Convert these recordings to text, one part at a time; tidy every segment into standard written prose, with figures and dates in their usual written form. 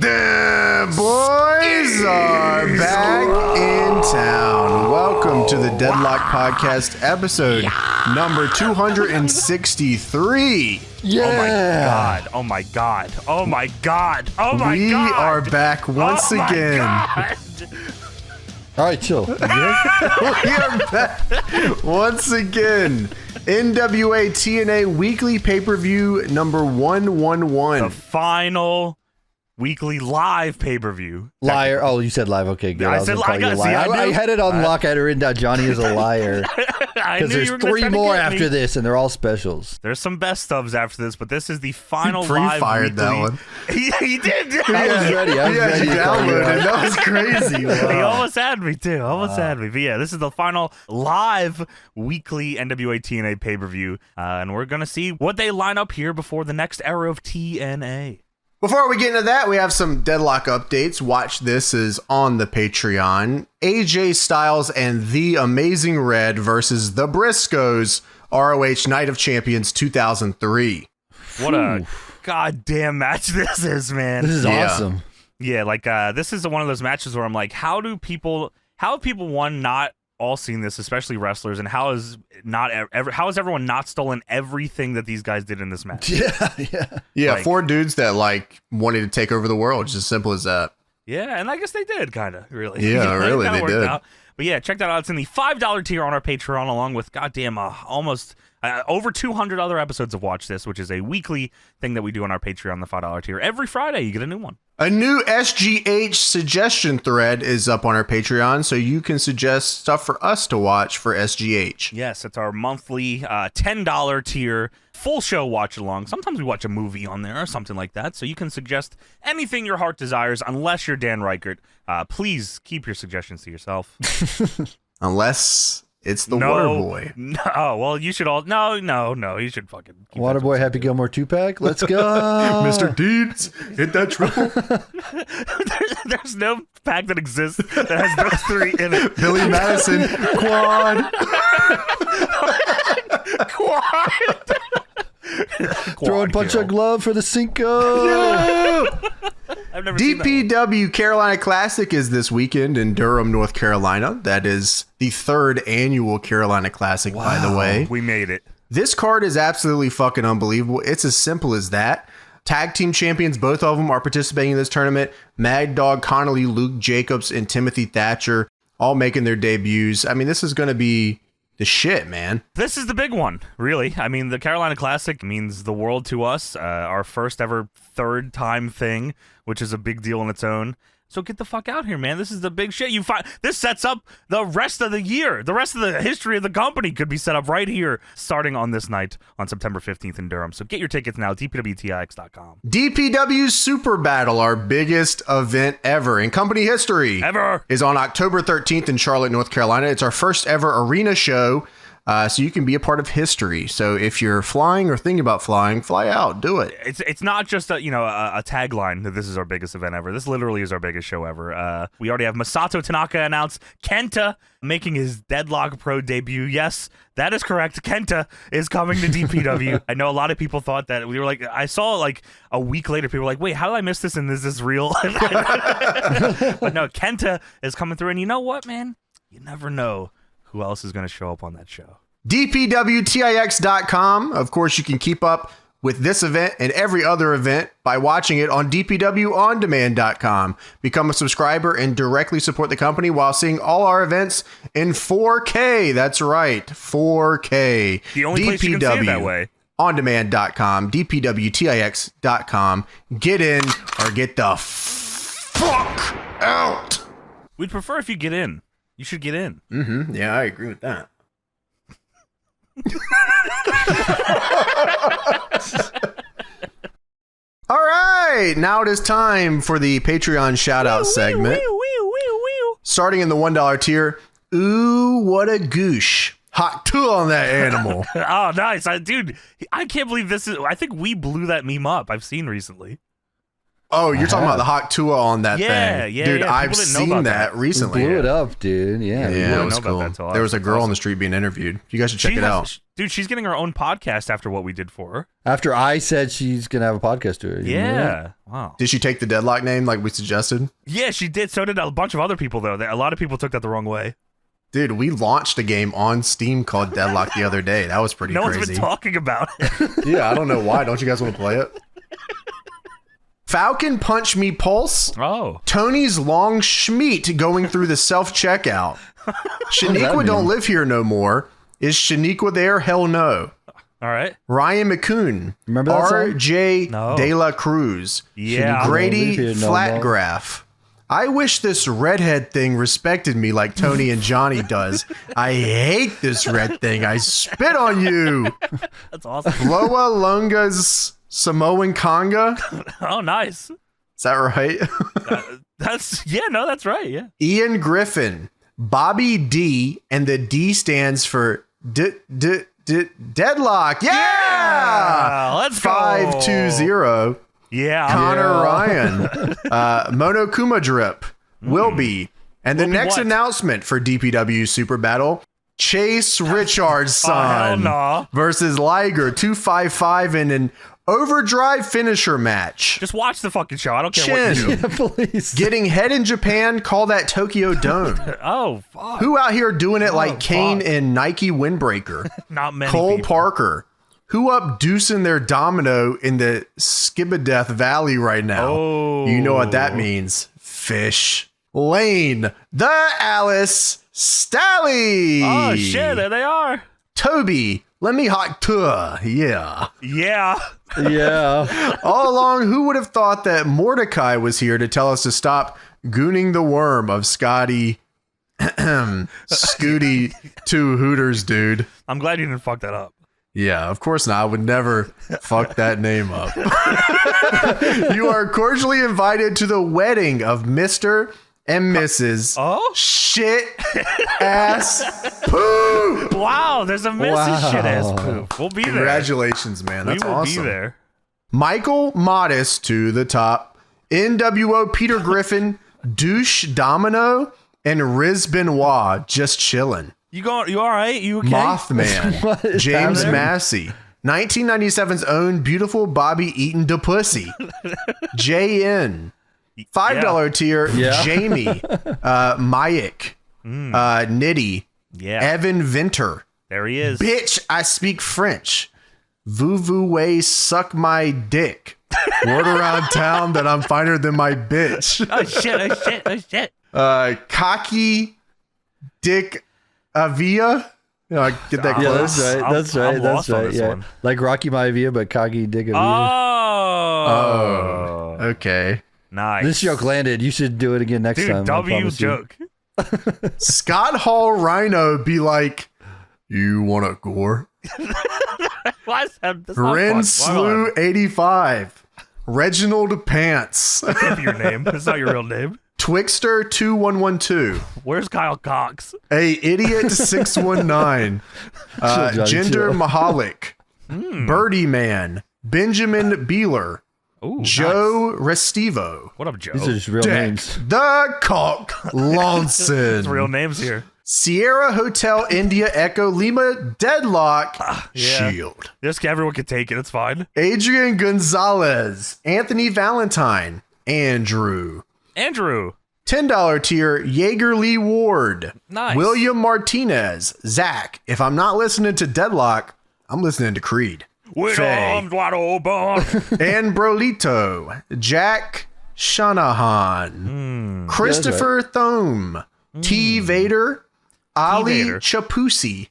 The boys are back in town. Welcome to the Deadlock Podcast episode number 263. Yeah. Oh my god. Oh my god. Oh my god. We are back once again. All right, chill. We are back once again. NWA TNA Weekly Pay-Per-View number 111. The final weekly live pay-per-view. Liar. Oh, you said live. Okay, good. I said liar. I had it on lock. I had it written down. Johnny is a liar. Because there's 3 more after this, and they're all specials. There's some best ofs after this, but this is the final live fired that one. He did. I was ready. I was ready. Downloaded. That was crazy. Wow. He almost had me, too. Had me. But yeah, this is the final live weekly NWA TNA pay-per-view, and we're going to see what they line up here before the next era of TNA. Before we get into that, we have some Deadlock updates. Watch This is on the Patreon. AJ Styles and The Amazing Red versus The Briscoes, ROH Night of Champions 2003. What a goddamn match this is, man. This is awesome. Yeah, like this is one of those matches where I'm like, how have people not all seen this, especially wrestlers, and how has everyone not stolen everything that these guys did in this match? Yeah, like, 4 dudes that like wanted to take over the world, just as simple as that. Yeah, and I guess they did, kind of, really. Yeah, really, they did. Out. But yeah, check that out. It's in the $5 tier on our Patreon, along with goddamn almost over 200 other episodes of Watch This, which is a weekly thing that we do on our Patreon, the $5 tier. Every Friday, you get a new one. A new SGH suggestion thread is up on our Patreon, so you can suggest stuff for us to watch for SGH. Yes, it's our monthly $10 tier, full show watch along. Sometimes we watch a movie on there or something like that, so you can suggest anything your heart desires, unless you're Dan Reichert. Please keep your suggestions to yourself. Unless it's the Waterboy. No, well, you should all... No, you should fucking... Waterboy Happy Gilmore 2-pack? Let's go! Mr. Deeds, hit that triple. there's no pack that exists that has those 3 in it. Billy Madison, quad. Throw a bunch of glove for the Cinco! No! I've never seen that one. DPW Carolina Classic is this weekend in Durham, North Carolina. That is the 3rd annual Carolina Classic, by the way. We made it. This card is absolutely fucking unbelievable. It's as simple as that. Tag team champions, both of them are participating in this tournament. Mad Dog Connolly, Luke Jacobs, and Timothy Thatcher all making their debuts. I mean, this is going to be the shit, man. This is the big one, really. I mean, the Carolina Classic means the world to us. Our first ever 3rd time thing, which is a big deal in its own. So get the fuck out here, man. This is the big shit. This sets up the rest of the year. The rest of the history of the company could be set up right here, starting on this night on September 15th in Durham. So get your tickets now, dpwtix.com. DPW Super Battle, our biggest event ever in company history, is on October 13th in Charlotte, North Carolina. It's our first ever arena show. So you can be a part of history. So if you're flying or thinking about flying, fly out, do it. It's not just a tagline that this is our biggest event ever. This literally is our biggest show ever. We already have Masato Tanaka announced Kenta making his Deadlock Pro debut. Yes, that is correct. Kenta is coming to DPW. I know a lot of people thought that. We were like, I saw like a week later, people were like, wait, how did I miss this? And is this real? But no, Kenta is coming through. And you know what, man? You never know who else is going to show up on that show. DPWTIX.com. Of course, you can keep up with this event and every other event by watching it on DPWOndemand.com. Become a subscriber and directly support the company while seeing all our events in 4K. That's right, 4K. The only place you can see it that way. OnDemand.com, DPWTIX.com. Get in or get the fuck out. We'd prefer if you get in. You should get in. Mm-hmm. Yeah, I agree with that. All right, now it is time for the Patreon shout-out segment. Starting in the $1 tier, ooh, what a goosh. Hot tool on that animal. Oh, nice. Dude, I can't believe this is... I think we blew that meme up I've seen recently. Oh, you're talking about the Hawk Tua on that thing. Yeah, dude, yeah. I've seen that recently. Blew it up, dude. Yeah, it was cool. There was a girl on the street being interviewed. You guys should check it out. Dude, she's getting her own podcast after what we did for her. After I said she's gonna have a podcast to her. Yeah. Wow. Did she take the Deadlock name like we suggested? Yeah, she did. So did a bunch of other people, though. A lot of people took that the wrong way. Dude, we launched a game on Steam called Deadlock the other day. That was pretty crazy. No one's been talking about it. Yeah, I don't know why. Don't you guys want to play it? Falcon Punch Me Pulse. Oh. Tony's Long Schmeat going through the self-checkout. Shaniqua don't live here no more. Is Shaniqua there? Hell no. All right. Ryan McCoon. Remember that song? R.J. No. De La Cruz. Yeah. Grady No Flatgraph. I wish this redhead thing respected me like Tony and Johnny does. I hate this red thing. I spit on you. That's awesome. Loa Lunga's Samoan Conga. Oh, nice. Is that right? That's right. Yeah. Ian Griffin. Bobby D, and the D stands for Deadlock. Yeah! Let's go. 520. Yeah. Connor Ryan. Monokuma Drip. Will be. And the next announcement for DPW Super Battle, Chase Richard's son versus Liger 255 in an overdrive finisher match. Just watch the fucking show. I don't care what you do. Yeah, please. Getting head in Japan, call that Tokyo Dome. Oh, fuck. Who out here doing it like Kane and Nike Windbreaker? Not many Cole people. Parker. Who up deucing their domino in the Skibadeth Valley right now? Oh. You know what that means. Fish. Lane. The Alice Stally. Oh, shit. There they are. Toby. Let me hot tour. Yeah. Yeah. Yeah. All along, who would have thought that Mordecai was here to tell us to stop gooning the worm of Scotty Scooty Two Hooters, dude? I'm glad you didn't fuck that up. Yeah, of course not. I would never fuck that name up. You are cordially invited to the wedding of Mr. and Mrs. Shit Ass Poo. Wow, there's a Mrs. Shit Ass Poo. We'll be there. Congratulations, man. That's awesome. We will be there. Michael Modest to the top. NWO Peter Griffin, Douche Domino, and Riz Benoit just chilling. You all right? You okay? Mothman, James Massey, 1997's own beautiful Bobby Eaton DePussy, JN, $5 tier, Jamie, Mayek, Nitty, Evan Venter. There he is. Bitch, I speak French. Vuvue suck my dick. Word around town that I'm finer than my bitch. Oh shit. Cocky Dick Avia. You know, I get that close. Yeah, that's right. Yeah. One. Like Rocky Maivia, but Kagi Dick Avia. Oh. Okay. Nice. This joke landed. You should do it again next time. W joke. Scott Hall Rhino be like, you want a gore? Why is that? That's Ren Slew 85. Reginald Pants. That can't be your name. That's not your real name. Twixter 2112. Where's Kyle Cox? A Idiot 619. Gender Mahalik. Birdie Man. Benjamin Beeler. Ooh, Joe Restivo. What up, Joe? These are just real names. The Cock Lonson. It's real names here. Sierra Hotel India Echo Lima Deadlock Shield. Just everyone can take it. It's fine. Adrian Gonzalez. Anthony Valentine. Andrew. $10 tier, Jaeger Lee Ward. Nice. William Martinez. Zach. If I'm not listening to Deadlock, I'm listening to Creed. With Faye. arms wide open. And Brolito. Jack Shanahan. Christopher Thome. T. Vader. Ali Vader. Chapusi.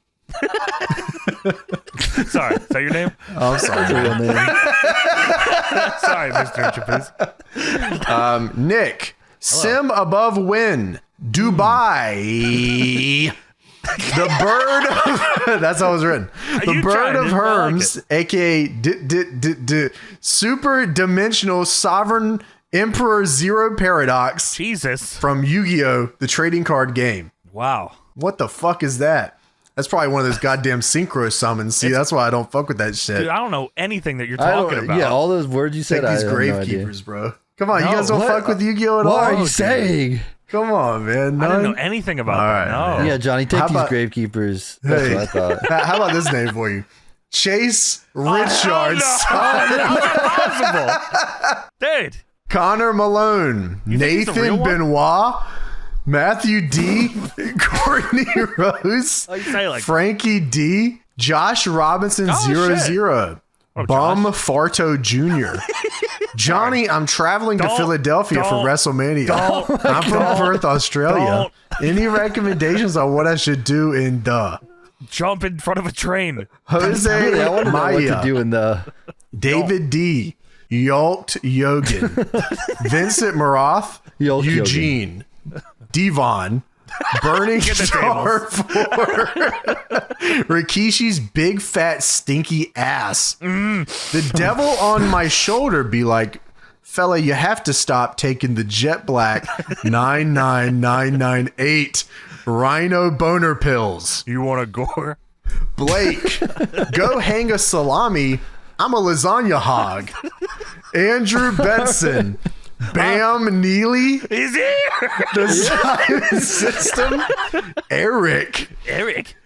Sorry, is that your name? Oh, I'm sorry. Sorry, Mr. Chapusi. Nick. Sim above win. Dubai. The bird of, that's how it was written. The bird of Herms, aka super dimensional sovereign emperor zero paradox. Jesus. From Yu-Gi-Oh! The trading card game. Wow. What the fuck is that? That's probably one of those goddamn synchro summons. See, that's why I don't fuck with that shit. Dude, I don't know anything that you're talking about. Yeah, all those words you said. Take these I have no idea. gravekeepers, bro. Come on, you guys don't fuck with Yu-Gi-Oh at all? What are you saying? Come on, man. I didn't know anything about that. No. Yeah, Johnny, take these Gravekeepers. That's what I thought. How about this name for you? Chase Richards. Impossible. Dude. Connor Malone. Nathan Benoit. Matthew D. Courtney Rose. Oh, you say like Frankie D. Josh Robinson 00. Bum Josh. Farto Jr. Johnny, I'm traveling to Philadelphia for WrestleMania. I'm from Perth, Australia. Any recommendations on what I should do in jump in front of a train? Jose I want to know Maya. what to do in the... David D. Yolt Yogan. Vincent Maroth. Eugene. Devon. Burning Star 4. Rikishi's big fat stinky ass. The devil on my shoulder be like, fella, you have to stop taking the Jet Black 99998 Rhino boner pills. You want a gore? Blake, go hang a salami. I'm a lasagna hog. Andrew Benson. Bam Neely. Is he? The Simon System. Eric.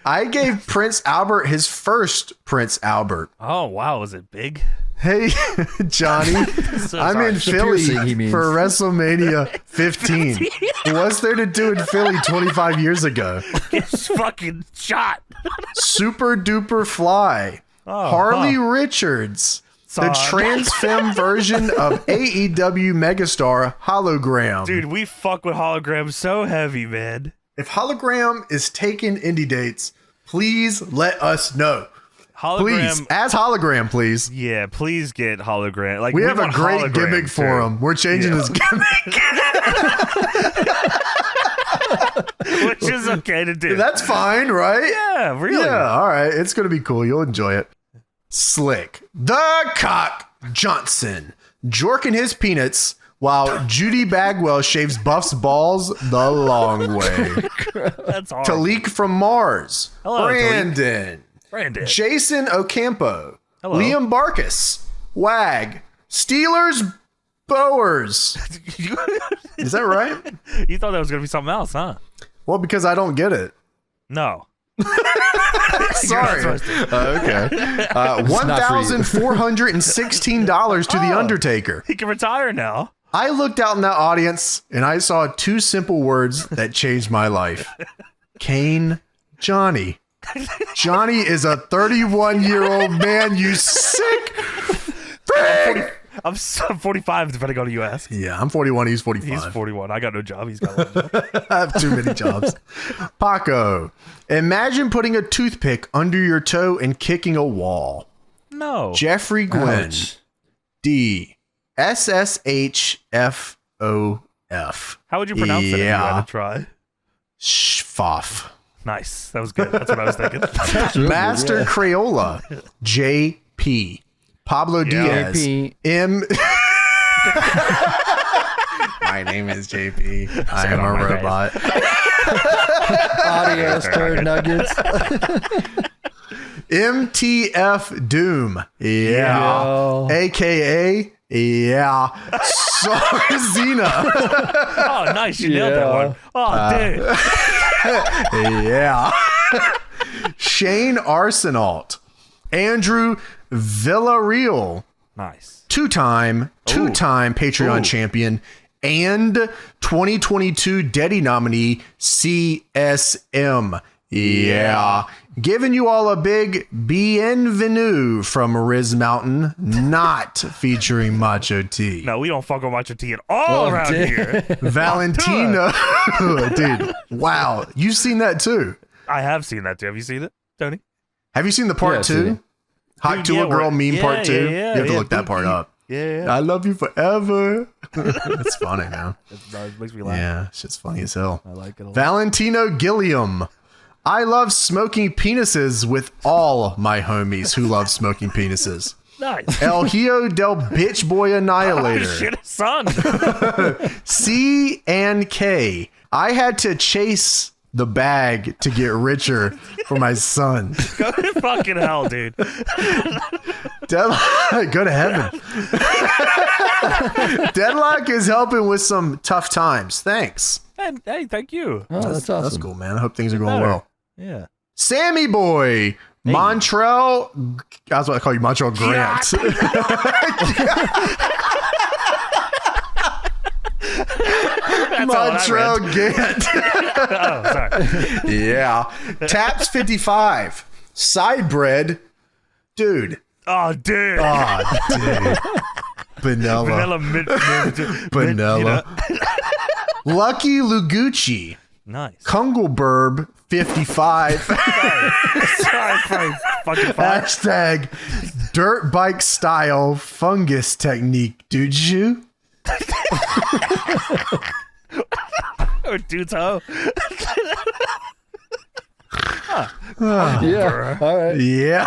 I gave Prince Albert his first Prince Albert. Oh, wow. Was it big? Hey, Johnny. I'm in Philly for WrestleMania 15. What's there to do in Philly 25 years ago? It's fucking shot. Super Duper Fly. Harley Richards. The trans femme version of AEW megastar Hologram. Dude, we fuck with Hologram so heavy, man. If Hologram is taking indie dates, please let us know. Please, as Hologram, please. Yeah, please get Hologram. Like we have a great gimmick for him. We're changing his gimmick. Which is okay to do. That's fine, right? Yeah, really. Yeah, all right. It's going to be cool. You'll enjoy it. Slick. The Cock Johnson. Jorking his peanuts while Judy Bagwell shaves Buff's balls the long way. That's horrible. Talik from Mars. Hello, Brandon. Jason Ocampo. Hello. Liam Barkus. Wag. Steelers Bowers. Is that right? You thought that was going to be something else, huh? Well, because I don't get it. No. Sorry. Okay. $1,416 to The Undertaker. He can retire now. I looked out in that audience and I saw two simple words that changed my life. Kane Johnny. Johnny is a 31-year-old man, you sick pig. I'm 45, depending on who you ask. Yeah, I'm 41. He's 45. He's 41. I got no job. He's got one job. I have too many jobs. Paco, imagine putting a toothpick under your toe and kicking a wall. No. Jeffrey Gwynn. Ouch. D. SSHFOF. How would you pronounce it if you had to try? Schfoff. Nice. That was good. That's what I was thinking. Really Master good, Crayola. JP. Pablo Diaz. JP. M. My name is JP. I am a robot. Adios, turd nuggets. MTF Doom. Yeah. AKA. Yeah. Sarzina. Oh, nice. You nailed that one. Oh, dude. Yeah. Shane Arsenault. Andrew Villarreal. Nice. Two-time Patreon champion and 2022 Deddy nominee CSM. Yeah. Giving you all a big bienvenue from Riz Mountain, not featuring Macho T. No, we don't fuck with Macho T at all around here. Valentino. Dude, wow. You've seen that too. I have seen that too. Have you seen it, Tony? Have you seen the part two? Hot to a Girl meme part two? You have to look that part up. Yeah. I love you forever. It's funny, man. It makes me laugh. Yeah, shit's funny as hell. I like it a lot. Valentino Gilliam. I love smoking penises with all my homies who love smoking penises. Nice. El Hijo del Bitch Boy Annihilator. Oh, shit, son. C and K. I had to chase the bag to get richer for my son. Go to fucking hell, dude. Deadlock, go to heaven. Deadlock is helping with some tough times. Thanks. And hey, thank you. Oh, that's awesome. That's cool, man. I hope things are going well. Yeah. Sammy Boy, Montrell. I was about to call you Montrell Grant. Montrell Gant. Oh, sorry. Yeah. Taps 55. Sidebread. Dude. Oh, dude. Oh, dude. Vanilla. Vanilla. Lucky Lugucci. Nice. Kungelberb 55. Sorry, fucking fine. Hashtag dirt bike style fungus technique. Dude, you? Or dude's hoe. Yeah. All right. Yeah.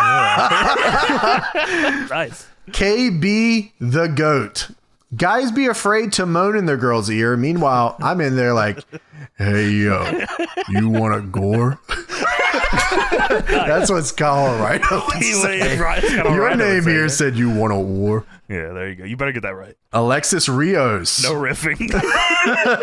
Nice. KB the GOAT. Guys be afraid to moan in their girl's ear. Meanwhile, I'm in there like, hey, yo, you want a gore? That's what Scott right Your name here said you want a war. Yeah, there you go. You better get that right. Alexis Rios. No riffing.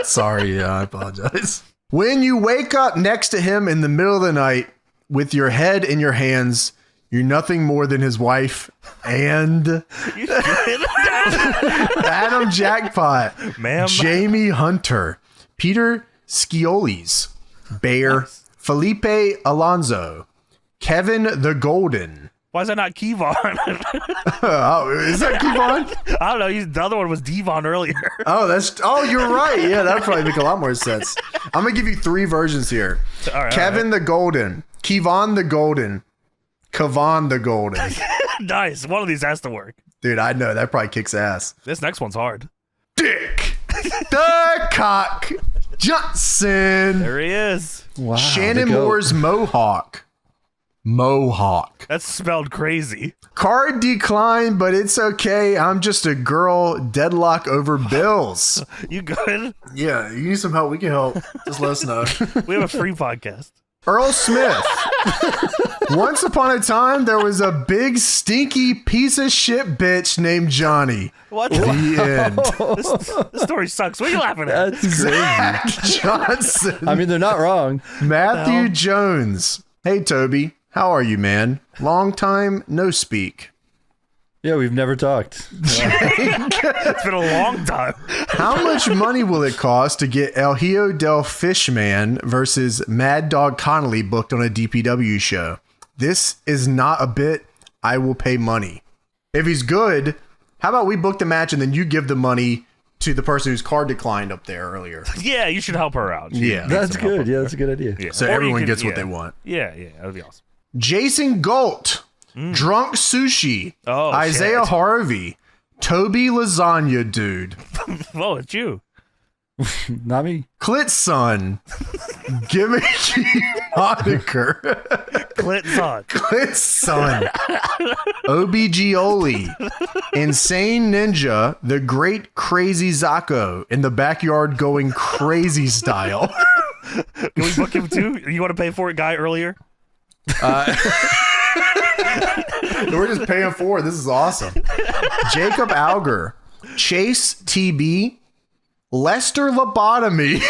Sorry, I apologize. When you wake up next to him in the middle of the night with your head in your hands, you're nothing more than his wife and Adam Jackpot, Ma'am. Jamie Hunter, Peter Sciolis, Bear, Nice. Felipe Alonso, Kevin the Golden. Why is that not Kevon? Oh, is that Kevon? I don't know. The other one was Devon earlier. Oh, you're right. Yeah, that'd probably make a lot more sense. I'm gonna give you 3 versions here. All right, Kevin the Golden, Kevon the Golden, Kevon the Golden. Nice. One of these has to work. Dude, I know that probably kicks ass. This next one's hard. Dick the Cock Johnson. There he is. Wow. Shannon the goat. Moore's Mohawk. That's spelled crazy. Card declined, but it's okay. I'm just a girl. Deadlock over bills. You good? Yeah, you need some help. We can help. Just let us know. We have a free podcast. Earl Smith. Once upon a time, there was a big, stinky piece of shit bitch named Johnny. What? The end. This story sucks. What are you laughing at? That's crazy. Zach Johnson. I mean, they're not wrong. Matthew Jones. Hey, Toby. How are you, man? Long time no speak. Yeah, we've never talked. It's been a long time. How much money will it cost to get El Hijo del Fishman versus Mad Dog Connolly booked on a DPW show? This is not a bit. I will pay money. If he's good, how about we book the match and then you give the money to the person whose card declined up there earlier? Yeah, you should help her out. She Yeah. needs That's some help good. up Yeah, there. that's a good idea. Yeah. So Or you everyone can- gets what yeah. they want. Yeah, that would be awesome. Jason Galt, Drunk Sushi, Oh, Isaiah shit. Harvey, Toby Lasagna Dude, Oh, it's you. Not me. Clit Son, Gimmick Moniker, Clinton's on. Clit Son, OBGoli, Insane Ninja, The Great Crazy Zacho, in the backyard going crazy style. Can we book him too? You want to pay for it, guy, earlier? We're just paying for it. This is awesome. Jacob Alger, Chase TB, Lester Lobotomy.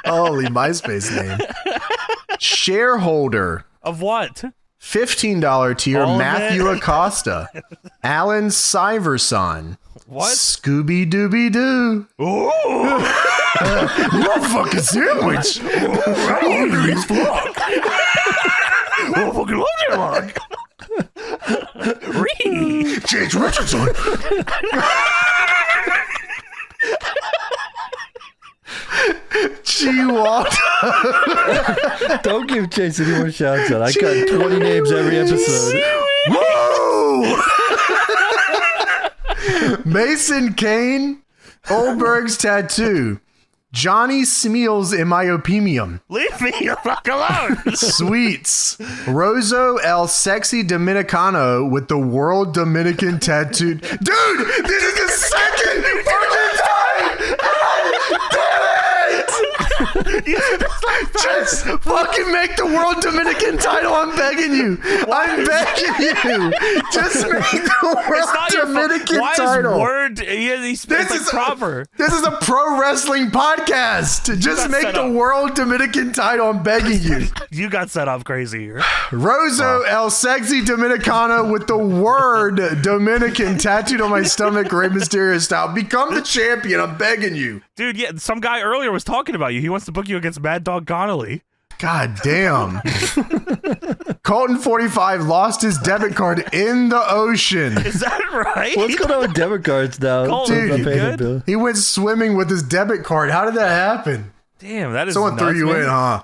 Holy MySpace name. Shareholder, Of what? $15 tier, All of Matthew it? Acosta, Alan Syverson, What? Scooby Dooby Doo. Ooh. You're a fucking sandwich. Hungry as fuck. I fucking love Deadlock. Reed. James Richardson. Chihuahua. Don't give Chase any more shouts out. I cut 20 names every episode. Woo! Mason Kane, Oldberg's Tattoo, Johnny Smeals in Myopemium, Leave me the fuck alone. Sweets, Roso El Sexy Dominicano with the World Dominican Tattoo. Dude, this is the second fucking time! Damn it! You said this fucking make the World Dominican title. I'm begging you. I'm begging you. Just make the World Dominican title. He's proper. This is a pro wrestling podcast. Just make the World Dominican title. I'm begging you. You got set up crazy here. Rosa El Sexy Dominicana with the word Dominican tattooed on my stomach, Rey Mysterio style. Become the champion. I'm begging you. Dude, yeah, some guy earlier was talking about you. He wants to book you against Mad Dog Connolly. God damn. Colton 45 lost his debit card in the ocean. Is that right? What's going on with debit cards now? Colton, you good? He went swimming with his debit card. How did that happen? Damn, that is Someone nuts, threw you man. in, huh?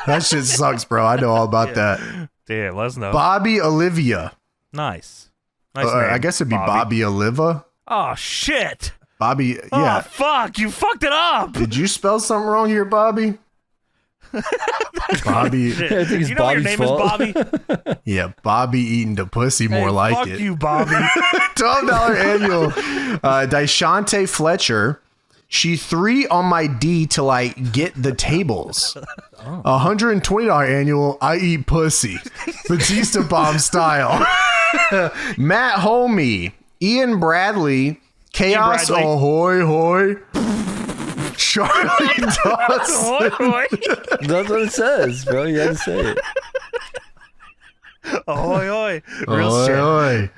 That shit sucks, bro. I know all about that. Damn, let us know. Bobby Olivia. Nice name. I guess it'd be Bobby Oliva. Oh, shit. Bobby, yeah. Oh, fuck. You fucked it up. Did you spell something wrong here, Bobby? Bobby. I think it's you know Bobby's your name fault. is Bobby? Yeah, Bobby eating the pussy more like fuck it. Fuck you, Bobby. $12 annual. Dishante Fletcher. She 3 on my D till I get the tables. $120 annual. I eat pussy. Batista Bomb style. Matt Holme. Ian Bradley. Chaos. Bradley. Ahoy, hoy. Charlie Dawson. That's what it says, bro. You had to say it. Ahoy, oi. Real Oi, shit. oi.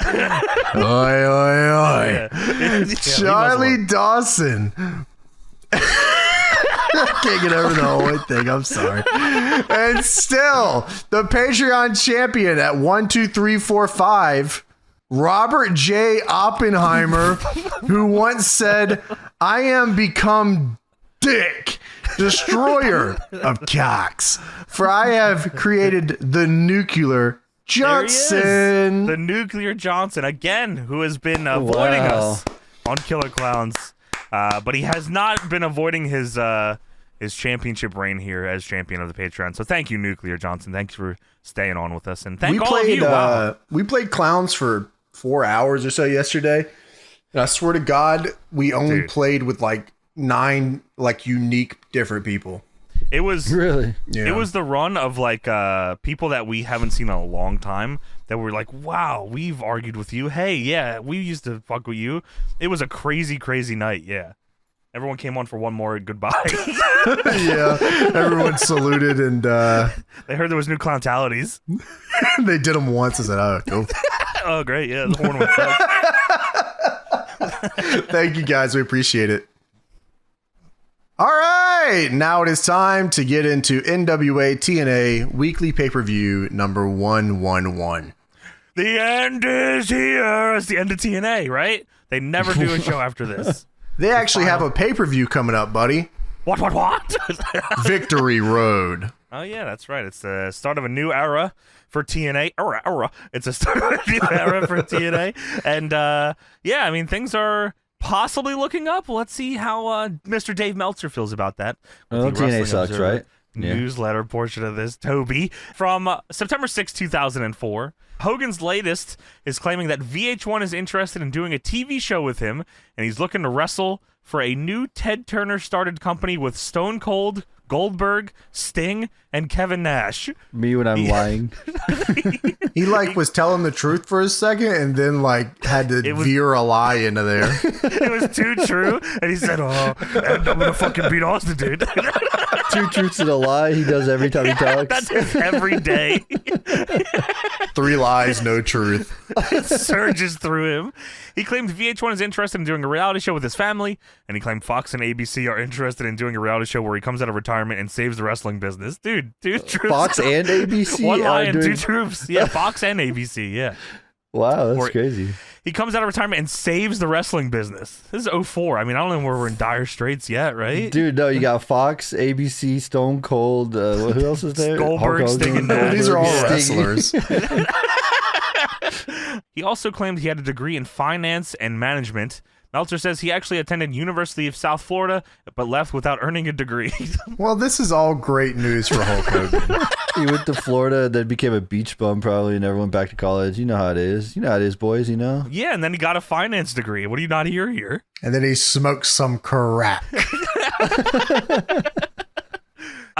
Oi, oi, oi. Yeah, Charlie Dawson. I can't get over the whole thing. I'm sorry. And still, the Patreon champion at 1, 2, 3, 4, 5, Robert J. Oppenheimer, who once said, "I am become Dick, destroyer of cocks, for I have created the nuclear Johnson." The Nuclear Johnson, again, who has been avoiding us on Killer Clowns. But he has not been avoiding his championship reign here as champion of the Patreon. So thank you, Nuclear Johnson. Thanks for staying on with us. And thank all of you. Wow. We played Clowns for 4 hours or so yesterday. And I swear to God, we only played with like 9 like unique different people. It was really, It was the run of like people that we haven't seen in a long time that were like, wow, we've argued with you. Hey, yeah, we used to fuck with you. It was a crazy, crazy night. Yeah. Everyone came on for one more goodbye. Yeah. Everyone saluted and they heard there was new clowntalities. They did them once and said, "Oh, cool." Oh, great. Yeah, the horn went up. Thank you guys. We appreciate it. All right, now it is time to get into NWA TNA Weekly Pay-Per-View number 111. The end is here. It's the end of TNA, right? They never do a show after this. They actually have a pay-per-view coming up, buddy. What? Victory Road. Oh, yeah, that's right. It's the start of a new era for TNA. It's a start of a new era for TNA. And, yeah, I mean, things are possibly looking up. Let's see how Mr. Dave Meltzer feels about that. Well, TNA sucks, right? Newsletter portion of this, Toby. From September 6, 2004, Hogan's latest is claiming that VH1 is interested in doing a TV show with him, and he's looking to wrestle for a new Ted Turner started company with Stone Cold, Goldberg, Sting, and Kevin Nash. Me when I'm lying. He like was telling the truth for a second and then like had to veer a lie into there. It was too true, and he said, "Oh, and I'm gonna fucking beat Austin, dude." 2 truths and a lie. He does every time he talks. That's his every day. 3 lies, no truth. It surges through him. He claimed VH1 is interested in doing a reality show with his family, and he claimed Fox and ABC are interested in doing a reality show where he comes out of retirement and saves the wrestling business. Dude, truths. Fox and ABC? One lie and 2 truths. Yeah, Fox and ABC, yeah. Wow, that's crazy. He comes out of retirement and saves the wrestling business. This is 04. I mean, I don't know where we're in dire straits yet, right? Dude, no, you got Fox, ABC, Stone Cold. Who else is there? Goldberg, Sting, and Nash. These are all wrestlers. He also claimed he had a degree in finance and management. Meltzer says he actually attended University of South Florida, but left without earning a degree. Well, this is all great news for Hulk Hogan. He went to Florida, then became a beach bum probably, and never went back to college. You know how it is. You know how it is, boys, you know? Yeah, and then he got a finance degree. What do you not hear here? And then he smoked some crack.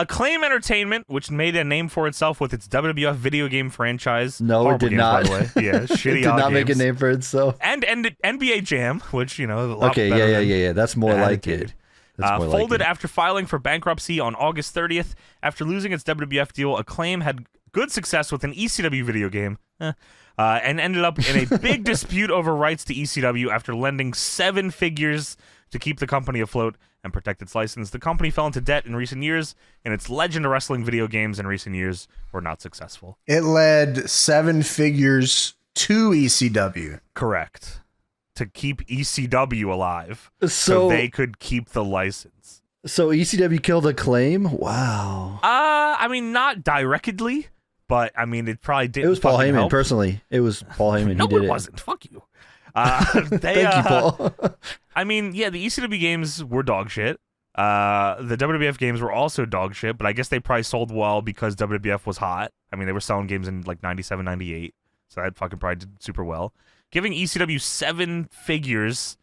Acclaim Entertainment, which made a name for itself with its WWF video game franchise. No, it did not. By the way. Yeah, shitty. It did not make a name for itself. And NBA Jam, which a lot okay, better yeah. That's more like it. Folded after filing for bankruptcy on August 30th. After losing its WWF deal, Acclaim had good success with an ECW video game, and ended up in a big dispute over rights to ECW after lending 7 figures to keep the company afloat and protect its license. The company fell into debt in recent years, and its Legend of Wrestling video games in recent years were not successful. It led 7 figures to ECW. Correct. To keep ECW alive, so they could keep the license. So ECW killed Acclaim? Wow. I mean, not directly, but I mean, it probably didn't. It was Paul Heyman, help. Personally. It was Paul Heyman. No, he did it wasn't. Fuck you. Thank you, Paul. I mean, yeah, the ECW games were dog shit. The WWF games were also dog shit, but I guess they probably sold well because WWF was hot. I mean, they were selling games in like 97, 98, so that fucking probably did super well. Giving ECW 7 figures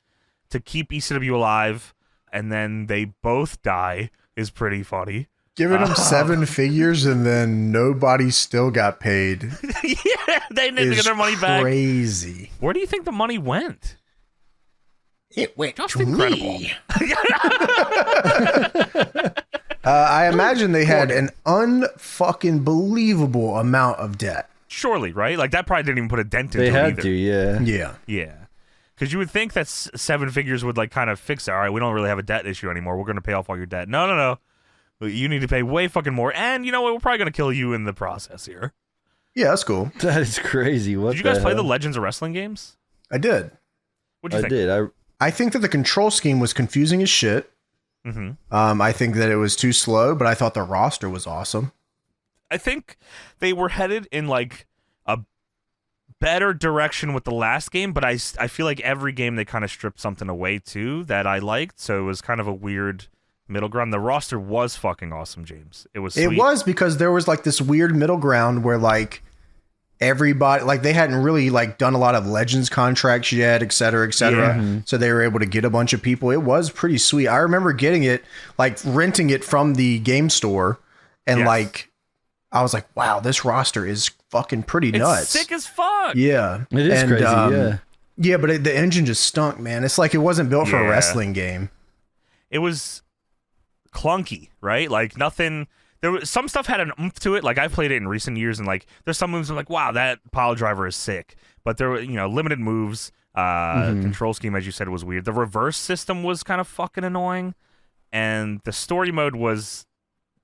to keep ECW alive, and then they both die is pretty funny. Giving them 7 figures and then nobody still got paid. Yeah, they didn't get their money back. Crazy. Where do you think the money went? It went just to incredible. Me. I imagine they had an unfucking believable amount of debt. Surely, right? Like that probably didn't even put a dent into it They had either. to, yeah. Yeah. Yeah. Because you would think that 7 figures would like kind of fix it. All right, we don't really have a debt issue anymore. We're going to pay off all your debt. No. You need to pay way fucking more. And you know what? We're probably going to kill you in the process here. Yeah, that's cool. That is crazy. What did you guys play hell? the Legends of Wrestling games? I did. What'd you think? I did. I think that the control scheme was confusing as shit. Mm-hmm. I think that it was too slow, but I thought the roster was awesome. I think they were headed in like a better direction with the last game, but I feel like every game they kind of stripped something away too that I liked, so it was kind of a weird middle ground. The roster was fucking awesome, James. It was sweet. It was because there was like this weird middle ground where like everybody, like they hadn't really like done a lot of Legends contracts yet, et cetera, et cetera. Yeah. So they were able to get a bunch of people. It was pretty sweet. I remember getting it, like renting it from the game store, and like I was like, wow, this roster is fucking pretty nuts. It's sick as fuck. Yeah. It is crazy, yeah. Yeah, but the engine just stunk, man. It's like it wasn't built for a wrestling game. It was clunky, right? Like nothing. There was some stuff had an oomph to it. Like I've played it in recent years, and like there's some moves I'm like, wow, that pile driver is sick. But there were limited moves. Control scheme, as you said, was weird. The reverse system was kind of fucking annoying, and the story mode was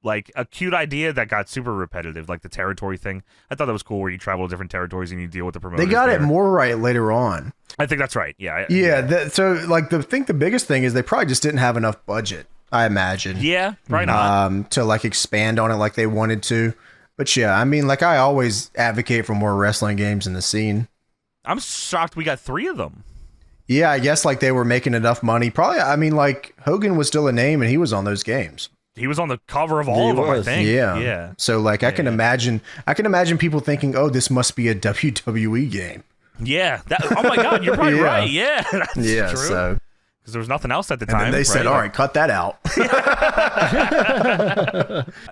like a cute idea that got super repetitive, like the territory thing. I thought that was cool, where you travel to different territories and you deal with the promoters. They got it more right later on. I think that's right. Yeah. So like the biggest thing is they probably just didn't have enough budget, I imagine. Yeah, probably not. To like expand on it like they wanted to. But yeah, I mean, like I always advocate for more wrestling games in the scene. I'm shocked we got 3 of them. Yeah, I guess like they were making enough money. Probably, I mean, like Hogan was still a name and he was on those games. He was on the cover of all of them, I think. Yeah. So like I can imagine people thinking, oh, this must be a WWE game. Yeah. Oh my God, you're probably right. Yeah. That's true. So because there was nothing else at the time. And then they said, all right, cut that out.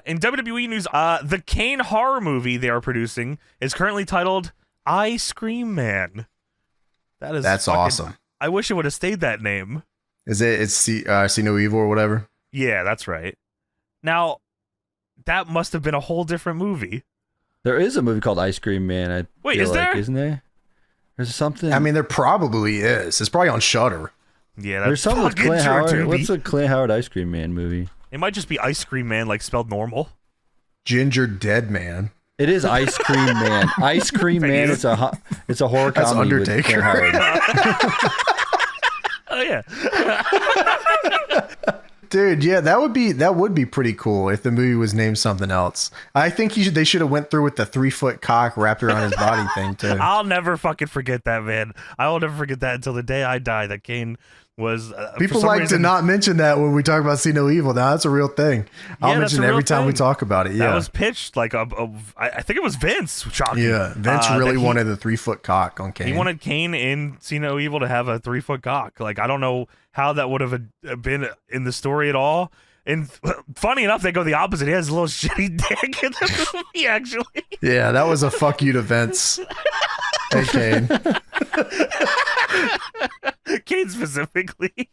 In WWE news, the Kane horror movie they are producing is currently titled Ice Cream Man. That's awesome. I wish it would have stayed that name. Is it? It's See No Evil or whatever? Yeah, that's right. Now, that must have been a whole different movie. There is a movie called Ice Cream Man. Wait, is there? Isn't there? There's something. I mean, there probably is. It's probably on Shudder. Yeah, that's there's something with Clint true, Howard. Tubi. What's the Clint Howard Ice Cream Man movie? It might just be Ice Cream Man, like spelled normal. Ginger Dead Man. It is Ice Cream Man. Ice Cream Man. It's a horror That's comedy. Undertaker. With Clint Howard. Oh yeah. Dude, yeah, that would be pretty cool if the movie was named something else. I think they should have went through with the 3-foot cock wrapped around his body thing too. I'll never fucking forget that, man. I will never forget that until the day I die. That Kane was. People like to not mention that when we talk about See No Evil. Now that's a real thing. I'll mention it every time we talk about it. Yeah, that was pitched like I think it was Vince. Shocking. Yeah, Vince really wanted the 3-foot cock on Kane. He wanted Kane in See No Evil to have a 3-foot cock. Like I don't know how that would have been in the story at all. And funny enough, they go the opposite. He has a little shitty dick in the movie, actually. Yeah, that was a fuck you to Vince. Hey, Kane. Kane specifically.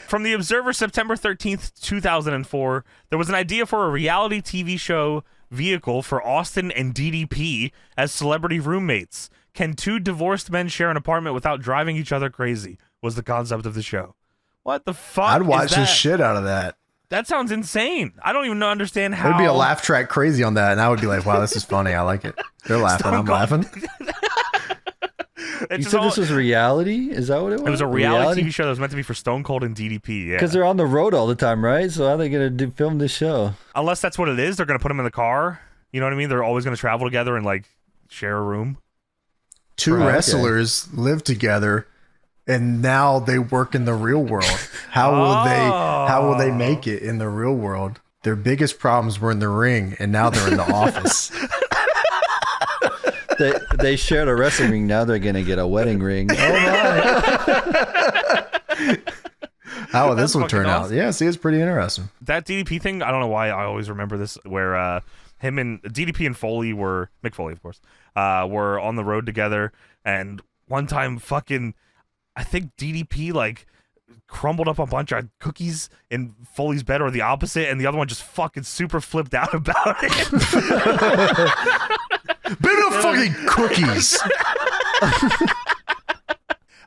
From the Observer, September 13th, 2004, there was an idea for a reality TV show vehicle for Austin and DDP as celebrity roommates. Can two divorced men share an apartment without driving each other crazy? Was the concept of the show. What the fuck? I'd watch the shit out of that. That sounds insane. I don't even understand how. There'd be a laugh track crazy on that, and I would be like, wow, this is funny. I like it. They're laughing. I'm laughing. You said this was reality? Is that what it was? It was a reality TV show that was meant to be for Stone Cold and DDP, yeah. Because they're on the road all the time, right? So how are they going to film this show? Unless that's what it is. They're going to put them in the car. You know what I mean? They're always going to travel together and, like, share a room. Two wrestlers live together, and now they work in the real world. How will they make it in the real world? Their biggest problems were in the ring, and now they're in the office. They shared a wrestling ring. Now they're gonna get a wedding ring. Oh my! How will this one turn out? Yeah, see, it's pretty interesting. That DDP thing, I don't know why I always remember this, where him and DDP and Foley were Mick Foley, of course, were on the road together, and one time, fucking, I think DDP like crumbled up a bunch of cookies in Foley's bed, or the opposite, and the other one just fucking super flipped out about it. Bit of fucking cookies.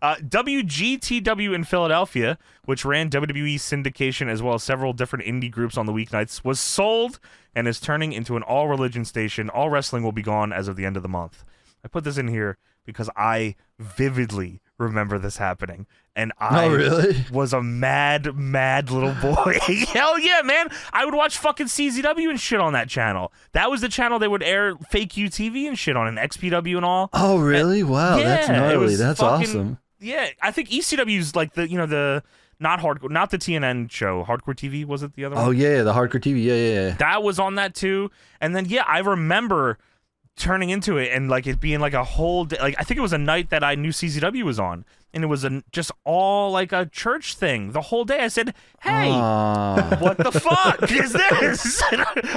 WGTW in Philadelphia, which ran WWE syndication as well as several different indie groups on the weeknights, was sold and is turning into an all-religion station. All wrestling will be gone as of the end of the month. I put this in here because I vividly remember this happening. And I was a mad little boy. Hell yeah, man. I would watch fucking CZW and shit on that channel. That was the channel they would air fake UTV and shit on, and XPW and all. Oh, really? Wow, yeah, that's gnarly. That's awesome. Yeah, I think ECW's like the not hardcore, not the TNN show. Hardcore TV, was it the other one? Oh, yeah, the Hardcore TV. Yeah. That was on that too. And then, yeah, I remember turning into it and like it being like a whole day. Like, I think it was a night that I knew CZW was on, and it was just all like a church thing the whole day. I said, hey, what the fuck is this?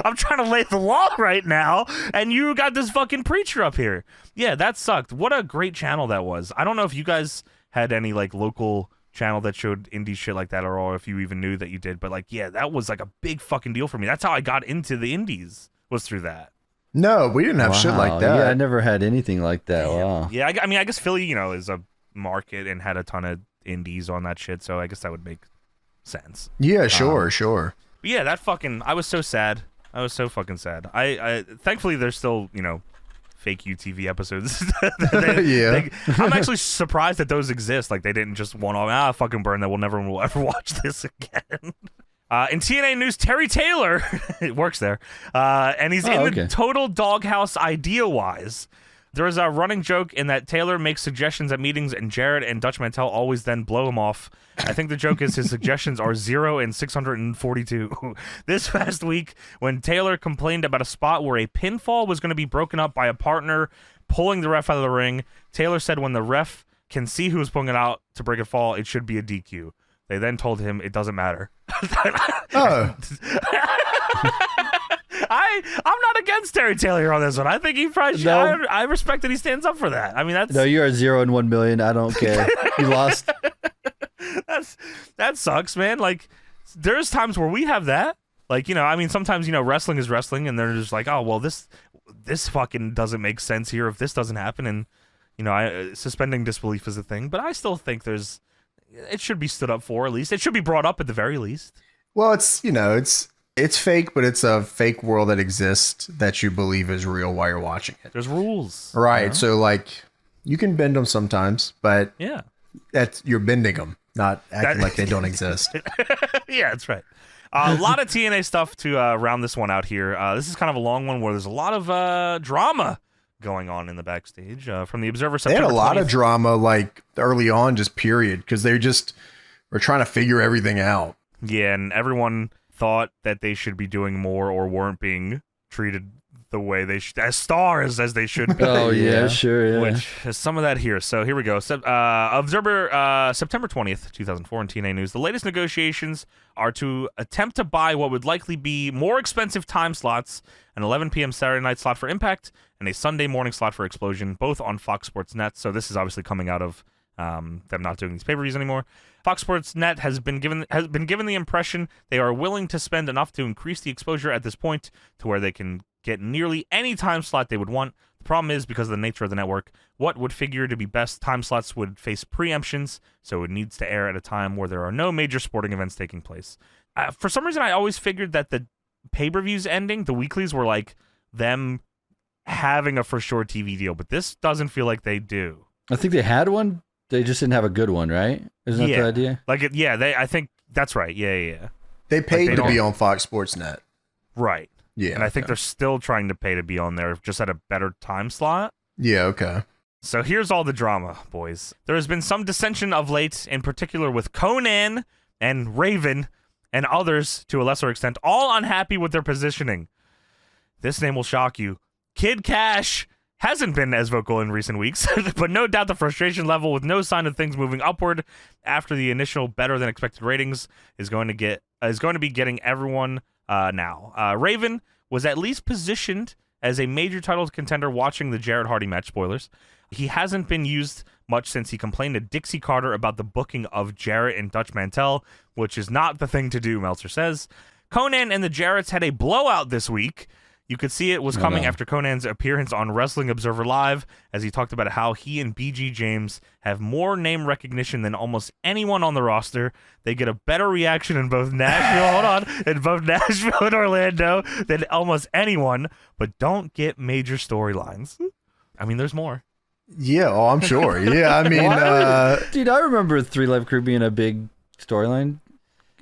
I'm trying to lay the law right now, and you got this fucking preacher up here. Yeah, that sucked. What a great channel that was. I don't know if you guys had any like local channel that showed indie shit like that, or if you even knew that you did, but like, yeah, that was like a big fucking deal for me. That's how I got into the indies, was through that. No, we didn't have shit like that. Yeah, I never had anything like that. Wow. Yeah, I mean, I guess Philly, is a market and had a ton of indies on that shit, so I guess that would make sense. Yeah, sure. But yeah, that fucking, I was so sad. I was so fucking sad. I thankfully there's still, fake UTV episodes. I'm actually surprised that those exist. Like, they didn't just fucking burn that. We'll ever watch this again. In TNA news, Terry Taylor works there, and he's in the Total Doghouse idea-wise. There is a running joke in that Taylor makes suggestions at meetings, and Jarrett and Dutch Mantel always then blow him off. I think the joke is his suggestions are 0 and 642. This past week, when Taylor complained about a spot where a pinfall was going to be broken up by a partner pulling the ref out of the ring, Taylor said when the ref can see who is pulling it out to break a fall, it should be a DQ. They then told him it doesn't matter. Oh. I'm not against Terry Taylor on this one. I think he probably should. I respect that he stands up for that. I mean, that's... No, you are 0 and 1 million. I don't care. You lost. That sucks, man. Like, there's times where we have that. Like, I mean, sometimes, wrestling is wrestling, and they're just like, oh, well, this fucking doesn't make sense here if this doesn't happen. And, suspending disbelief is a thing. But I still think it should be stood up for, at least. It should be brought up at the very least. Well, it's fake, but it's a fake world that exists that you believe is real while you're watching it. There's rules. Right. So, like, you can bend them sometimes, but yeah, you're bending them, not acting like they don't exist. Yeah, that's right. A lot of TNA stuff to round this one out here. This is kind of a long one where there's a lot of drama going on in the backstage. From the Observer, they had a lot of drama, like, early on, just period, because they just were trying to figure everything out. Yeah, and everyone thought that they should be doing more or weren't being treated the way they as stars as they should be. Oh yeah, sure. Yeah. Which is some of that here. So here we go. Observer, September 20th, 2004 in TNA News. The latest negotiations are to attempt to buy what would likely be more expensive time slots, an 11 p.m. Saturday night slot for Impact and a Sunday morning slot for Explosion, both on Fox Sports Net. So this is obviously coming out of them not doing these pay-per-views anymore. Fox Sports Net has been given the impression they are willing to spend enough to increase the exposure at this point to where they can get nearly any time slot they would want. The problem is, because of the nature of the network, what would figure to be best time slots would face preemptions, so it needs to air at a time where there are no major sporting events taking place. For some reason, I always figured that the pay-per-views ending, the weeklies, were like them having a for sure TV deal, but this doesn't feel like they do. I think they had one. They just didn't have a good one, right? Isn't that the idea? I think that's right. Yeah. They paid to be on Fox Sports Net. Right. Yeah. And I think they're still trying to pay to be on there, just at a better time slot. Yeah, okay. So here's all the drama, boys. There has been some dissension of late, in particular with Conan and Raven and others to a lesser extent, all unhappy with their positioning. This name will shock you. Kid Kash hasn't been as vocal in recent weeks, but no doubt the frustration level with no sign of things moving upward after the initial better than expected ratings is going to be getting everyone now. Raven was at least positioned as a major title contender watching the Jarrett Hardy match. Spoilers. He hasn't been used much since he complained to Dixie Carter about the booking of Jarrett and Dutch Mantel, which is not the thing to do, Meltzer says. Conan and the Jarretts had a blowout this week. You could see it was coming after Conan's appearance on Wrestling Observer Live, as he talked about how he and BG James have more name recognition than almost anyone on the roster. They get a better reaction in both Nashville, and Orlando than almost anyone, but don't get major storylines. I mean, there's more. Yeah, I'm sure. Yeah, I mean, dude, I remember 3 Live Crew being a big storyline.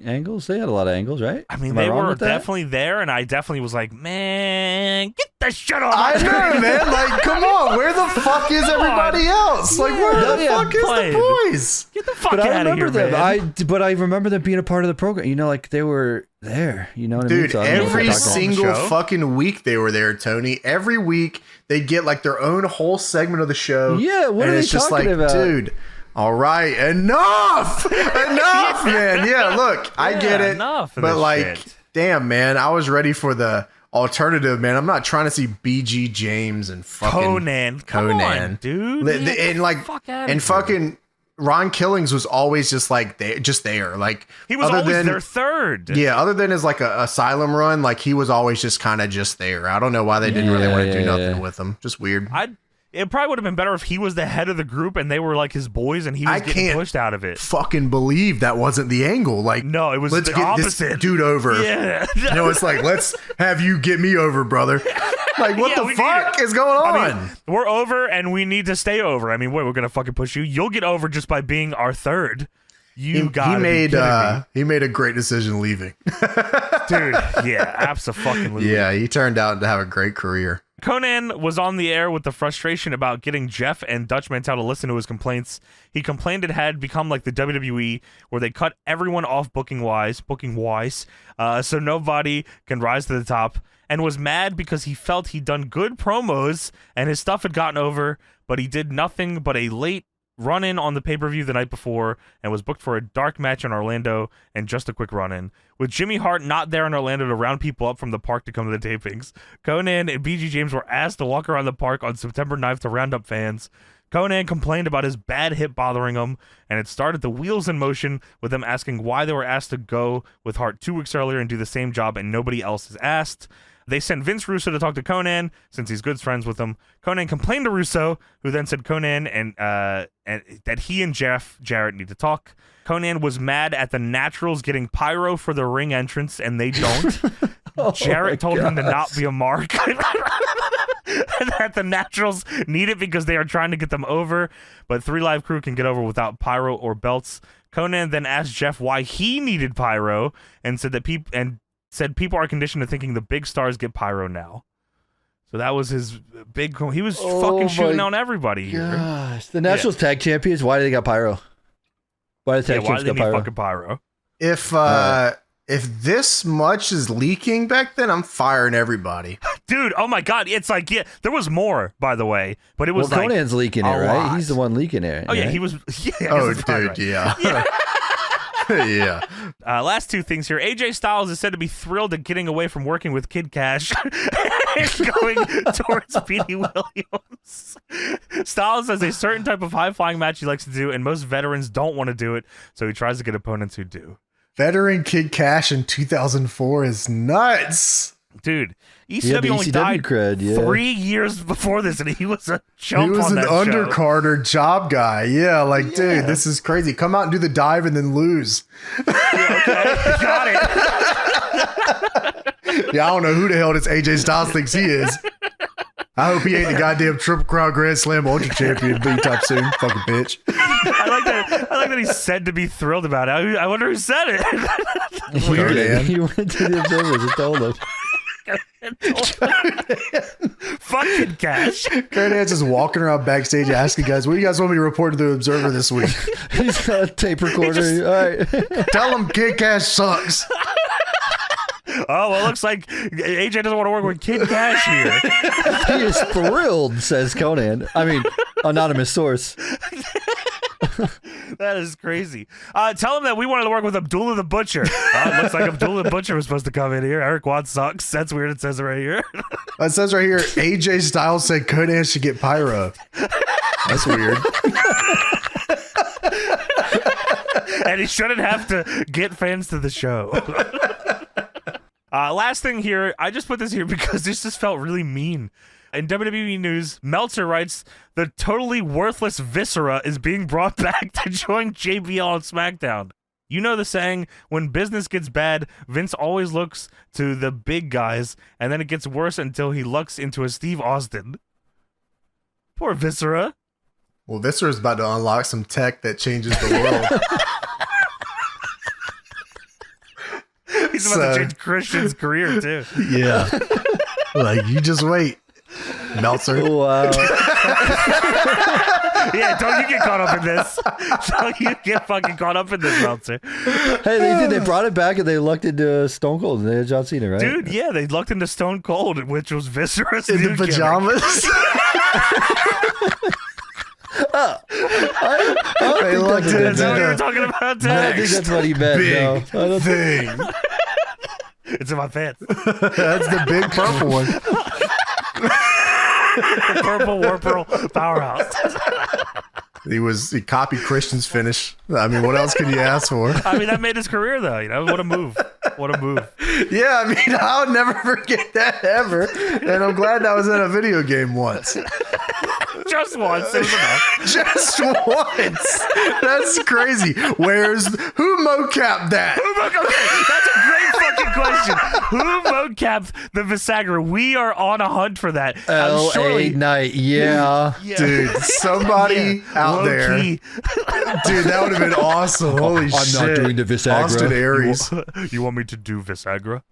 Angles? They had a lot of angles, right? I mean, they were definitely there, and I definitely was like, man, get the shit off. I know, man. Like, come on. Where the fuck is everybody else? Like, where the fuck is the boys? Get the fuck out of here, them. man. But I remember them being a part of the program. You know, like they were there. You know what I mean? Dude, every single fucking week they were there, Tony. Every week they'd get like their own whole segment of the show. Yeah, what are they talking about? Dude, all right, enough, man. Yeah, look, I get it, but like, damn, man, I was ready for the alternative, man. I'm not trying to see BG James and fucking Conan, on, dude, and fucking Ron Killings was always just like there, like he was always their third. Yeah, other than his like a asylum run, like he was always just kind of just there. I don't know why they didn't really want to do nothing with him. Just weird. It probably would have been better if he was the head of the group and they were like his boys and he was getting pushed out of it. Fucking believe that wasn't the angle. Like, no, it was let's the get opposite. This dude over. Yeah. You know, it's like, let's have you get me over, brother. Like, what the fuck is going on? I mean, we're over and we need to stay over. I mean, wait, we're going to fucking push you. You'll get over just by being our third. He made a great decision leaving. Dude, yeah, absolutely. Yeah, he turned out to have a great career. Conan was on the air with the frustration about getting Jeff and Dutch Mantel to listen to his complaints. He complained it had become like the WWE, where they cut everyone off booking wise, so nobody can rise to the top, and was mad because he felt he'd done good promos and his stuff had gotten over, but he did nothing but a late run-in on the pay-per-view the night before and was booked for a dark match in Orlando and just a quick run-in. With Jimmy Hart not there in Orlando to round people up from the park to come to the tapings, Conan and BG James were asked to walk around the park on September 9th to round up fans. Conan complained about his bad hip bothering him, and it started the wheels in motion with them asking why they were asked to go with Hart 2 weeks earlier and do the same job and nobody else is asked. They sent Vince Russo to talk to Conan since he's good friends with him. Conan complained to Russo, who then said Conan and that he and Jarrett need to talk. Conan was mad at the Naturals getting pyro for their ring entrance, and they don't. Jarrett told him to not be a mark. And that the Naturals need it because they are trying to get them over, but 3 Live Crew can get over without pyro or belts. Conan then asked Jeff why he needed pyro and said that people are conditioned to thinking the big stars get pyro now. So that was his big... He was fucking shooting on everybody here. Gosh. The Nationals Tag Champions, why do they got pyro? Why do the Tag Champions got pyro? Fucking pyro? If this much is leaking back then, I'm firing everybody. Dude, oh my God. It's like, yeah, there was more, by the way, but it was like Conan's leaking it, right? lot. He's the one leaking it. Oh, yeah, right? he was. Yeah, Oh, dude, right. Yeah. Yeah. Last two things here. AJ Styles is said to be thrilled at getting away from working with Kid Kash and going towards Petey Williams. Styles has a certain type of high-flying match he likes to do, and most veterans don't want to do it, so he tries to get opponents who do. Veteran Kid Kash in 2004 is nuts. Dude, ECW only died 3 years before this, and he was a chump. He was on an that undercarder job guy. Yeah, like, dude, this is crazy. Come out and do the dive and then lose. Yeah, okay, got it. Yeah, I don't know who the hell this AJ Styles thinks he is. I hope he ain't the goddamn Triple Crown Grand Slam Ultra Champion B-top soon. Fucking bitch. I like that he's said to be thrilled about it. I wonder who said it. Weird, man. He went to the observers and told him. Fucking Cash. Kurt just walking around backstage asking guys, what do you guys want me to report to the Observer this week? He's got a tape recorder. All right. Tell him Kid Kash sucks. Oh, well, it looks like AJ doesn't want to work with Kid Kash here. He is thrilled, says Conan. I mean, anonymous source. That is crazy. Tell him that we wanted to work with Abdullah the Butcher. It looks like Abdullah the Butcher was supposed to come in here. Eric Watts sucks. That's weird. It says it right here. It says right here, AJ Styles said Conan should get pyro. That's weird. And he shouldn't have to get fans to the show. Last thing here, I just put this here because this just felt really mean. In WWE news, Meltzer writes, the totally worthless Viscera is being brought back to join JBL on SmackDown. You know the saying, when business gets bad, Vince always looks to the big guys, and then it gets worse until he looks into a Steve Austin. Poor Viscera. Well, Viscera's about to unlock some tech that changes the world. He's about to change Christian's career, too. Yeah. Like, you just wait, Meltzer. Wow. Yeah, don't you get caught up in this. Don't you get fucking caught up in this, Meltzer. Hey, they did. They brought it back and they lucked into Stone Cold and they had John Cena, right? Dude, yeah, they lucked into Stone Cold, which was Viscera's in new the pajamas. They lucked into That's what you were talking about, Tex. I think that's what he meant. Big no. thing. It's in my pants. That's the big purple one. The purple War Pearl powerhouse. He copied Christian's finish. I mean, what else can you ask for? I mean, that made his career, though. You know, what a move. What a move. Yeah, I mean, I'll never forget that ever. And I'm glad that was in a video game once. Just once. It was enough. Just once. That's crazy. Who mocapped that? Okay, that's a great fucking question. Who mocapped the Visagra? We are on a hunt for that. LA Knight, yeah. Dude, somebody out there. Dude, that would have been awesome. Holy shit. I'm not doing the Visagra. Austin Aries. You want me to do Visagra?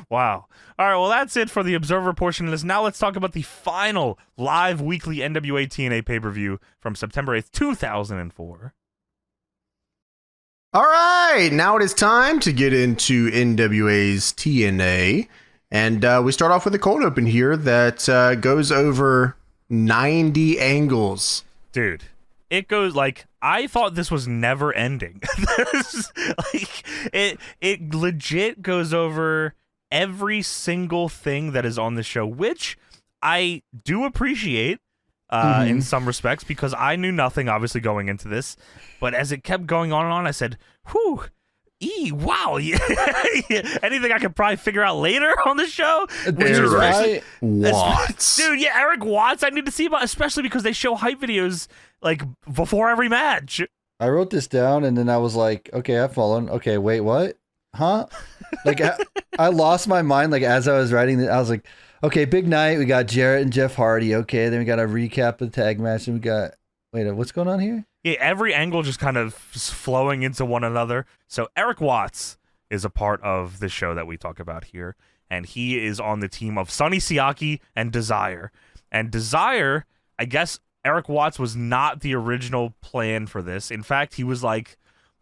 Wow. All right, well, that's it for the Observer portion of this. Now let's talk about the final live weekly NWA TNA pay-per-view from September 8th, 2004. All right, now it is time to get into NWA's TNA. And we start off with a cold open here that goes over 90 angles. Dude, it goes like, I thought this was never ending. Like, it legit goes over every single thing that is on the show, which I do appreciate in some respects, because I knew nothing, obviously, going into this. But as it kept going on and on, I said, whew, wow. Anything I could probably figure out later on the show? Eric Watts. Dude, yeah, Eric Watts, I need to see about, especially because they show hype videos like before every match. I wrote this down and then I was like, okay, I've fallen. Okay, wait, what? Huh? Like, I lost my mind. Like, as I was writing it, I was like, okay, big night. We got Jarrett and Jeff Hardy. Okay, then we got a recap of the tag match. And we got, wait, what's going on here? Yeah, every angle just kind of flowing into one another. So Eric Watts is a part of the show that we talk about here. And he is on the team of Sonny Siaki and Desire. And Desire, I guess Eric Watts was not the original plan for this. In fact, he was like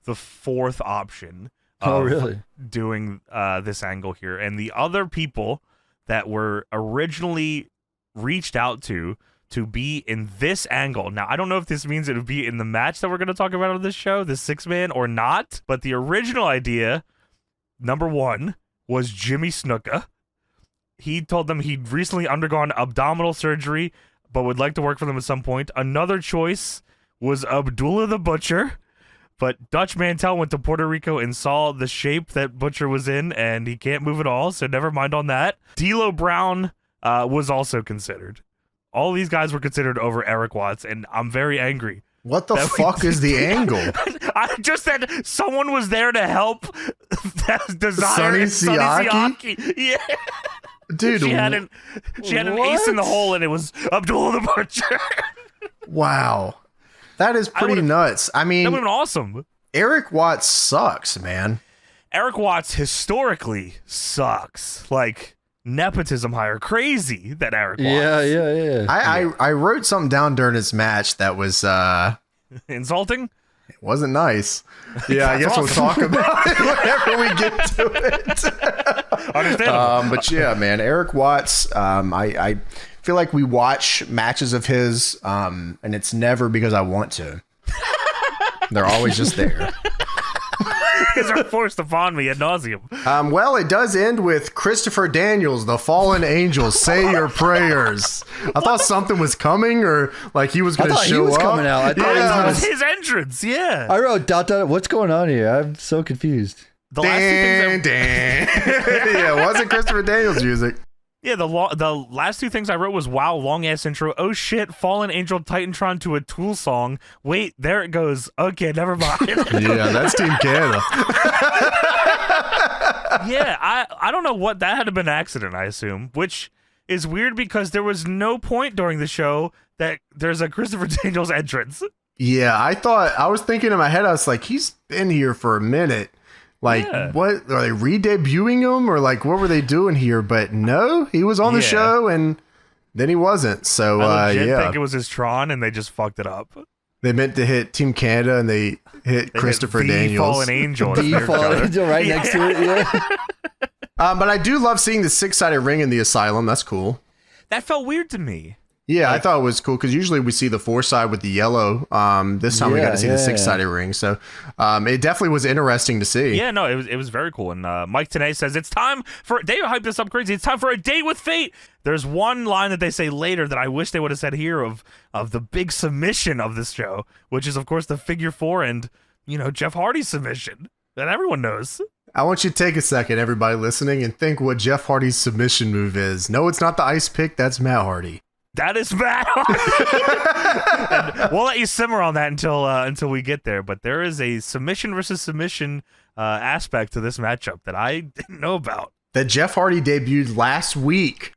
the fourth option. really? Doing this angle here. And the other people that were originally reached out to be in this angle. Now, I don't know if this means it would be in the match that we're going to talk about on this show, the 6-man, or not, but the original idea, number one, was Jimmy Snuka. He told them he'd recently undergone abdominal surgery, but would like to work for them at some point. Another choice was Abdullah the Butcher, but Dutch Mantel went to Puerto Rico and saw the shape that Butcher was in, and he can't move at all, so never mind on that. D'Lo Brown was also considered. All these guys were considered over Eric Watts, and I'm very angry. What the fuck is the angle? I just said someone was there to help Sonny Desire Siaki? Yeah. Dude, she had an ace in the hole, and it was Abdullah the Butcher. Wow. That is pretty nuts. I mean, that would have been awesome. Eric Watts sucks, man. Eric Watts historically sucks. Like, nepotism hire. Crazy that Eric Watts. Yeah. I wrote something down during his match that was insulting. It wasn't nice. Yeah, I guess awesome. we'll talk about it whenever we get to it. Understandable. But yeah, man, Eric Watts. I feel like we watch matches of his, and it's never because I want to. They're always just there. These are forced upon me ad nauseum. Well, it does end with Christopher Daniels, the fallen angel, say your prayers. I thought something was coming, or like he was going to show up. He was coming out. I thought That was his entrance. Yeah. I wrote dot. What's going on here? I'm so confused. The last two things yeah, it wasn't Christopher Daniels' music. Yeah, the last two things I wrote was, wow, long-ass intro. Oh, shit, Fallen Angel Titantron to a Tool song. Wait, there it goes. Okay, never mind. Yeah, that's Team Canada. Yeah, I don't know what, that had to be an accident, I assume, which is weird because there was no point during the show that there's a Christopher Daniels entrance. Yeah, I was thinking in my head, I was like, he's been here for a minute. Like, what are they re-debuting him, or like what were they doing here? But no, he was on the show, and then he wasn't. So I think it was his Tron, and they just fucked it up. They meant to hit Team Canada, and they hit Christopher Daniels. Fallen Angel, the Fallen Angel right next to it. Yeah. But I do love seeing the 6-sided ring in the Asylum. That's cool. That felt weird to me. Yeah, I thought it was cool because usually we see the 4-side with the yellow. This time we got to see the 6-sided ring. So it definitely was interesting to see. Yeah, no, it was very cool. And Mike Tenay says, it's time for, they hyped this up crazy, it's time for a date with fate. There's one line that they say later that I wish they would have said here of the big submission of this show, which is, of course, the figure 4 and, Jeff Hardy's submission that everyone knows. I want you to take a second, everybody listening, and think what Jeff Hardy's submission move is. No, it's not the ice pick. That's Matt Hardy. That is Matt Hardy. And we'll let you simmer on that until we get there. But there is a submission versus submission aspect to this matchup that I didn't know about. That Jeff Hardy debuted last week.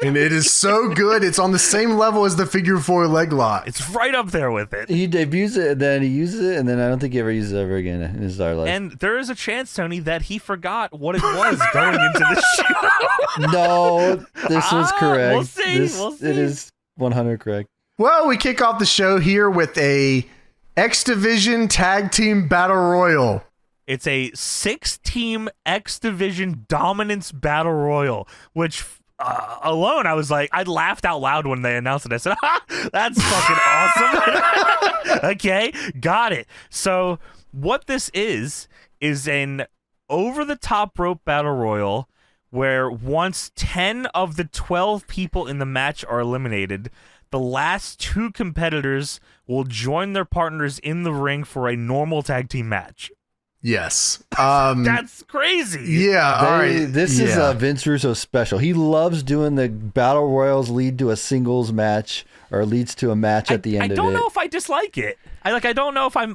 And it is so good. It's on the same level as the figure 4 leg lock. It's right up there with it. He debuts it, and then he uses it, and then I don't think he ever uses it ever again in his entire life. And there is a chance, Tony, that he forgot what it was going into the show. No, this was correct. We'll see. It is 100 correct. Well, we kick off the show here with a X Division Tag Team Battle Royal. It's a 6-team X Division Dominance Battle Royal, which... alone, I was like, I laughed out loud when they announced it. I said, that's fucking awesome. Okay, got it. So what this is an over-the-top rope battle royal where once 10 of the 12 people in the match are eliminated, the last 2 competitors will join their partners in the ring for a normal tag team match. Yes. That's crazy. Yeah. All right. This is Vince Russo special. He loves doing the battle royals lead to a singles match or leads to a match at the end of it. I don't know if I dislike it. I don't know if I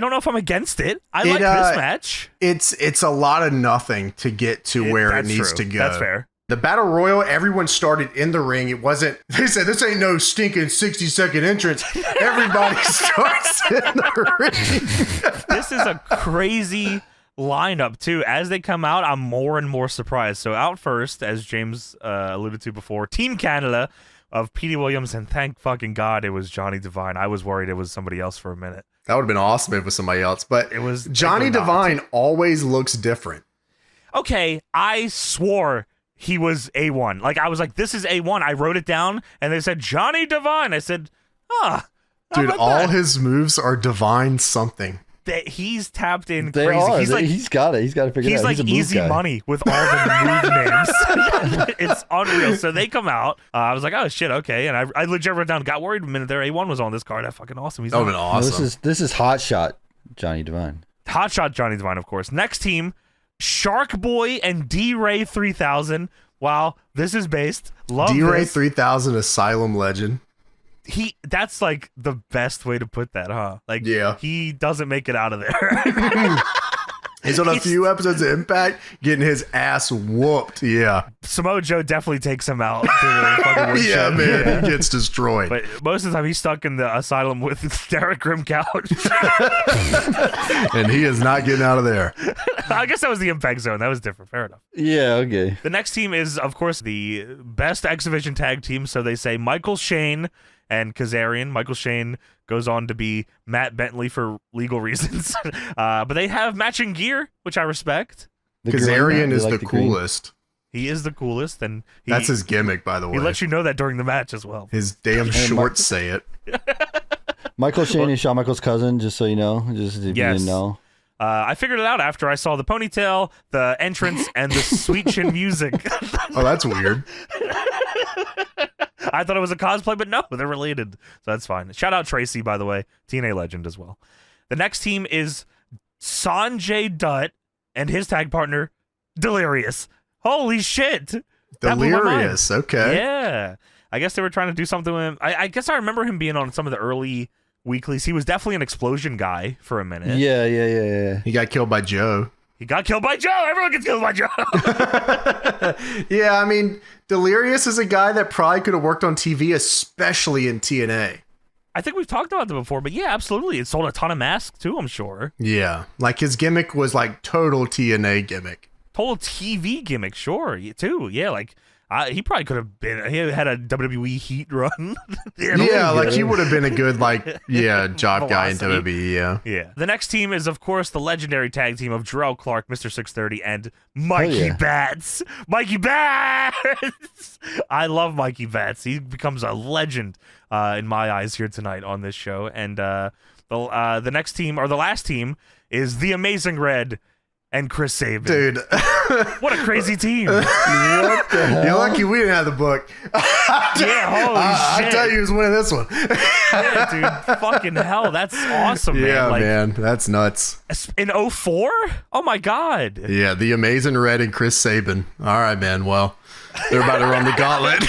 don't know if I'm against it. I like this match. It's a lot of nothing to get to where it needs to go. That's fair. The Battle Royal, everyone started in the ring. It wasn't, they said, this ain't no stinking 60-second entrance. Everybody starts in the ring. This is a crazy lineup, too. As they come out, I'm more and more surprised. So out first, as James alluded to before, Team Canada of Petey Williams, and thank fucking God it was Johnny Devine. I was worried it was somebody else for a minute. That would have been awesome if it was somebody else. But it was Johnny Devine always looks different. Okay, I swore he was A1. Like, I was like, this is A1. I wrote it down, and they said, Johnny Devine. I said, dude, all his moves are divine something. He's tapped in they crazy. Are. He's like, he's got it. He's got to figure it out. He's like easy money with all the move names. It's unreal. So they come out. I was like, oh, shit, okay. And I legit wrote down, got worried a minute there. A1 was on this card. That's fucking awesome. He's been awesome. No, this is Hot Shot Johnny Devine. Hot Shot Johnny Devine, of course. Next team, Shark Boy and D-Ray 3000. Wow, this is based. Love D-Ray this. 3000 Asylum legend. That's like the best way to put that, huh? Like, yeah. He doesn't make it out of there. He's on a few episodes of Impact getting his ass whooped. Yeah. Samoa Joe definitely takes him out. Yeah, man. He gets destroyed. But most of the time, he's stuck in the asylum with Derek Grimcouch. And he is not getting out of there. I guess that was the Impact Zone. That was different. Fair enough. Yeah, okay. The next team is, of course, the best X Division tag team. So they say Michael Shane and Kazarian. Michael Shane goes on to be Matt Bentley for legal reasons. But they have matching gear, which I respect. Kazarian is the coolest. He is the coolest. And that's his gimmick, by the way. He lets you know that during the match as well. His damn shorts say it. Michael Shane is Shawn Michaels' cousin, just so you know. Just if you didn't know. I figured it out after I saw the ponytail, the entrance, and the sweet chin music. Oh, that's weird. I thought it was a cosplay, but no, they're related. So that's fine. Shout out Tracy, by the way. TNA legend as well. The next team is Sanjay Dutt and his tag partner, Delirious. Holy shit. Delirious, okay. Yeah. I guess they were trying to do something with him. I guess I remember him being on some of the early weeklies. He was definitely an explosion guy for a minute. Yeah. He got killed by Joe. He got killed by Joe. Everyone gets killed by Joe. Yeah, I mean, Delirious is a guy that probably could have worked on TV, especially in TNA. I think we've talked about that before, but yeah, absolutely. It sold a ton of masks too, I'm sure. Yeah, like his gimmick was like total TNA gimmick. Total TV gimmick, sure, too. Yeah, like he probably could have been. He had a WWE Heat run. Yeah, like he would have been a good job guy in WWE. Yeah. The next team is, of course, the legendary tag team of Jarrell Clark, Mr. 630, and Mikey Bats. Mikey Bats. I love Mikey Bats. He becomes a legend in my eyes here tonight on this show. And the next team, or the last team, is the Amazing Red and Chris Sabin. Dude. What a crazy team. What the hell? You're lucky we didn't have the book. Yeah, holy shit. I tell you who's winning this one. Yeah, dude. Fucking hell. That's awesome, man. Yeah, man. That's nuts. In 04? Oh, my God. Yeah, the Amazing Red and Chris Sabin. All right, man. Well, they're about to run the gauntlet.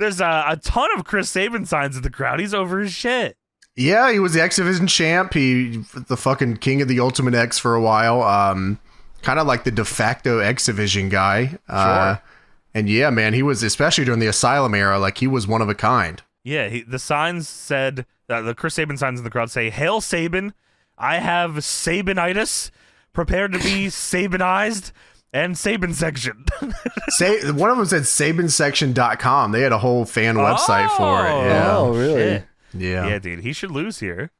There's a ton of Chris Sabin signs in the crowd. He's over his shit. Yeah, he was the X Division champ. He the fucking king of the Ultimate X for a while. Kind of like the de facto X Division guy. Sure. And yeah, man, he was, especially during the Asylum era, like he was one of a kind. Yeah, the signs said, the Chris Sabin signs in the crowd say, "Hail Sabin, I have Sabinitis, prepared to be Sabinized, and Sabin section." One of them said SabinSection.com. They had a whole fan website for it. Yeah. Oh, really? Shit. Yeah, dude, he should lose here.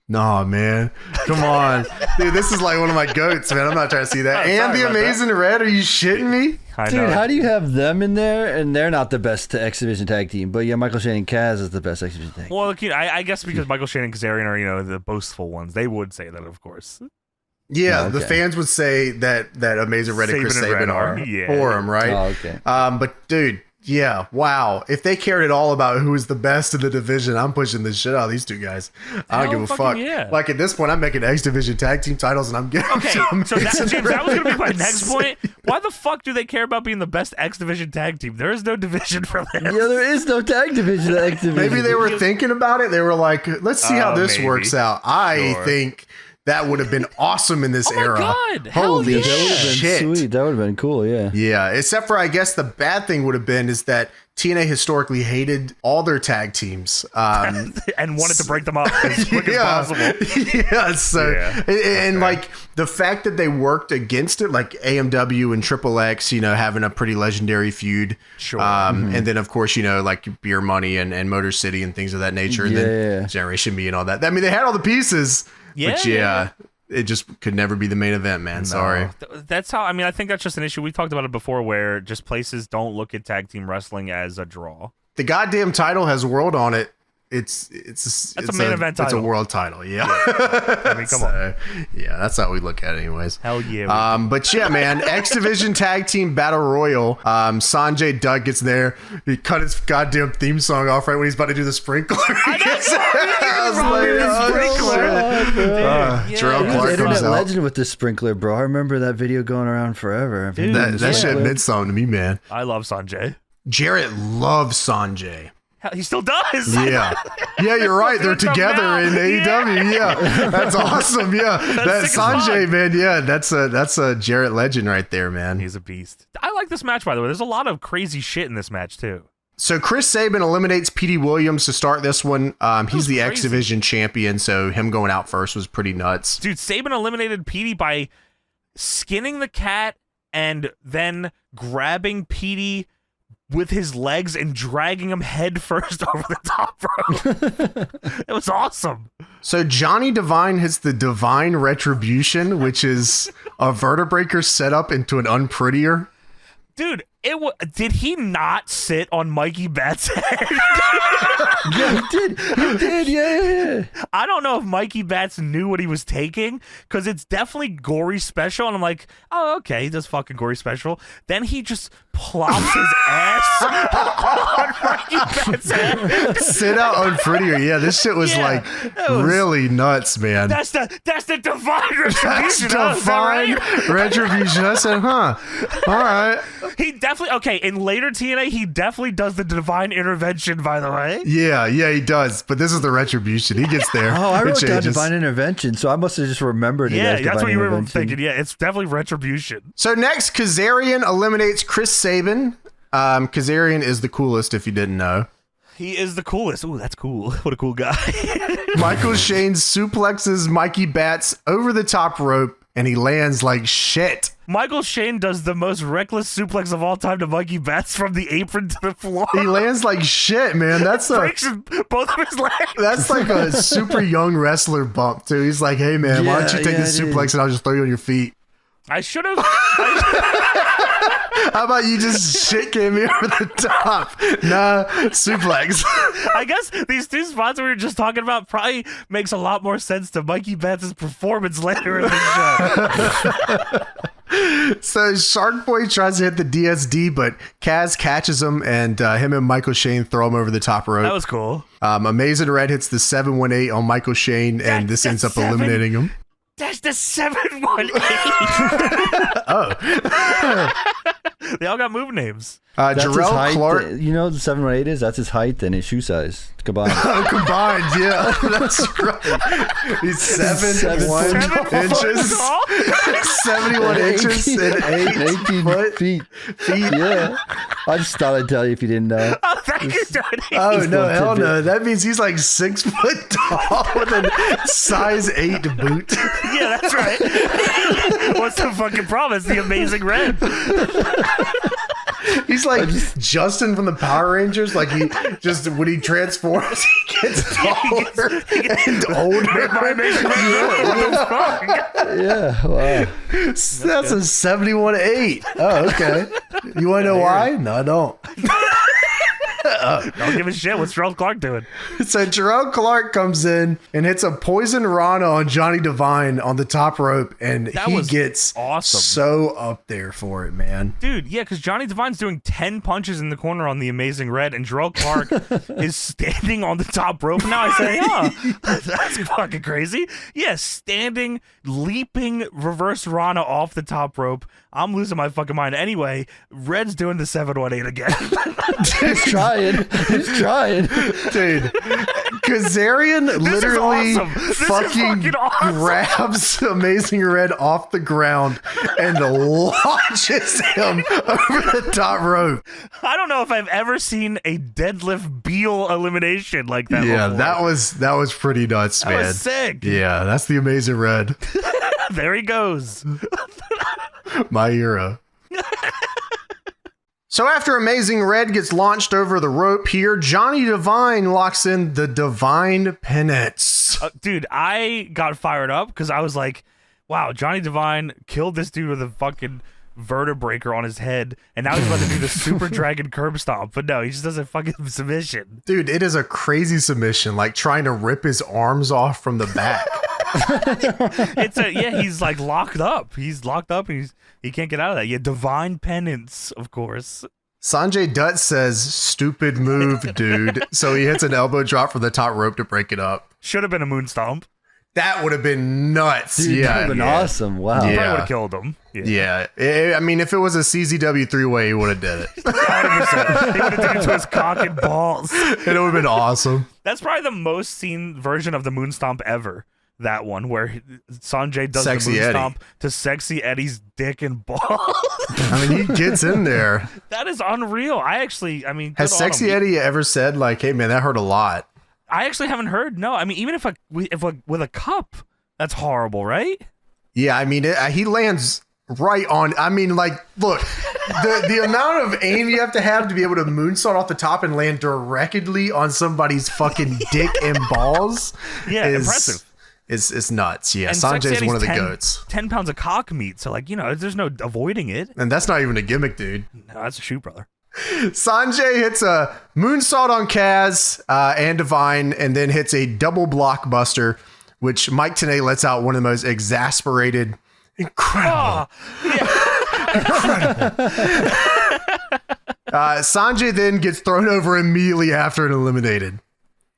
Nah, man. Come on. Dude, this is like one of my goats, man. I'm not trying to see that. And the Amazing Red, are you shitting me? Dude, how do you have them in there and they're not the best X Division tag team, but yeah, Michael Shane and Kaz is the best X Division tag team. Well, look, I guess because Michael Shane and Kazarian are, the boastful ones, they would say that, of course. Yeah, the fans would say that Amazing Red and Chris Sabin are for him, right? Oh, okay. But dude, yeah, wow. If they cared at all about who is the best in the division, I'm pushing the shit out of these two guys. I don't give a fuck. Yeah. Like at this point, I'm making X Division tag team titles, and I'm getting. Okay, so James, that was gonna be my next point. Why the fuck do they care about being the best X Division tag team? There is no division for this. Yeah, there is no tag division. X Division. Maybe they were thinking about it. They were like, let's see how this works out. I think that would have been awesome in this era. God. Holy That would have been shit. sweet. That would have been cool. Yeah. Yeah, except for I guess the bad thing would have been is that TNA historically hated all their tag teams And wanted to break them up as quick as possible. Yeah, so and like the fact that they worked against it, like AMW and Triple X, having a pretty legendary feud. Sure. And then of course, like Beer Money and Motor City and things of that nature, and then Generation B and all that. I mean, they had all the pieces. But it just could never be the main event, man. Sorry. That's how, I think that's just an issue. We talked about it before where just places don't look at tag team wrestling as a draw. The goddamn title has world on it. It's a main event title. It's a world title, yeah. Come on. Yeah, that's how we look at it anyways. Hell yeah. But yeah, man, X Division Tag Team Battle Royal. Sanjay Dutt gets there. He cut his goddamn theme song off right when he's about to do the sprinkler. Jarrett Clark internet legend with the sprinkler, bro. I remember that video going around forever. Dude, that shit meant something to me, man. I love Sanjay. Jarrett loves Sanjay. Hell, he still does. Yeah, you're right. They're together in AEW. Yeah, that's awesome. Yeah, that's Sanjay, man. Yeah, that's a Jarrett legend right there, man. He's a beast. I like this match, by the way. There's a lot of crazy shit in this match too. So Chris Sabin eliminates Petey Williams to start this one. He's the X Division champion, so him going out first was pretty nuts. Dude, Sabin eliminated Petey by skinning the cat and then grabbing Petey with his legs and dragging him head first over the top rope. It was awesome. So Johnny Devine hits the Divine Retribution, which is a vertebraker set up into an unprettier. Dude, did he not sit on Mikey Batts' head? Yeah, he did. Yeah. I don't know if Mikey Batts knew what he was taking, because it's definitely gory special, and I'm like, oh, okay, he does fucking gory special. Then he just plops his ass on Mikey Batts' head. Sit out unprettier. Yeah, this shit was really nuts, man. That's the Divine Retribution. That's Divine Retribution. I said, huh? All right. He definitely, okay, in later TNA, he definitely does the Divine Intervention, by the way. Yeah, he does. But this is the Retribution. He gets there. Oh, I wrote down Divine Intervention, so I must have just remembered it as Divine that's what you were Intervention. thinking. Yeah, it's definitely Retribution. So next, Kazarian eliminates Chris Sabin. Kazarian is the coolest, if you didn't know. He is the coolest. Ooh, that's cool. What a cool guy. Michael Shane suplexes Mikey Batts over the top rope, and he lands like shit. Michael Shane does the most reckless suplex of all time to Mikey Batts from the apron to the floor. He lands like shit, man. Breaks both of his legs. That's like a super young wrestler bump, too. He's like, hey, man, why don't you take this suplex and I'll just throw you on your feet? I should have. How about you just shit came me over the top? Nah, suplex. I guess these two spots we were just talking about probably makes a lot more sense to Mikey Batts' performance later in the show. So Shark Boy tries to hit the DSD, but Kaz catches him, and him and Michael Shane throw him over the top rope. That was cool. Amazing Red hits the 718 on Michael Shane, and this ends up eliminating him. That's the 718. Oh. They all got move names. Jarrell Clark. You know what the 718 is? That's his height and his shoe size combined. Combined, yeah. That's right. He's 7'1" inches. 71 inches and 18 feet. Yeah. I just thought I'd tell you if you didn't know. Oh, thank you, Tony. Oh, no, hell no. That means he's like 6 foot tall with a size 8 boot. Yeah, that's right. What's the fucking problem? It's the Amazing Red. He's like Justin from the Power Rangers. Like he just when he transforms, he gets taller and older. Yeah, wow. That's a 71.8. Oh, okay. You want to know why? No, I don't. Don't give a shit. What's Jarrell Clark doing? So Jarrell Clark comes in and hits a poison Rana on Johnny Devine on the top rope, and he gets awesome. So up there for it, man. Dude, yeah, because Johnny Devine's doing 10 punches in the corner on the Amazing Red, and Jarrell Clark is standing on the top rope. Now I say, that's fucking crazy. Yeah, standing, leaping, reverse Rana off the top rope. I'm losing my fucking mind. Anyway, Red's doing the 718 again. He's trying. Dude, Kazarian literally awesome. fucking awesome. grabs Amazing Red off the ground and launches him over the top rope. I don't know if I've ever seen a deadlift Beal elimination like that. Yeah, before. that was pretty nuts, man. That was sick. Yeah, that's the Amazing Red. There he goes. My hero. So after Amazing Red gets launched over the rope here, Johnny Devine locks in the Divine Penance. Dude, I got fired up because I was like, wow, Johnny Devine killed this dude with a fucking vertebraker on his head, and now he's about to do the Super Dragon curb stomp. But no, he just does a fucking submission. Dude, it is a crazy submission, like trying to rip his arms off from the back. He's like locked up. He's locked up and he can't get out of that. Yeah, Divine Penance, of course. Sanjay Dutt says, stupid move, dude. So he hits an elbow drop from the top rope to break it up. Should have been a moon stomp. That would have been nuts. Dude, that would have been awesome. Wow. Probably would have killed him. I mean, if it was a CZW 3-way, he would have did it. 100%. He would have done it to his cock and balls. It would have been awesome. That's probably the most seen version of the moon stomp ever. That one where Sanjay does Sexy the moon Eddie. stomp to Sexy Eddie's dick and balls. I mean, he gets in there. That is unreal. Has Sexy Eddie ever said, like, hey, man, that hurt a lot? I actually haven't heard. No, I mean, even if with a cup, that's horrible, right? Yeah, I mean, he lands right on. I mean, like, look, the amount of aim you have to be able to moonsault off the top and land directly on somebody's fucking dick and balls. Yeah, impressive. It's nuts. Yeah, And Sanjay's one of the 10 goats. 10 pounds of cock meat, so like, there's no avoiding it. And that's not even a gimmick, dude. No, that's a shoot, brother. Sanjay hits a moonsault on Kaz and Divine, and then hits a double blockbuster, which Mike Tenay lets out one of the most exasperated, incredible. Sanjay then gets thrown over immediately after and eliminated.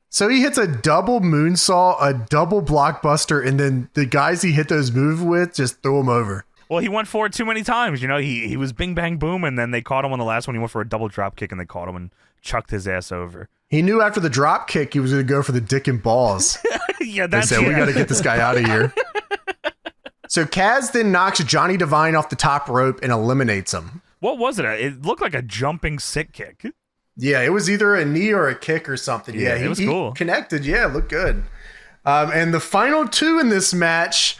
So he hits a double moonsault, a double blockbuster, and then the guys he hit those moves with just threw him over. Well, he went for it too many times. He was bing, bang, boom, and then they caught him on the last one. He went for a double drop kick, and they caught him and chucked his ass over. He knew after the drop kick he was going to go for the dick and balls. Yeah, They said, we got to get this guy out of here. So Kaz then knocks Johnny Devine off the top rope and eliminates him. What was it? It looked like a jumping sick kick. Yeah, it was either a knee or a kick or something. Yeah, it was cool. Connected. Yeah, looked good. And the final two in this match,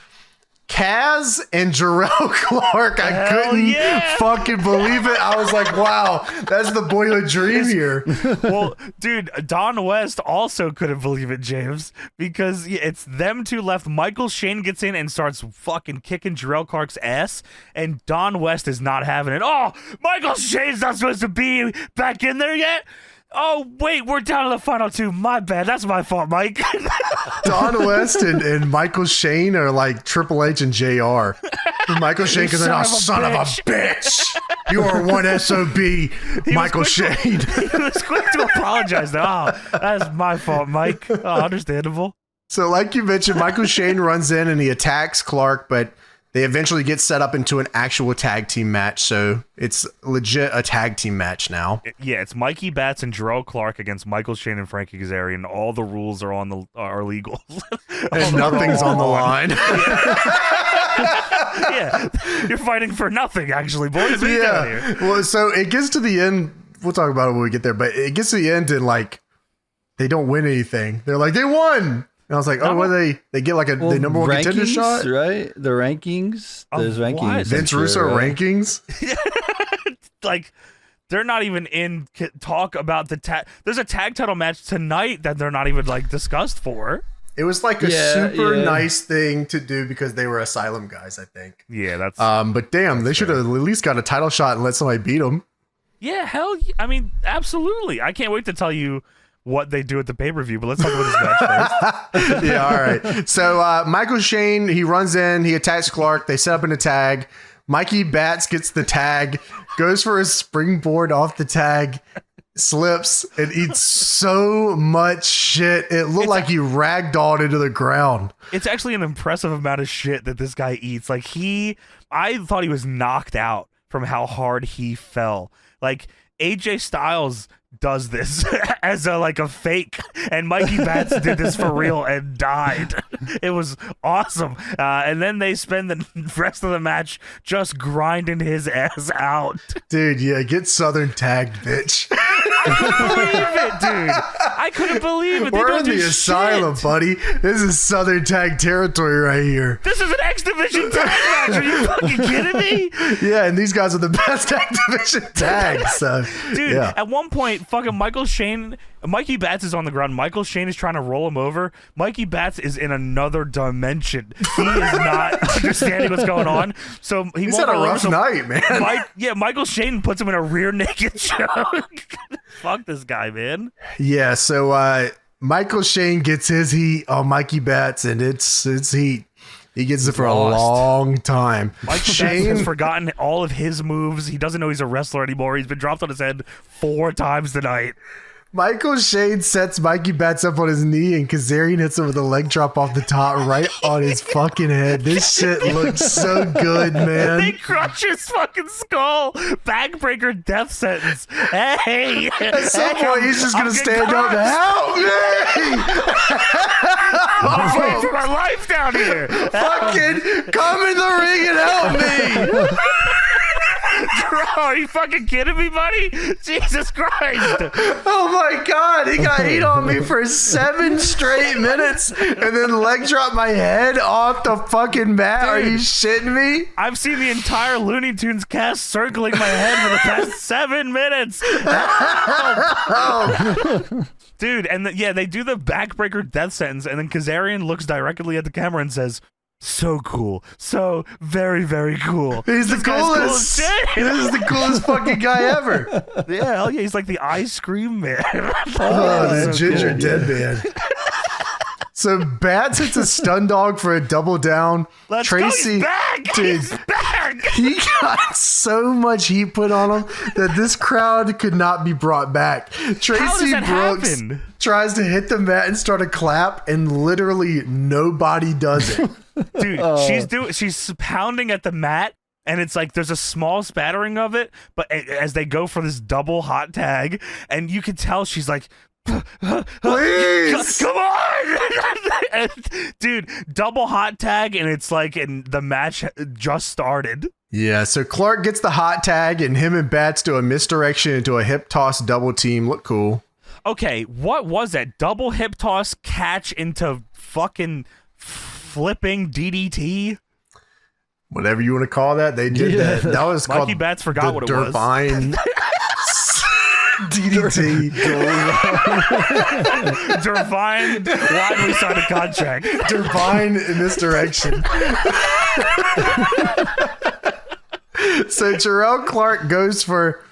Kaz and Jarrett Clark. I couldn't fucking believe it. I was like, wow, that's the boyhood dream here. Well, dude, Don West also couldn't believe it, James, because it's them two left. Michael Shane gets in and starts fucking kicking Jarrett Clark's ass, and Don West is not having it. Oh, Michael Shane's not supposed to be back in there yet? Oh, wait, we're down to the final two. My bad. That's my fault, Mike. Don West and Michael Shane are like Triple H and JR. Michael Shane because they're son of a bitch. You are one SOB, Michael Shane. He was quick to apologize. Oh, that's my fault, Mike. Oh, understandable. So like you mentioned, Michael Shane runs in and he attacks Clark, but they eventually get set up into an actual tag team match, so it's legit a tag team match now. Yeah, it's Mikey Batts and Jarrell Clark against Michael Shane and Frankie Kazarian. All the rules are legal. And nothing's on the line. Yeah, you're fighting for nothing, actually, boys. What are you doing here? Well, so it gets to the end. We'll talk about it when we get there, but it gets to the end and like they don't win anything. They're like, they won. And I was like, oh, what they get like the number one contender shot? Right? The rankings. There's rankings. Vince Russo rankings? Like, they're not even in talk about the tag. There's a tag title match tonight that they're not even like discussed for. It was like a super nice thing to do because they were Asylum guys, I think. Yeah, that's. But damn, they should have at least got a title shot and let somebody beat them. Yeah, hell, I mean, absolutely. I can't wait to tell you what they do at the pay-per-view, but let's talk about this match first. Yeah, all right. So Michael Shane, he runs in, he attacks Clark, they set up in a tag. Mikey Batts gets the tag, goes for a springboard off the tag, slips, and eats so much shit. It looked like he ragdolled into the ground. It's actually an impressive amount of shit that this guy eats. Like I thought he was knocked out from how hard he fell. Like, AJ Styles does this as a fake, and Mikey Batts did this for real and died. It was awesome. And then they spend the rest of the match just grinding his ass out. Dude, yeah, get Southern tagged, bitch. I couldn't believe it, dude. We're in the asylum, buddy. This is Southern tag territory right here. This is an X Division tag match. Are you fucking kidding me? Yeah, and these guys are the best X Division tags. So, dude, yeah. At one point, fucking Mikey Batts is on the ground. Michael Shane is trying to roll him over. Mikey Batts is in another dimension. He is not understanding what's going on. So he's had a rough night, man. Michael Shane puts him in a rear naked choke. Fuck this guy, man. Yeah, so Michael Shane gets his heat on Mikey Batts, and it's heat. He gets it for a long time. Michael Shane has forgotten all of his moves. He doesn't know he's a wrestler anymore. He's been dropped on his head 4 times tonight. Michael Shane sets Mikey Batts up on his knee, and Kazarian hits him with a leg drop off the top right on his fucking head. This shit looks so good, man. They crush his fucking skull. Backbreaker death sentence. Hey. At some point, he's just going to stand up and help me. I'm fighting for my life down here. Fucking come in the ring and help me. Are you fucking kidding me, buddy? Jesus Christ. Oh my God. He got heat on me for 7 straight minutes and then leg dropped my head off the fucking mat. Dude, are you shitting me? I've seen the entire Looney Tunes cast circling my head for the past 7 minutes. Dude, and they do the backbreaker death sentence, and then Kazarian looks directly at the camera and says, "So cool. So very, very cool." He's the coolest. Cool, this is the coolest fucking guy ever. Yeah, hell yeah. He's like the ice cream man. The ginger dead man. So Batts hits a stun dog for a double down. Tracy, he's back. Dude, he's back. He got so much heat put on him that this crowd could not be brought back. Tracy Brooks tries to hit the mat and start a clap, and literally nobody does it. Dude, she's pounding at the mat, and it's like there's a small spattering of it, but as they go for this double hot tag, and you can tell she's like, please come on. And, dude, double hot tag, and it's like, and the match just started. Yeah, so Clark gets the hot tag, and him and Batts do a misdirection into a hip toss double team. Look cool. Okay, what was that? Double hip toss catch into fucking flipping DDT? Whatever you want to call that, they did that. That was called Mikey Batts forgot what it was. Divine DDT. Divine. Why did we sign a contract? Divine misdirection. So Jarrell Clark goes for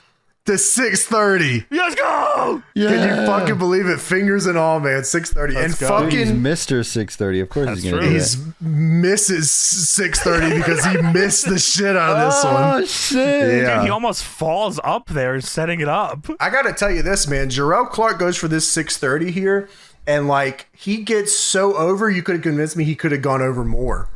the 630. Let's go! Yeah. Can you fucking believe it? Fingers and all, man. 630. Let's and go. fucking He's Mr. 630. Of course he's gonna do He's Mrs. 630 because he missed the shit out of this one. Oh shit. Yeah. Dude, he almost falls up there setting it up. I gotta tell you this, man. Jarrell Clark goes for this 630 here, and like he gets so over, you could have convinced me he could have gone over more.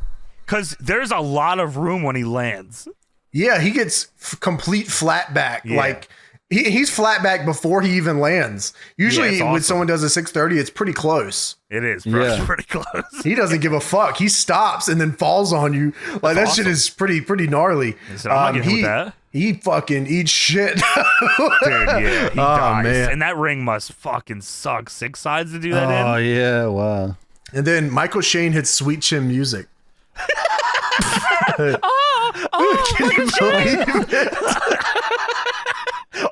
Because there's a lot of room when he lands. Yeah, he gets complete flat back. Yeah. Like he's flat back before he even lands. Usually when someone does a 630, it's pretty close. It is, bro. Yeah. It's pretty close. He doesn't give a fuck. He stops and then falls on you. Like that shit is pretty gnarly. So I'm not getting with that. He fucking eats shit. Dude, yeah, he dies. Man. And that ring must fucking suck. 6 sides to do that in. Oh yeah, wow. And then Michael Shane hits Sweet Chin Music. Can you believe it?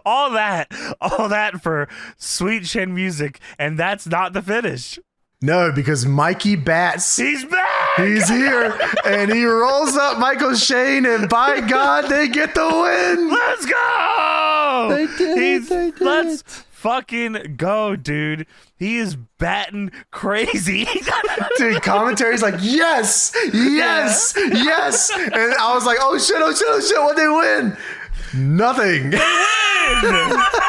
all that for Sweet Chin Music, and that's not the finish. No, because Mikey Batts, he's back. He's here, and he rolls up Michael Shane, and by God, they get the win. Let's go. They did. Let's fucking go, dude. He is batting crazy. Dude, commentary's like, yes. And I was like, oh shit, what'd they win? Nothing. They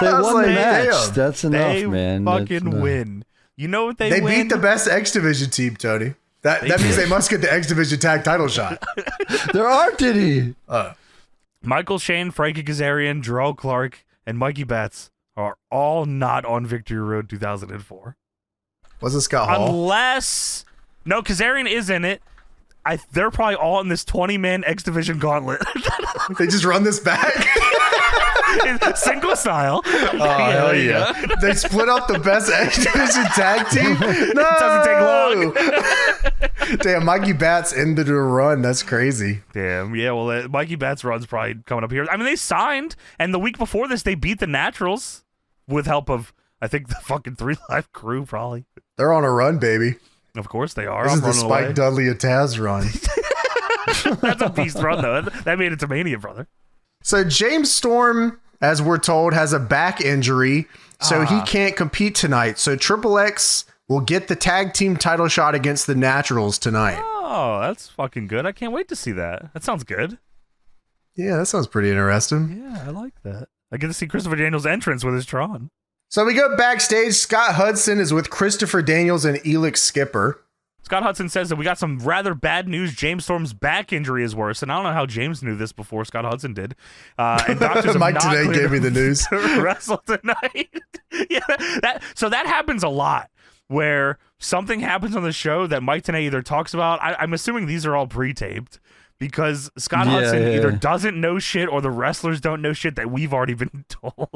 won the match. Damn. That's enough, they man. Fucking win. You know what they win? beat the best X Division team, Tony. That means they must get the X Division tag title shot. There aren't any. Michael Shane, Frankie Kazarian, Jarrell Clark, and Mikey Betts are all not on Victory Road 2004. Wasn't Scott Hall? Unless... No, Kazarian is in it. They're probably all in this 20-man X Division gauntlet. They just run this back? Single style. Oh, hell yeah. They split up the best X Division tag team? No! It doesn't take long. Damn, Mikey Batts ended a run. That's crazy. Damn, yeah, well, Mikey Batts' run's probably coming up here. I mean, they signed, and the week before this, they beat the Naturals with help of, I think, the fucking 3 Live crew, probably. They're on a run, baby. Of course they are. This is the Spike Dudley and Taz run. That's a beast run, though. That made it to Mania, brother. So James Storm, as we're told, has a back injury, so he can't compete tonight. So Triple X will get the tag team title shot against the Naturals tonight. Oh, that's fucking good. I can't wait to see that. That sounds good. Yeah, that sounds pretty interesting. Yeah, I like that. I get to see Christopher Daniels' entrance with his Tron. So we go backstage. Scott Hudson is with Christopher Daniels and Elix Skipper. Scott Hudson says that we got some rather bad news. James Storm's back injury is worse, and I don't know how James knew this before Scott Hudson did. And doctors Mike today gave me the news. To wrestle tonight. Yeah, that happens a lot, where something happens on the show that Mike Tenay either talks about. I'm assuming these are all pre-taped, because Scott Hudson either doesn't know shit or the wrestlers don't know shit that we've already been told.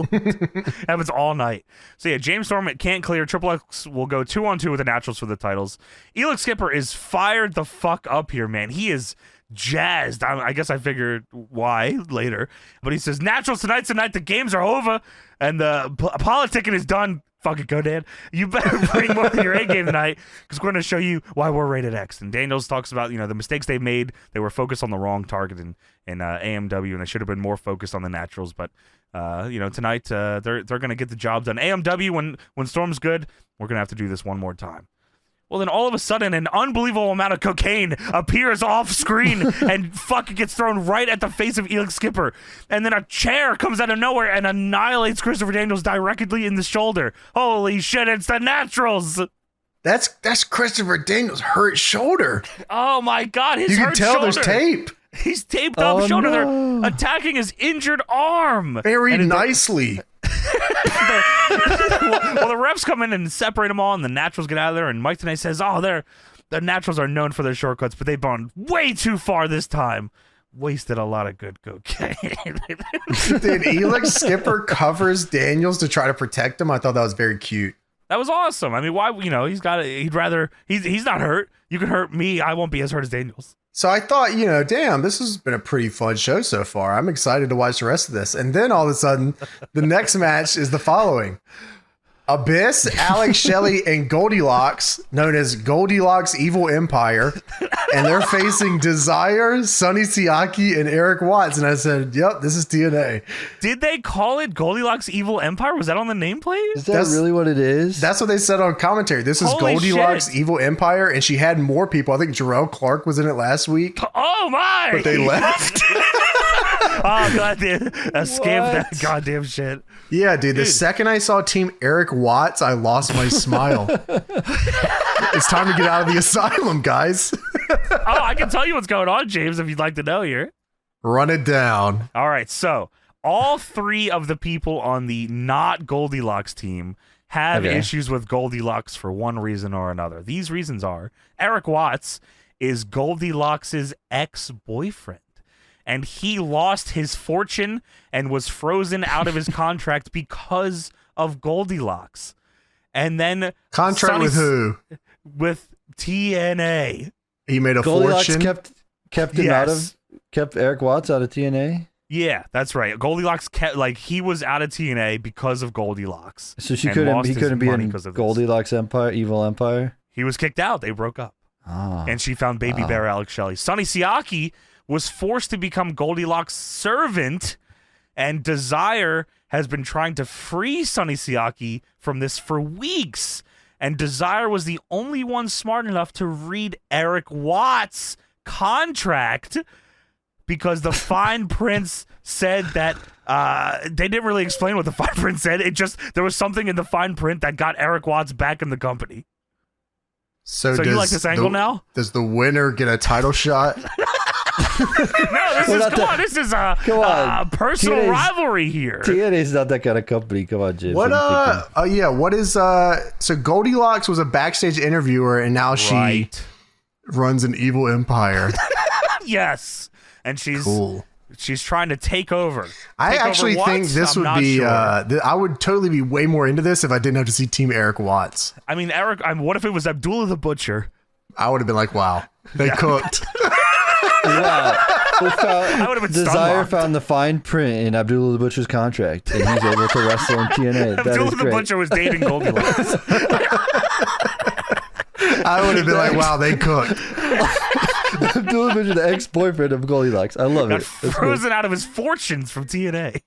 Happens all night. So yeah, James Storm can't clear. Triple X will go 2-on-2 with the Naturals for the titles. Elix Skipper is fired the fuck up here, man. He is jazzed. I guess I figured why later. But he says, Naturals tonight's the night. The games are over and the politicking is done. Fucking go, Dan. You better bring more than your A game tonight, because we're going to show you why we're rated X. And Daniels talks about, the mistakes they made. They were focused on the wrong target in AMW, and they should have been more focused on the Naturals. But, tonight they're going to get the job done. AMW, when Storm's good, we're going to have to do this one more time. Well, then all of a sudden, an unbelievable amount of cocaine appears off screen and fucking gets thrown right at the face of Elix Skipper. And then a chair comes out of nowhere and annihilates Christopher Daniels directly in the shoulder. Holy shit, it's the Naturals! That's Christopher Daniels' hurt shoulder. Oh my god, his hurt shoulder. You can tell there's tape. He's taped up shoulder. No. They're attacking his injured arm. Very nicely. Well, the refs come in and separate them all, and the Naturals get out of there, and Mike Tenay says, the Naturals are known for their shortcuts, but they've gone way too far this time. Wasted a lot of good cocaine. Dude, Elix Skipper covers Daniels to try to protect him. I thought that was very cute. That was awesome. I mean, why, he's not hurt. You can hurt me. I won't be as hurt as Daniels. So I thought, damn, this has been a pretty fun show so far. I'm excited to watch the rest of this. And then all of a sudden, the next match is the following. Abyss, Alex Shelley, and Goldilocks, known as Goldilocks Evil Empire. And they're facing Desire, Sonny Siaki, and Eric Watts. And I said, yep, this is TNA. Did they call it Goldilocks Evil Empire? Was that on the nameplate? Is that really what it is? That's what they said on commentary. This is Holy Goldilocks shit. Evil Empire. And she had more people. I think Jarrell Clark was in it last week. Oh, my! But they left. Oh, god, they escaped that goddamn shit. Yeah, dude, the second I saw Team Eric Watts, I lost my smile. It's time to get out of the asylum, guys. I can tell you what's going on, James, if you'd like to know here. Run it down. All right, so all 3 of the people on the not Goldilocks team have issues with Goldilocks for one reason or another. These reasons are Eric Watts is Goldilocks' ex-boyfriend. And he lost his fortune and was frozen out of his contract because of Goldilocks. And then contract with who? With TNA. He made a Goldilocks fortune. kept him kept Eric Watts out of TNA. Yeah, that's right. Goldilocks he was out of TNA because of Goldilocks. So he couldn't be in Goldilocks Empire, Evil Empire. He was kicked out. They broke up. And she found baby bear Alex Shelley. Sonny Siaki was forced to become Goldilocks' servant, and Desire has been trying to free Sonny Siaki from this for weeks. And Desire was the only one smart enough to read Eric Watts' contract, because the fine print said that they didn't really explain what the fine print said. There was something in the fine print that got Eric Watts back in the company. So you like this angle now? Does the winner get a title shot? This is a personal rivalry here. TNA's not that kind of company. Come on, Jim. What what is so Goldilocks was a backstage interviewer and now she runs an evil empire. Yes. And she's cool. She's trying to take over. I actually think this would be sure. I would totally be way more into this if I didn't have to see Team Eric Watts. I mean, what if it was Abdullah the Butcher? I would have been like, wow, they cooked. Wow. I would have been Desire found the fine print in Abdullah the Butcher's contract, and he's able to wrestle in TNA. Abdullah the Butcher was dating Goldilocks. I would have been like, wow, they cooked. Abdullah the Butcher, the ex-boyfriend of Goldilocks. I love it. Frozen out of his fortunes from TNA.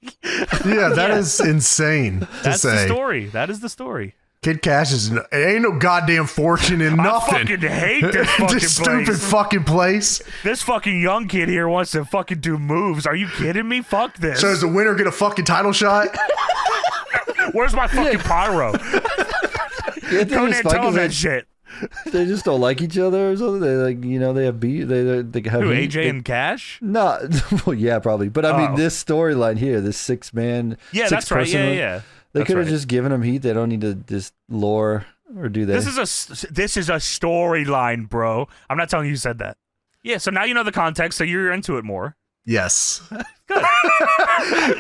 Yeah, that is insane to say. The story. That is the story. Kid Kash ain't no goddamn fortune in nothing. I fucking hate this fucking this stupid fucking place. This fucking young kid here wants to fucking do moves. Are you kidding me? Fuck this. So does the winner get a fucking title shot? Where's my fucking pyro? Conan, tell him that shit. They just don't like each other or something. They they have beef. They have Who, AJ and Cash? No, well, yeah, probably. But I mean, this storyline here, this 6-man, yeah, that's right. Yeah. They could have just given him heat. They don't need to just lore, or do they? This is a storyline, bro. I'm not telling you said that. Yeah, so now you know the context, so you're into it more. Yes. Good.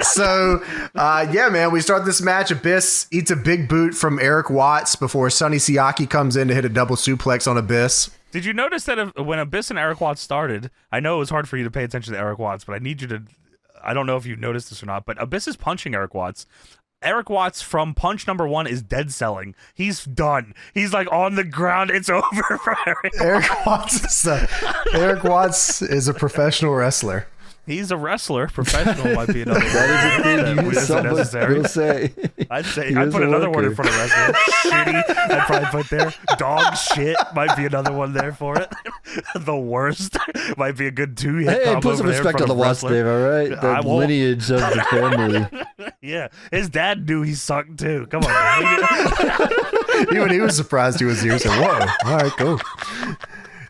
So, yeah, man, we start this match. Abyss eats a big boot from Eric Watts before Sonny Siaki comes in to hit a double suplex on Abyss. Did you notice that when Abyss and Eric Watts started, I know it was hard for you to pay attention to Eric Watts, but I need you to, I don't know if you noticed this or not, but Abyss is punching Eric Watts. Eric Watts from punch number 1 is dead selling. He's done. He's like on the ground. It's over for Eric Watts. Eric Watts is a professional wrestler. He's a wrestler. Professional might be another word. That is a thing necessary. Will say. I'd put another word in front of wrestler. Shitty, I'd probably put there. Dog shit might be another one there for it. The worst might be a good 2-hit combo. Hey, put some respect on the Watts name, all right? The lineage of the family. Yeah, his dad knew he sucked too. Come on, man. Even he was surprised he was here. So, whoa, all right, cool.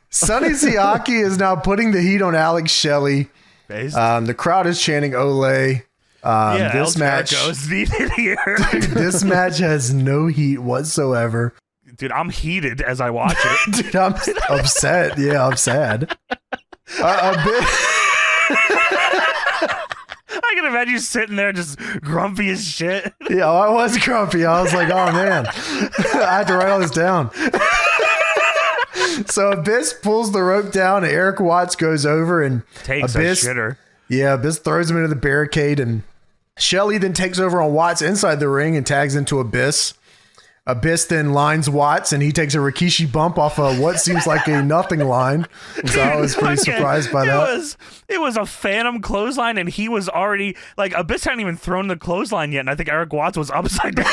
Sonny Siaki is now putting the heat on Alex Shelley. The crowd is chanting Ole. This match is needed here. This match has no heat whatsoever. Dude, I'm heated as I watch it. Dude, I'm upset. Yeah, I'm sad. A bit. I can imagine you sitting there just grumpy as shit. Yeah, I was grumpy. I was like, oh man, I had to write all this down. So Abyss pulls the rope down, and Eric Watts goes over and takes Abyss, a shitter. Yeah, Abyss throws him into the barricade, and Shelley then takes over on Watts inside the ring and tags into Abyss. Abyss then lines Watts, and he takes a Rikishi bump off of what seems like a nothing line. So I was pretty surprised by that. It was a phantom clothesline, and he was already, like, Abyss hadn't even thrown the clothesline yet, and I think Eric Watts was upside down.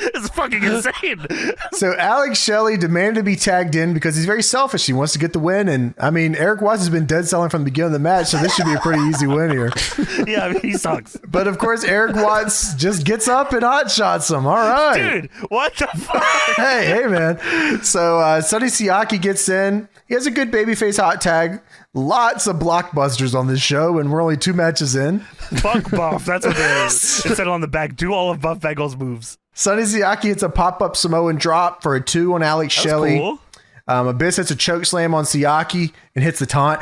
It's fucking insane. So Alex Shelley demanded to be tagged in because he's very selfish. He wants to get the win. And I mean, Eric Watts has been dead selling from the beginning of the match, so this should be a pretty easy win here. Yeah, I mean, he sucks. But of course, Eric Watts just gets up and hot shots him. All right. Dude, what the fuck? Hey, man. So Sonny Siaki gets in. He has a good babyface hot tag. Lots of blockbusters on this show, and we're only 2 matches in. Fuck Buff. That's what it is. It said on the back, do all of Buff Bagel's moves. Sonny Siaki hits a pop-up Samoan drop for a 2 on Alex Shelley. Cool. Abyss hits a choke slam on Siaki and hits the taunt.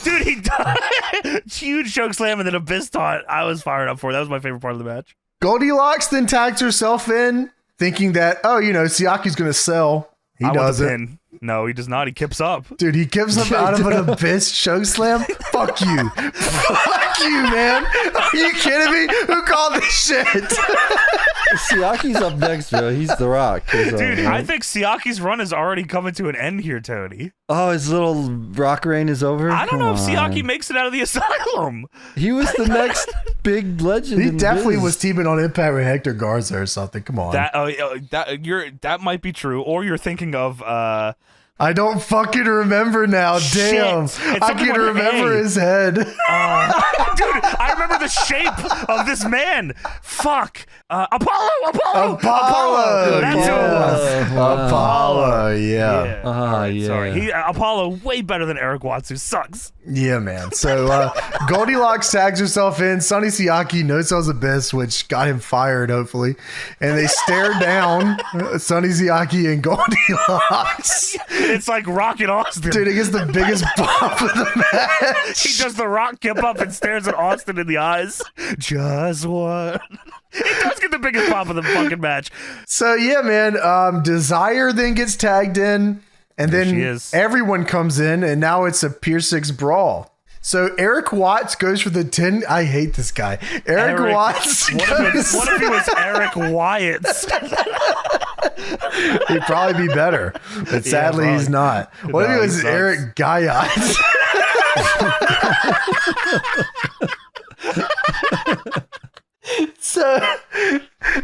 Dude, he died. Huge choke slam and then Abyss taunt. I was fired up for it. That was my favorite part of the match. Goldilocks then tags herself in, thinking that, Siaki's going to sell. He doesn't. No, he does not. He kips up. Dude, he kips up out of an Abyss choke slam? Fuck you. Fuck you, man. Are you kidding me? Who called this shit? Siaki's up next, bro. He's the Rock. Dude, I think Siaki's run is already coming to an end here, Tony. Oh, his little Rock reign is over? I don't know if Siaki makes it out of the asylum. He was the next big legend. He definitely was teaming on Impact with Hector Garza or something. Come on. That might be true. Or you're thinking of I don't fucking remember now. Damn. I can remember his head. Dude, I remember the shape of this man. Fuck. Apollo. That's who it was. Apollo, yeah. Right, sorry. Apollo, way better than Eric Watts, who sucks. Yeah, man. So Goldilocks tags herself in. Sonny Siaki no-sells Abyss, which got him fired, hopefully. And they stare down Sonny Siaki and Goldilocks. It's like Rock and Austin. Dude, he gets the biggest pop of the match. He does the Rock kip up and stares at Austin in the eyes. Just one. It does get the biggest pop of the fucking match. So, yeah, man. Desire then gets tagged in. And then everyone comes in, and now it's a Pier 6 brawl. So Eric Watts goes for the 10. I hate this guy. Eric Watts. What if he was Eric Wyatt's? He'd probably be better, but sadly he's not. What if he was Eric Guyotts? So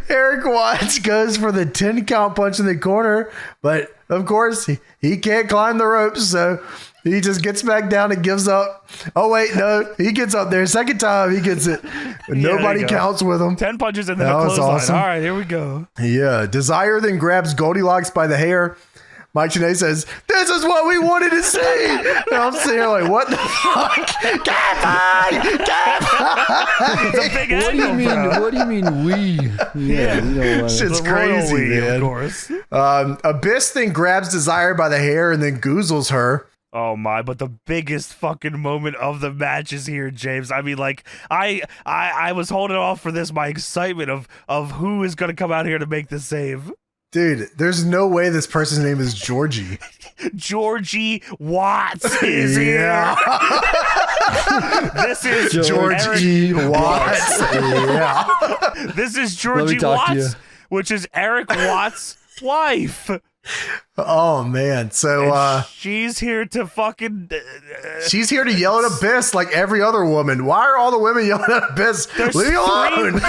Eric Watts goes for the 10 count punch in the corner, but of course he can't climb the ropes, so he just gets back down and gives up. Oh wait, no, he gets up there. Second time he gets it. Nobody counts with him. 10 punches and then a clothesline. Awesome. All right, here we go. Yeah, Desire then grabs Goldilocks by the hair. Mike Tenay says, "This is what we wanted to see." And I'm sitting here like, what the fuck? What do you mean we? Yeah, shit's crazy, man. Of course. Abyss then grabs Desire by the hair and then goozles her. Oh my, but the biggest fucking moment of the match is here, James. I mean, like, I was holding off for this, my excitement of who is going to come out here to make the save. Dude, there's no way this person's name is Georgie. Georgie Watts is here. This is Georgie Watts. Yeah. This is Georgie Watts, which is Eric Watts' wife. Oh man, so she's here to fucking she's here to yell at Abyss like every other woman. Why are all the women yelling at Abyss? Leave me alone.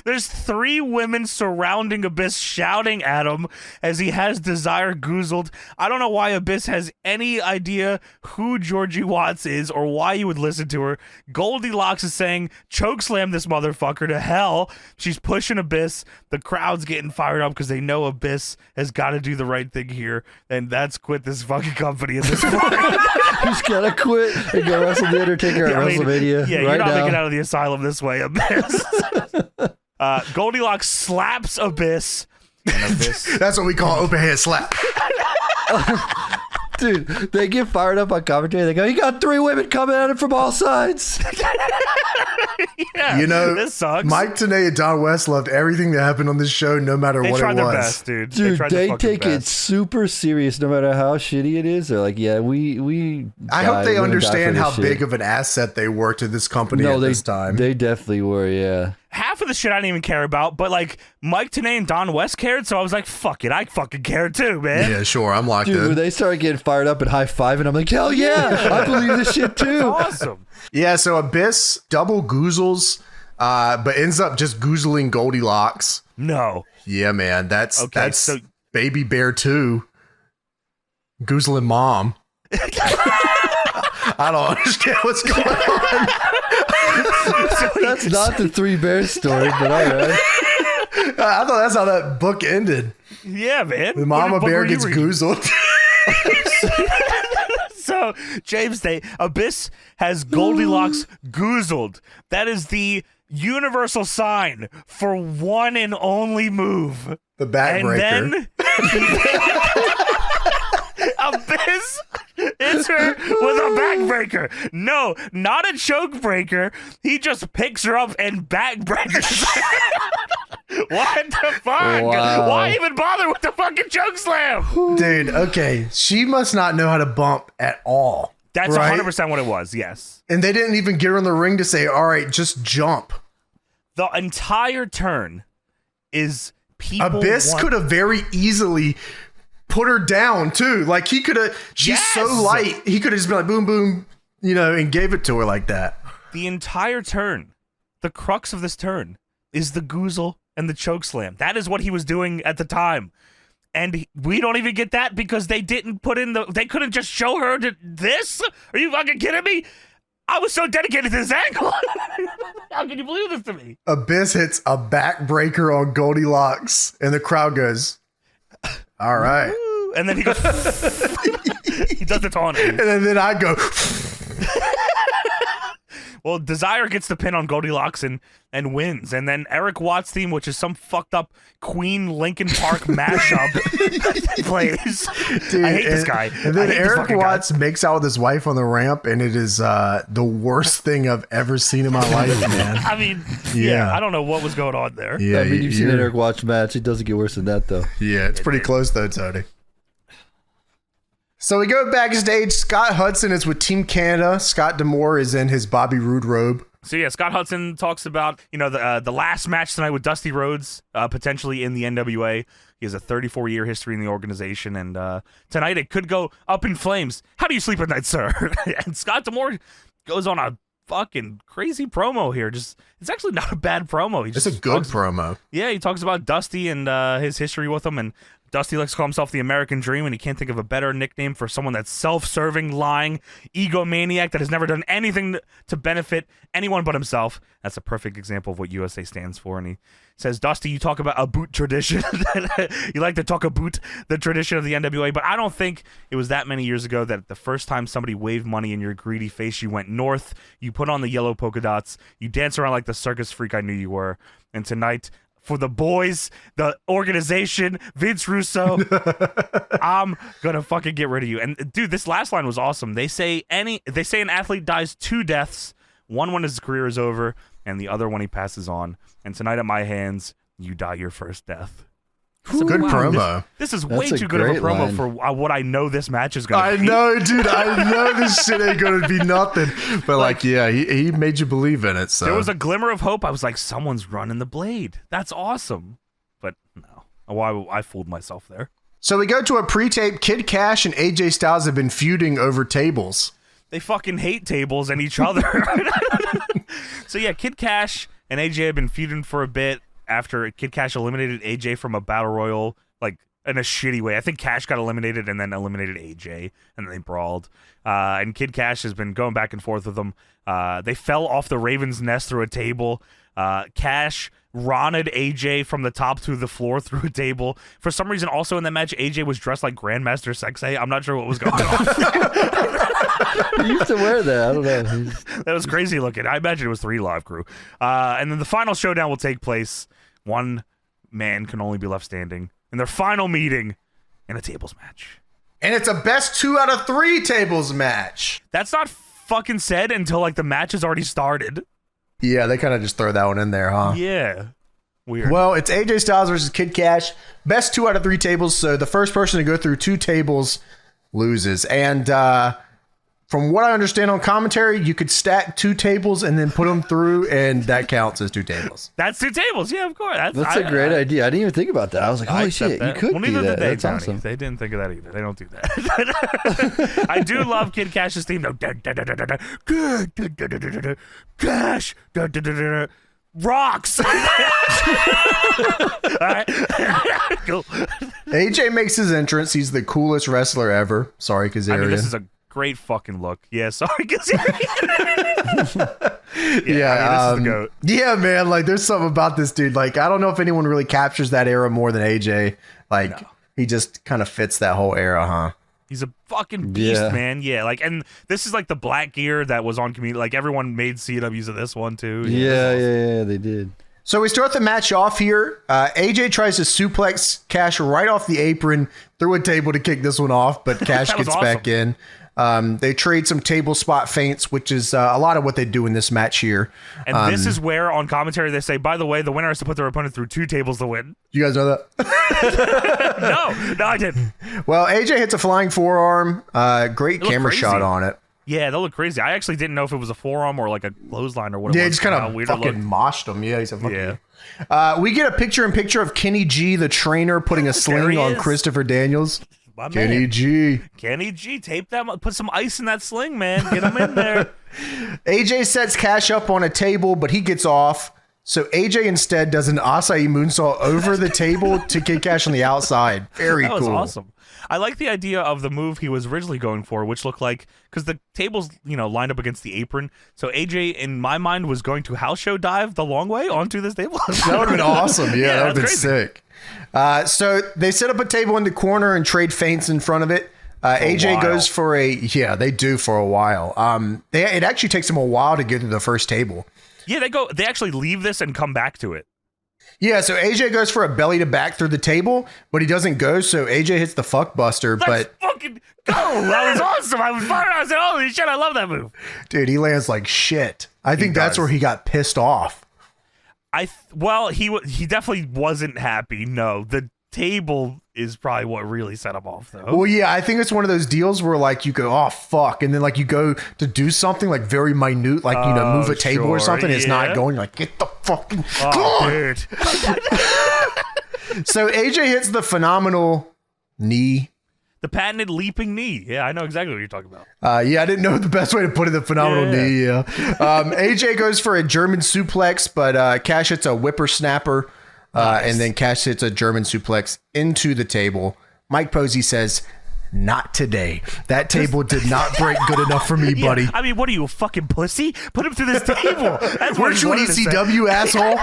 There's 3 women surrounding Abyss shouting at him as he has Desire goozled. I don't know why Abyss has any idea who Georgie Watts is or why you would listen to her. Goldilocks is saying, chokeslam this motherfucker to hell. She's pushing Abyss. The crowd's getting fired up because they know Abyss has got to do the right thing here, and that's quit this fucking company at this point. He's got to quit and go wrestle the Undertaker at WrestleMania. Yeah, right you're not now. making out of the asylum this way, Abyss. Goldilocks slaps Abyss. That's what we call open hand slap. Dude, they get fired up on commentary. They go, "You got 3 women coming at him from all sides." Yeah, you know, this sucks. Mike Tenay and Don West loved everything that happened on this show, no matter what it was. They tried their best, dude. Dude, they take it super serious, no matter how shitty it is. They're like, "Yeah, we." I hope they understand how big of an asset they were to this company at this time. They definitely were, yeah. Half of the shit I didn't even care about, but like Mike Tenay and Don West cared, so I was like, fuck it, I fucking care too, man. Yeah, sure, I'm locked in. Dude, when they started getting fired up and high-fiving, I'm like, hell yeah, I believe this shit too. That's awesome. Yeah, so Abyss double goozles, but ends up just goozling Goldilocks. No. Yeah, man, that's so Baby Bear 2 goozling mom. I don't understand what's going on. That's not the 3 Bears story, but all right. I thought that's how that book ended. Yeah, man. The mama bear gets goozled. So, James, Abyss has Goldilocks goozled. That is the universal sign for one and only move. The backbreaker. And then Abyss hits her with a backbreaker. No, not a choke breaker. He just picks her up and backbreakers. What the fuck? Wow. Why even bother with the fucking choke slam? Dude, okay. She must not know how to bump at all. That's right? 100% what it was, yes. And they didn't even get her in the ring to say, all right, just jump. The entire turn is people. Abyss could have very easily put her down too. Like he could have, she's so light, he could have just been like boom, boom, you know, and gave it to her like that. The entire turn, the crux of this turn is the goozle and the choke slam. That is what he was doing at the time. And we don't even get that because they didn't put in they couldn't just show her this? Are you fucking kidding me? I was so dedicated to this angle. How can you believe this to me? Abyss hits a backbreaker on Goldilocks, and the crowd goes, all right. And then he goes, he does the taunting. And then I go, well, Desire gets the pin on Goldilocks and wins. And then Eric Watts' theme, which is some fucked up Queen Linkin Park mashup, plays. Dude, I hate this guy. And then Eric Watts makes out with his wife on the ramp, and it is the worst thing I've ever seen in my life, man. I mean, yeah, I don't know what was going on there. Yeah, I mean, you've seen an Eric Watts match. It doesn't get worse than that, though. Yeah, it's pretty close, though, Tony. So we go backstage. Scott Hudson is with Team Canada. Scott D'Amore is in his Bobby Roode robe. So yeah, Scott Hudson talks about the last match tonight with Dusty Rhodes, potentially in the NWA. He has a 34-year history in the organization, and tonight it could go up in flames. How do you sleep at night, sir? And Scott D'Amore goes on a fucking crazy promo here. It's actually not a bad promo. It's a good promo. Yeah, he talks about Dusty and his history with him, and Dusty likes to call himself the American Dream, and he can't think of a better nickname for someone that's self-serving, lying, egomaniac that has never done anything to benefit anyone but himself. That's a perfect example of what USA stands for. And he says, Dusty, you talk about a boot tradition. You like to talk about the tradition of the NWA, but I don't think it was that many years ago that the first time somebody waved money in your greedy face, you went north, you put on the yellow polka dots, you dance around like the circus freak I knew you were. And tonight, for the boys, the organization, Vince Russo, I'm gonna fucking get rid of you. And dude, this last line was awesome. They say an athlete dies 2 deaths, one when his career is over, and the other when he passes on. And tonight at my hands, you die your first death. It's a good promo. This is way too good of a promo for what I know this match is going to be. I know, dude. I know this shit ain't going to be nothing. But, like, yeah, he made you believe in it. So there was a glimmer of hope. I was like, someone's running the blade. That's awesome. But no. I fooled myself there. So we go to a pre-tape. Kid Kash and AJ Styles have been feuding over tables. They fucking hate tables and each other. So, yeah, Kid Kash and AJ have been feuding for a bit. After Kid Kash eliminated AJ from a battle royal, like in a shitty way. I think Kash got eliminated and then eliminated AJ, and then they brawled. And Kid Kash has been going back and forth with them. They fell off the Raven's Nest through a table. Kash Rona'd AJ from the top to the floor through a table. For some reason, also in that match, AJ was dressed like Grandmaster Sexay. I'm not sure what was going on. He used to wear that. I don't know. That was crazy looking. I imagine it was 3 Live Crew. And then the final showdown will take place. One man can only be left standing in their final meeting in a tables match. And it's a best 2 out of 3 tables match. That's not fucking said until like the match has already started. Yeah, they kind of just throw that one in there, huh? Yeah. Weird. Well, it's AJ Styles versus Kid Kash. Best 2 out of 3 tables. So the first person to go through 2 tables loses. And from what I understand on commentary, you could stack 2 tables and then put them through, and that counts as 2 tables. That's 2 tables. Yeah, of course. That's a great idea. I didn't even think about that. I was like, holy shit, you could do that. That's awesome. They didn't think of that either. They don't do that. I do love Kid Kash's theme, though. Kash rocks. All right. Cool. AJ makes his entrance. He's the coolest wrestler ever. Sorry, Kazarian. I mean, this is a great fucking look. Yeah, sorry, Kazarian. This is the GOAT. Yeah, man. Like, there's something about this dude. Like, I don't know if anyone really captures that era more than AJ. Like, he just kind of fits that whole era, huh? He's a fucking beast, man. Yeah, like, and this is like the black gear that was on Community. Like, everyone made CWs of this one too. Yeah, they did. So we start the match off here. AJ tries to suplex Kash right off the apron through a table to kick this one off, but Kash gets back in. They trade some table spot feints, which is a lot of what they do in this match here. And this is where on commentary they say, by the way, the winner has to put their opponent through 2 tables to win. You guys know that? No, I didn't. Well, AJ hits a flying forearm. Great camera shot on it. Yeah, they look crazy. I actually didn't know if it was a forearm or like a clothesline or what it was. Yeah, he just kind of fucking moshed him. Yeah, he's a fucking... we get a picture-in-picture of Kenny G, the trainer, putting a sling on Christopher Daniels. My Kenny man. G. Kenny G, tape that. Put some ice in that sling, man. Get him in there. AJ sets Kash up on a table, but he gets off. So AJ instead does an acai moonsault over the table to Kid Kash on the outside. Very cool. That was awesome. I like the idea of the move he was originally going for, which looked like, because the tables, lined up against the apron. So AJ, in my mind, was going to house show dive the long way onto this table. That would have been awesome. Yeah, that would have been sick. So they set up a table in the corner and trade feints in front of it. AJ goes for they do for a while. It actually takes them a while to get to the first table. Yeah, they actually leave this and come back to it. Yeah, so AJ goes for a belly to back through the table, but he doesn't go, so AJ hits the fuck buster. Let's fucking go! That was awesome. I was fired. I said, holy shit, I love that move. Dude, he lands like shit. I think that's where he got pissed off. He definitely wasn't happy. No, the table is probably what really set him off, though. Well, yeah, I think it's one of those deals where like you go, oh fuck, and then like you go to do something like very minute, like move a table or something, it's not going. You're like, get the fucking dude. So AJ hits the phenomenal knee. The patented leaping knee. Yeah, I know exactly what you're talking about. Yeah, I didn't know the best way to put it. The phenomenal knee. Yeah. AJ goes for a German suplex, but Kash hits a whippersnapper. Nice. And then Kash hits a German suplex into the table. Mike Posey says, not today. That table did not break good enough for me, buddy. I mean, what are you, a fucking pussy? Put him through this table. Weren't you an ECW asshole?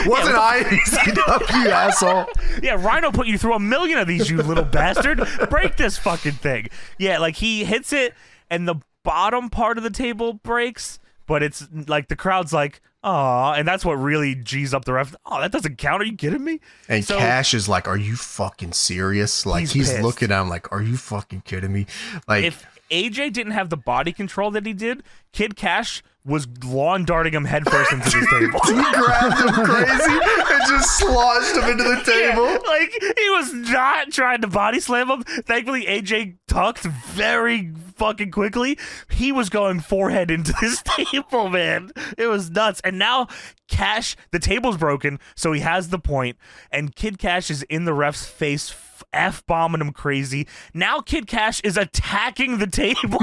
Wasn't I an ECW asshole? Yeah, Rhino put you through 1 million of these, you little bastard. Break this fucking thing. Yeah, like he hits it and the bottom part of the table breaks, but it's like the crowd's like, aw, and that's what really G's up the ref. Oh, that doesn't count. Are you kidding me? And Kash is like, are you fucking serious? Like, he's looking at him like, are you fucking kidding me? Like, if AJ didn't have the body control that he did, Kid Kash was lawn darting him headfirst into this table. He grabbed him crazy and just sloshed him into the table. Yeah, like, he was not trying to body slam him. Thankfully, AJ tucked very fucking quickly. He was going forehead into this table, man. It was nuts. And now Kash, the table's broken, so he has the point, and Kid Kash is in the ref's face, F-bombing him crazy. Now Kid Kash is attacking the table.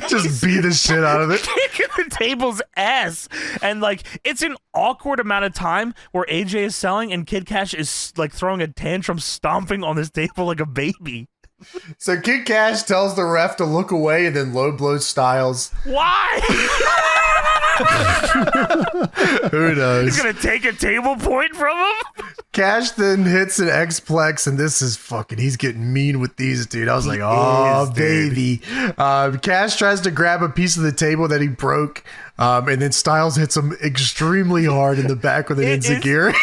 Just beat the shit out of it. Kicking the table's ass. And like, it's an awkward amount of time where AJ is selling and Kid Kash is like throwing a tantrum, stomping on this table like a baby. So Kid Kash tells the ref to look away and then low blows Styles. Why? Who knows? He's gonna take a table point from him? Kash then hits an X-Plex, and this is fucking, he's getting mean with these, dude. I was like, oh, baby. Kash tries to grab a piece of the table that he broke, and then Styles hits him extremely hard in the back with an enziguri.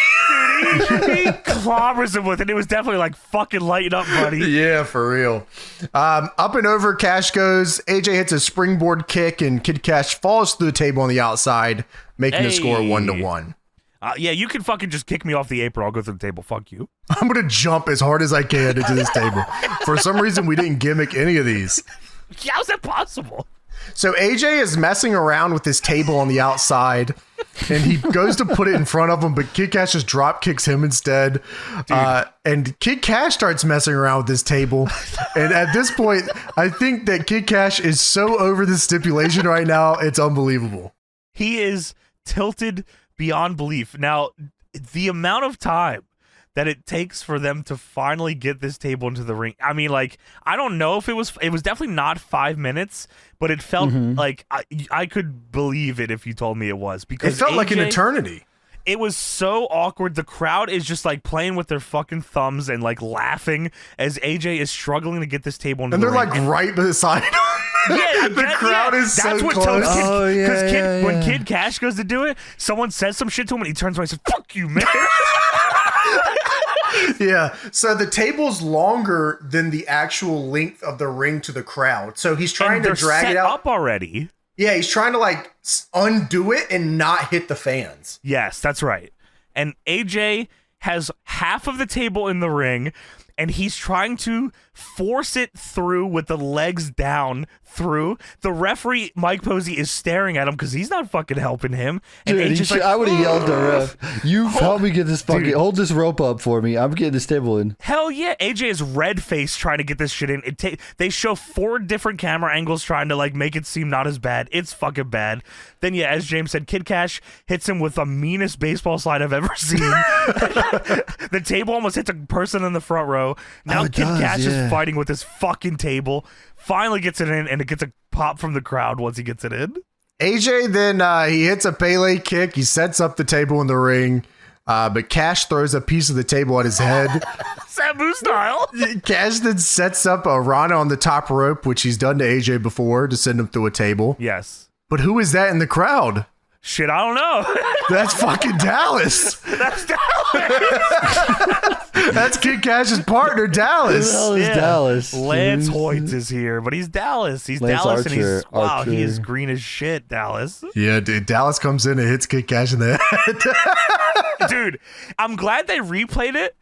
He clobbers him with it. It was definitely like, fucking lighten up, buddy. Yeah, for real. Up and over Kash goes. AJ hits a springboard kick, and Kid Kash falls through the table on the outside, making the score 1-1. Yeah, you can fucking just kick me off the apron. I'll go through the table. Fuck you. I'm going to jump as hard as I can into this table. For some reason, we didn't gimmick any of these. How's that possible? So AJ is messing around with this table on the outside, and he goes to put it in front of him, but Kid Kash just drop kicks him instead. And Kid Kash starts messing around with this table. And at this point, I think that Kid Kash is so over this stipulation right now, it's unbelievable. He is tilted beyond belief. Now, the amount of time that it takes for them to finally get this table into the ring. I mean, like, I don't know if it was definitely not 5 minutes, but it felt like I could believe it if you told me it was, because it felt like an eternity. It was so awkward. The crowd is just like playing with their fucking thumbs and like laughing as AJ is struggling to get this table into the ring. And they're like right beside him. Yeah, the crowd is so close. Because when Kid Kash goes to do it, someone says some shit to him and he turns around and says, fuck you, man. Yeah, so the table's longer than the actual length of the ring to the crowd. So he's trying to drag it out up already. Yeah, he's trying to like undo it and not hit the fans. Yes, that's right. And AJ has half of the table in the ring, and he's trying to force it through with the legs down through. The referee, Mike Posey, is staring at him because he's not fucking helping him. And Dude, AJ's like, I would have yelled at the ref, you help me get this fucking, hold this rope up for me. I'm getting this table in. Hell yeah. AJ is red-faced trying to get this shit in. They show 4 different camera angles trying to like make it seem not as bad. It's fucking bad. Then yeah, as James said, Kid Kash hits him with the meanest baseball slide I've ever seen. The table almost hits a person in the front row. Now Kid Kash is fighting with this fucking table. Finally gets it in, and it gets a pop from the crowd once he gets it in. AJ then he hits a Pele kick. He sets up the table in the ring, but Kash throws a piece of the table at his head. Sabu style. Kash then sets up a Rana on the top rope, which he's done to AJ before to send him through a table. Yes. But who is that in the crowd? Shit, I don't know. That's fucking Dallas. That's Dallas. That's Kid Kash's partner, Dallas. Who the hell is Dallas? Lance Hoyt is here, but he's Dallas. He's Lance Dallas, Archer, and he's wow, Archer. he is green as shit, Dallas. Yeah, dude. Dallas comes in and hits Kid Kash in the head. Dude, I'm glad they replayed it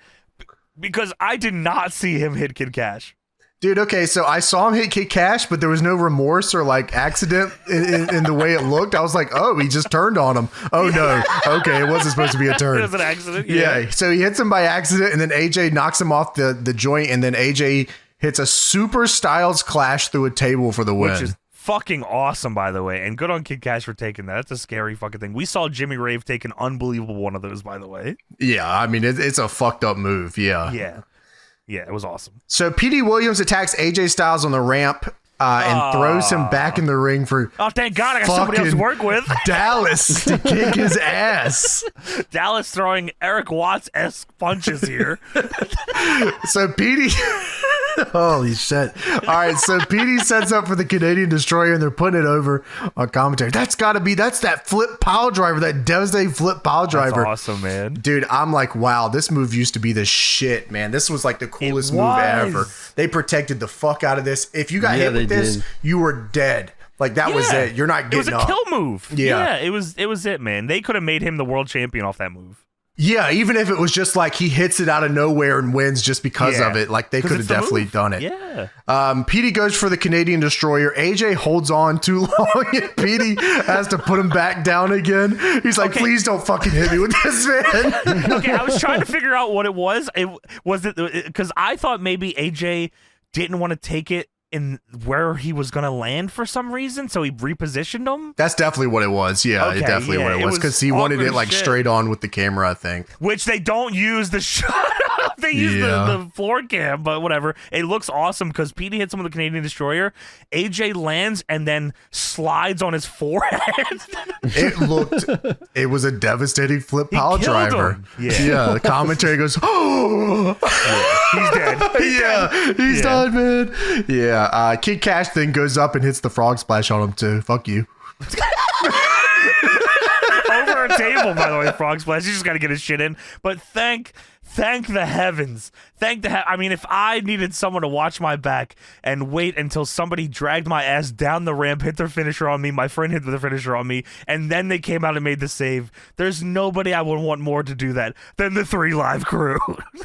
because I did not see him hit Kid Kash. Dude, okay, so I saw him hit Kid Kash, but there was no remorse or like accident in the way it looked. I was like, oh, he just turned on him. Oh no, okay, it wasn't supposed to be a turn. It was an accident. Yeah, so he hits him by accident, and then AJ knocks him off the joint, and then AJ hits a Super Styles Clash through a table for the win. Which is fucking awesome, by the way, and good on Kid Kash for taking that. That's a scary fucking thing. We saw Jimmy Rave take an unbelievable one of those, by the way. Yeah, I mean, it's a fucked up move, yeah. Yeah, it was awesome. So P.D. Williams attacks AJ Styles on the ramp and throws him back in the ring for thank God I got somebody else to work with. Dallas to kick his ass. Dallas throwing Eric Watts-esque punches here. So P.D. Holy shit. All right, so P.D. sets up for the Canadian Destroyer, and they're putting it over on commentary. That's that flip pile driver, that devastating flip pile driver. That's awesome, man. Dude, I'm like, wow, this move used to be the shit, man. This was like the coolest move ever. They protected the fuck out of this. If you got hit with this, you were dead. Like, that was it. You're not getting up. It was a kill move. Yeah, it was it, man. They could have made him the world champion off that move. Yeah, even if it was just like he hits it out of nowhere and wins just because of it, like they could have definitely done it. Yeah. Petey goes for the Canadian Destroyer. AJ holds on too long, and Petey has to put him back down again. He's like, please don't fucking hit me with this, man. Okay, I was trying to figure out what it was. Because I thought maybe AJ didn't want to take it in where he was going to land for some reason, so he repositioned him. That's definitely what it was. Yeah, okay, definitely what it was, because he wanted it like straight on with the camera, I think. Which they don't use the shot. They use the floor cam, but whatever. It looks awesome because Petey hits him with the Canadian Destroyer. AJ lands and then slides on his forehead. It was a devastating flip pile driver. Yeah. The commentary goes, oh, he's dead. He's done, man. Yeah. Kid Kash then goes up and hits the frog splash on him too. Fuck you. Over a table, by the way, frog splash. He's just got to get his shit in. But thank the heavens. I mean, if I needed someone to watch my back and wait until somebody dragged my ass down the ramp, hit their finisher on me, my friend hit the finisher on me, and then they came out and made the save, there's nobody I would want more to do that than the 3 Live crew.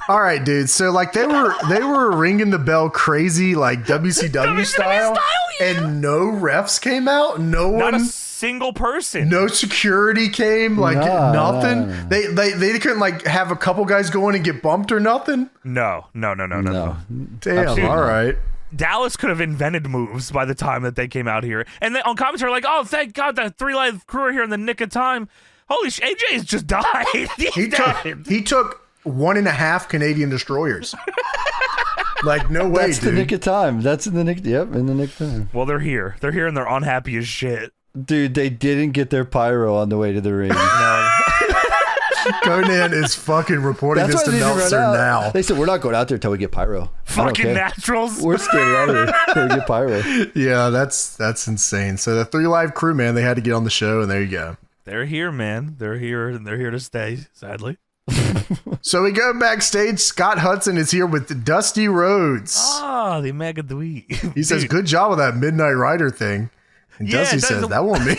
All right, dude. So like they were ringing the bell crazy, like WCW style, and no refs came out. Not a single person. No security came. Like nothing. They couldn't like have a couple guys go in and get bumped or nothing. No. Damn. All right. Dallas could have invented moves by the time that they came out here. And then on commentary, like, oh, thank God the 3 Live crew are here in the nick of time. Holy shit, AJ's just died. He took 1.5 Canadian Destroyers. Like, no way, That's dude. the nick of time. That's in the nick. Yep, in the nick of time. Well, they're here. They're here and they're unhappy as shit. Dude, they didn't get their pyro on the way to the ring. No. Conan is fucking reporting this to Meltzer now. They said, we're not going out there until we get pyro. Fucking naturals. We're skating out of here until we get pyro. Yeah, that's insane. So the 3 Live crew, man, they had to get on the show, and there you go. They're here, man. They're here, and they're here to stay, sadly. So we go backstage. Scott Hudson is here with Dusty Rhodes. Ah, the mega dweeb. He says, good job with that Midnight Rider thing. And Dusty says, that won't me.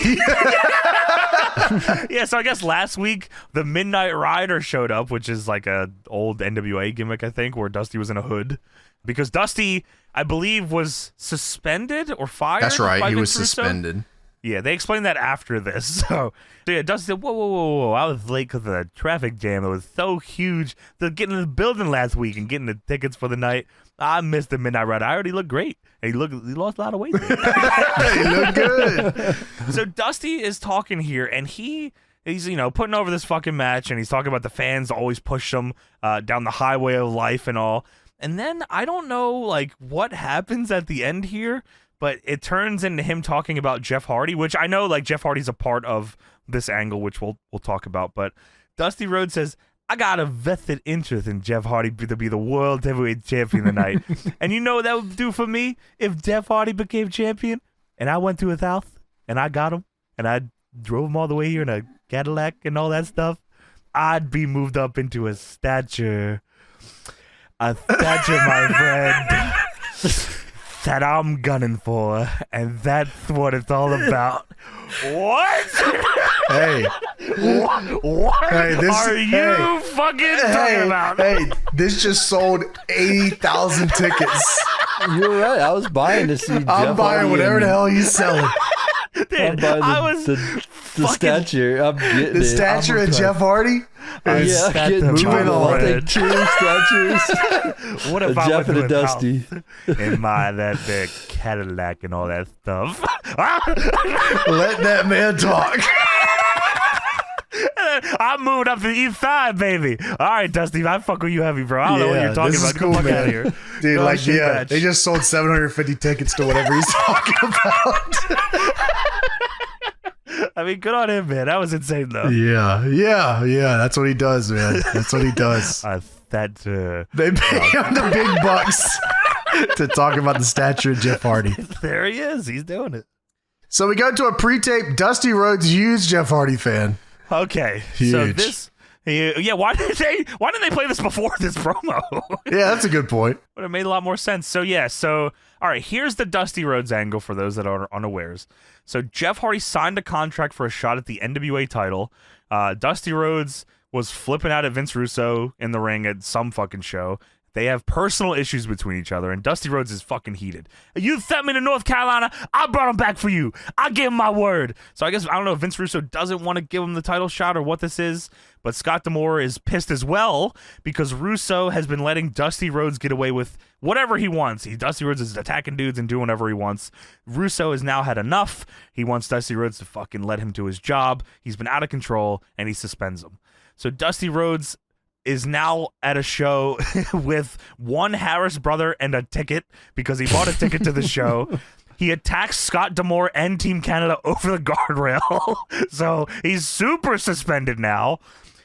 Yeah, so I guess last week the Midnight Rider showed up, which is like a old NWA gimmick, I think, where Dusty was in a hood. Because Dusty, I believe, was suspended or fired. That's right. He was Vince Russo. suspended. Yeah, they explained that after this. So yeah, Dusty said, whoa. I was late because of the traffic jam. It was so huge. Getting in the building last week and getting the tickets for the night. I missed the Midnight Rider. I already looked great. And he lost a lot of weight. He looked good. So Dusty is talking here, and he's putting over this fucking match, and he's talking about the fans always push him down the highway of life and all. And then I don't know like what happens at the end here, but it turns into him talking about Jeff Hardy, which I know like Jeff Hardy's a part of this angle, which we'll talk about. But Dusty Rhodes says, I got a vested interest in Jeff Hardy to be the World Heavyweight Champion tonight. And you know what that would do for me if Jeff Hardy became champion and I went to his house and I got him and I drove him all the way here in a Cadillac and all that stuff? I'd be moved up into a stature. A stature, my friend, that I'm gunning for, and that's what it's all about. What? Hey. What Hey, are you fucking talking about? Hey, this just sold 80,000 tickets. You're right. I was buying to see. I'm Jeff buying Hardy whatever the hell he's selling. Dude, I'm buying the fucking- stature. I'm getting The it. stature of Jeff Hardy? Yeah, I'm getting moving two. I'll on. take 2 statues. What if A I Jeff went and to a his Dusty. house in that big Cadillac and all that stuff? Let that man talk. I'm moving up to the east side, baby. All right, Dusty, I fuck with you heavy, bro. I don't know what you're talking this about. is Get cool, the fuck man. out of here. Dude, Go like, shit yeah, match. they just sold 750 tickets to whatever he's talking about. I mean, good on him, man. That was insane, though. Yeah. That's what he does, man. That's what he does. They pay him the big bucks to talk about the stature of Jeff Hardy. There he is. He's doing it. So we go to a pre-tape. Dusty Rhodes, huge Jeff Hardy fan. Okay, Huge. so this, yeah. Why didn't they play this before this promo? Yeah, that's a good point. Would have made a lot more sense. So all right. Here's the Dusty Rhodes angle for those that are unawares. So Jeff Hardy signed a contract for a shot at the NWA title. Dusty Rhodes was flipping out at Vince Russo in the ring at some fucking show. They have personal issues between each other, and Dusty Rhodes is fucking heated. You sent me to North Carolina. I brought him back for you. I gave him my word. So I guess, I don't know if Vince Russo doesn't want to give him the title shot or what this is, but Scott D'Amore is pissed as well because Russo has been letting Dusty Rhodes get away with whatever he wants. Dusty Rhodes is attacking dudes and doing whatever he wants. Russo has now had enough. He wants Dusty Rhodes to fucking let him do his job. He's been out of control, and he suspends him. So Dusty Rhodes is now at a show with one Harris brother and a ticket because he bought a ticket to the show. He attacks Scott D'Amore and Team Canada over the guardrail. So he's super suspended now.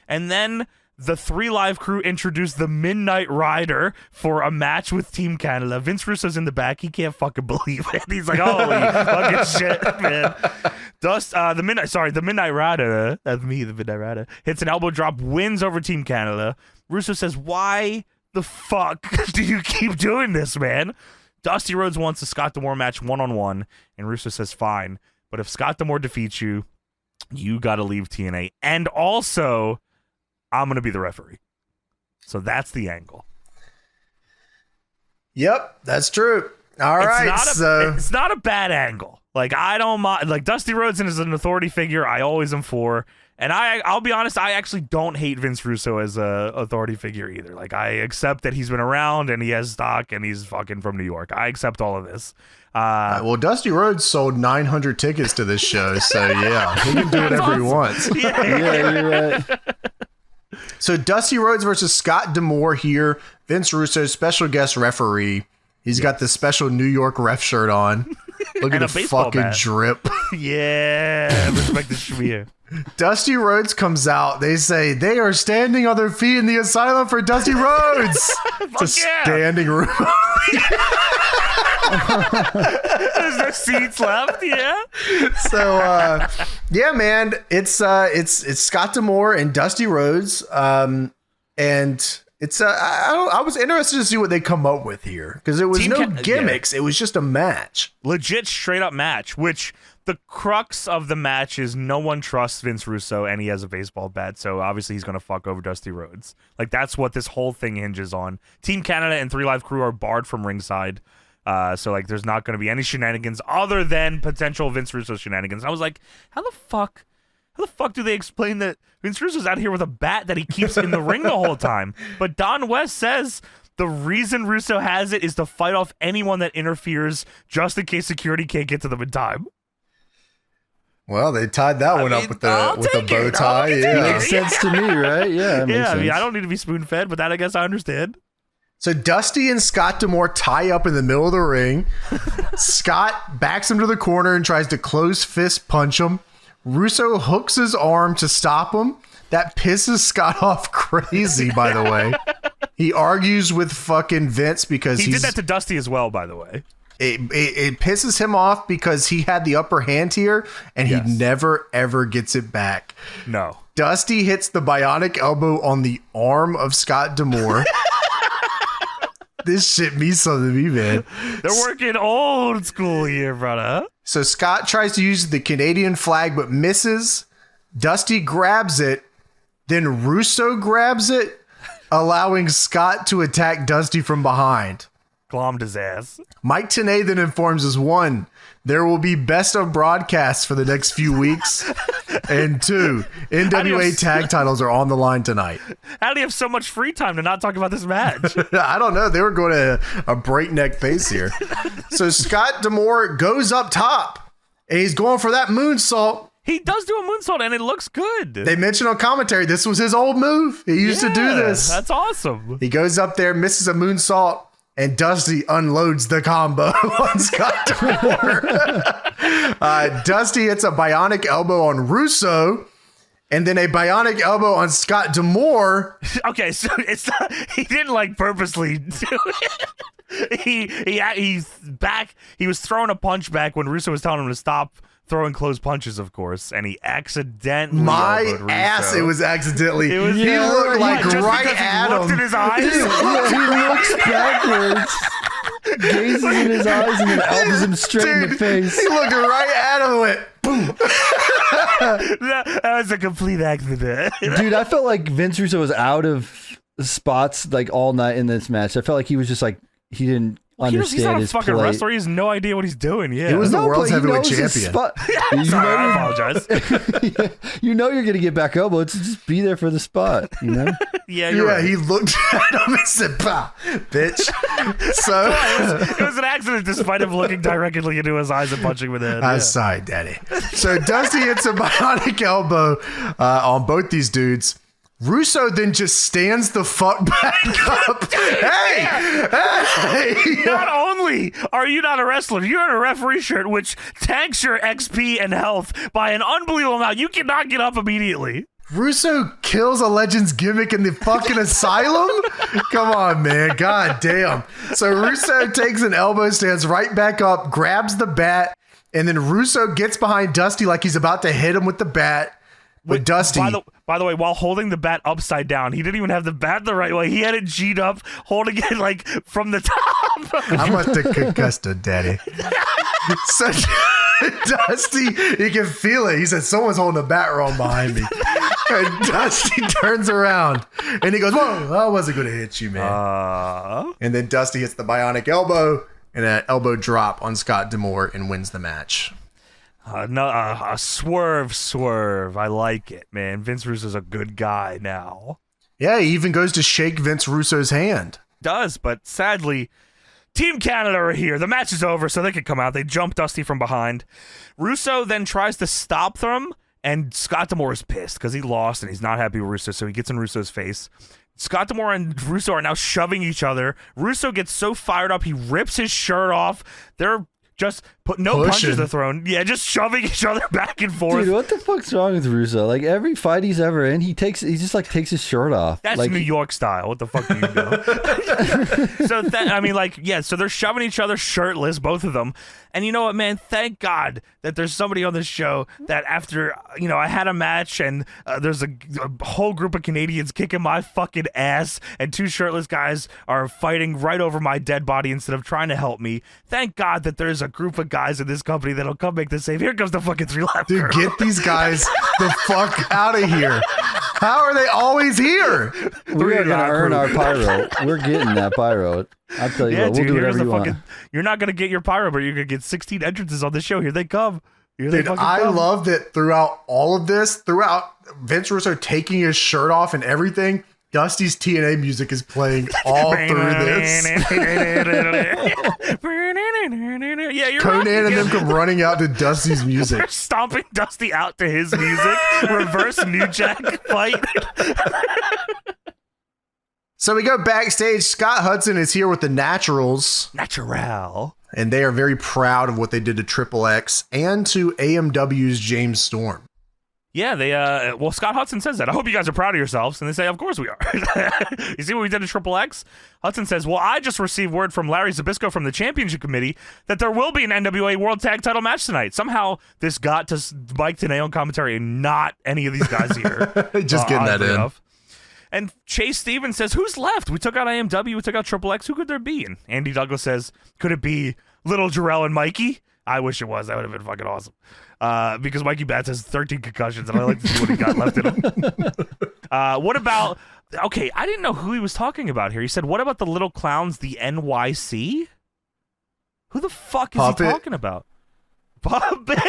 And then the 3 Live crew introduced the Midnight Rider for a match with Team Canada. Vince Russo's in the back. He can't fucking believe it. He's like, holy fucking shit, man. The Midnight Rider, that's me, the Midnight Rider, hits an elbow drop, wins over Team Canada. Russo says, why the fuck do you keep doing this, man? Dusty Rhodes wants a Scott D'Amore match one-on-one, and Russo says, fine, but if Scott D'Amore defeats you, you got to leave TNA. And also, I'm going to be the referee. So that's the angle. Yep, that's true. All right, it's not a bad angle. Like, I don't mind. Like, Dusty Rhodes is an authority figure. I always am for. And I'll be honest, I actually don't hate Vince Russo as a authority figure either. Like, I accept that he's been around and he has stock and he's fucking from New York. I accept all of this. Well, Dusty Rhodes sold 900 tickets to this show, so yeah, he can do whatever he wants. Yeah, you're right. So Dusty Rhodes versus Scott D'Amore here. Vince Russo, special guest referee. He's got the special New York ref shirt on. Look at the fucking bat. Drip. Yeah, respect the schmear. Dusty Rhodes comes out. They say they are standing on their feet in the asylum for Dusty Rhodes. It's a standing room. There's no seats left. Yeah. So yeah, man, it's Scott D'Amore and Dusty Rhodes, and It's I was interested to see what they come up with here because it was no gimmicks. It was just a match, legit, straight up match. Which the crux of the match is no one trusts Vince Russo, and he has a baseball bat, so obviously he's gonna fuck over Dusty Rhodes. Like that's what this whole thing hinges on. Team Canada and 3 Live Crew are barred from ringside, so like there's not gonna be any shenanigans other than potential Vince Russo shenanigans. I was like, how the fuck do they explain that Vince Russo's out here with a bat that he keeps in the ring the whole time? But Don West says the reason Russo has it is to fight off anyone that interferes just in case security can't get to them in time. Well, they tied that one up with the bow tie. Yeah, makes sense to me, right? Yeah, I mean, I don't need to be spoon-fed, but that I guess I understand. So Dusty and Scott D'Amore tie up in the middle of the ring. Scott backs him to the corner and tries to close fist punch him. Russo hooks his arm to stop him. That pisses Scott off crazy, by the way. He argues with fucking Vince because he did that to Dusty as well, by the way. It pisses him off because he had the upper hand here, and he never, ever gets it back. No. Dusty hits the bionic elbow on the arm of Scott D'Amore. This shit means something to me, man. They're working old school here, brother. So Scott tries to use the Canadian flag, but misses. Dusty grabs it. Then Russo grabs it, allowing Scott to attack Dusty from behind. Glommed his ass. Mike Tenay then informs us, 1, there will be best of broadcasts for the next few weeks. And 2, NWA tag titles are on the line tonight. How do you have so much free time to not talk about this match? I don't know. They were going at a breakneck pace here. So Scott D'Amore goes up top, and he's going for that moonsault. He does do a moonsault, and it looks good. They mentioned on commentary this was his old move. He used to do this. That's awesome. He goes up there, misses a moonsault, and Dusty unloads the combo on Scott D'Amore. Dusty hits a bionic elbow on Russo, and then a bionic elbow on Scott D'Amore. Okay, so it's not, he didn't like purposely do it. He's back. He was throwing a punch back when Russo was telling him to stop throwing close punches, of course, and he accidentally elbowed Russo. Ass, it was accidentally. It was, he looked like right at him. He looked in his eyes. He looks backwards, gazes in his eyes, and then elbows him straight in the face. He looked right at him and went, boom. That was a complete accident. Dude, I felt like Vince Russo was out of spots like all night in this match. I felt like he was just like, he didn't understand he's not a his fucking plate. wrestler. He has no idea what he's doing. Yeah, he was the world's heavyweight champion. Sorry, I apologize. You know you're gonna get back elbow. It's just be there for the spot. You know. Yeah, you're right. He looked at him and said, "Bah, bitch." So it was an accident, despite him looking directly into his eyes and punching with it. I'm sorry, Daddy. So Dusty hits a bionic elbow on both these dudes. Russo then just stands the fuck back up. Hey! Not only are you not a wrestler, you're in a referee shirt, which tanks your XP and health by an unbelievable amount. You cannot get up immediately. Russo kills a Legends gimmick in the fucking asylum? Come on, man. God damn. So Russo takes an elbow, stands right back up, grabs the bat, and then Russo gets behind Dusty like he's about to hit him with the bat. But Dusty... By the way, while holding the bat upside down, he didn't even have the bat the right way. He had it G'd up, holding it like from the top. I must have concussed her, Daddy. So Dusty, you can feel it. He said, someone's holding a bat wrong behind me. And Dusty turns around and he goes, whoa, I wasn't going to hit you, man. And then Dusty hits the bionic elbow and an elbow drop on Scott D'Amore and wins the match. A swerve. I like it, man. Vince Russo's a good guy now. Yeah, he even goes to shake Vince Russo's hand. Does, but sadly, Team Canada are here. The match is over, so they can come out. They jump Dusty from behind. Russo then tries to stop them, and Scott D'Amore is pissed because he lost, and he's not happy with Russo, so he gets in Russo's face. Scott D'Amore and Russo are now shoving each other. Russo gets so fired up, he rips his shirt off. They're just no punches are thrown. Yeah, just shoving each other back and forth. Dude, what the fuck's wrong with Russo? Like every fight he's ever in, he just like takes his shirt off. That's like, New York style. What the fuck do you know? So I mean, like, yeah. So they're shoving each other shirtless, both of them. And you know what, man? Thank God that there's somebody on this show that after, you know, I had a match and there's a whole group of Canadians kicking my fucking ass and two shirtless guys are fighting right over my dead body instead of trying to help me. Thank God that there's a group of guys in this company that'll come make the save. Here comes the fucking 3-Live Dude, Crew. get these guys the fuck out of here. How are they always here? We're going to earn our pyro. We're getting that pyro. I'll tell you what, we'll do whatever you want. You're not going to get your pyro, but you're going to get 16 entrances on the show. Here they come. Dude, I love that throughout all of this, throughout Vince Russo taking his shirt off and everything, Dusty's TNA music is playing all through this. Yeah, you're Conan right. and them come running out to Dusty's music. They're stomping Dusty out to his music. Reverse New Jack fight. So we go backstage. Scott Hudson is here with the Naturals. Natural. And they are very proud of what they did to Triple X and to AMW's James Storm. Yeah, well, Scott Hudson says that. I hope you guys are proud of yourselves. And they say, of course we are. You see what we did to Triple X? Hudson says, well, I just received word from Larry Zbyszko from the Championship Committee that there will be an NWA World Tag Title match tonight. Somehow this got to Mike Tenay on commentary and not any of these guys here. Just getting that in. Enough. And Chase Stevens says, who's left? We took out AMW, we took out Triple X. Who could there be? And Andy Douglas says, could it be Little Jarrell and Mikey? I wish it was. That would have been fucking awesome. Because Mikey Batts has 13 concussions, and I like to see what he got left in him. What about... Okay, I didn't know who he was talking about here. He said, what about the little clowns, the NYC? Who the fuck is he talking about? Puppet?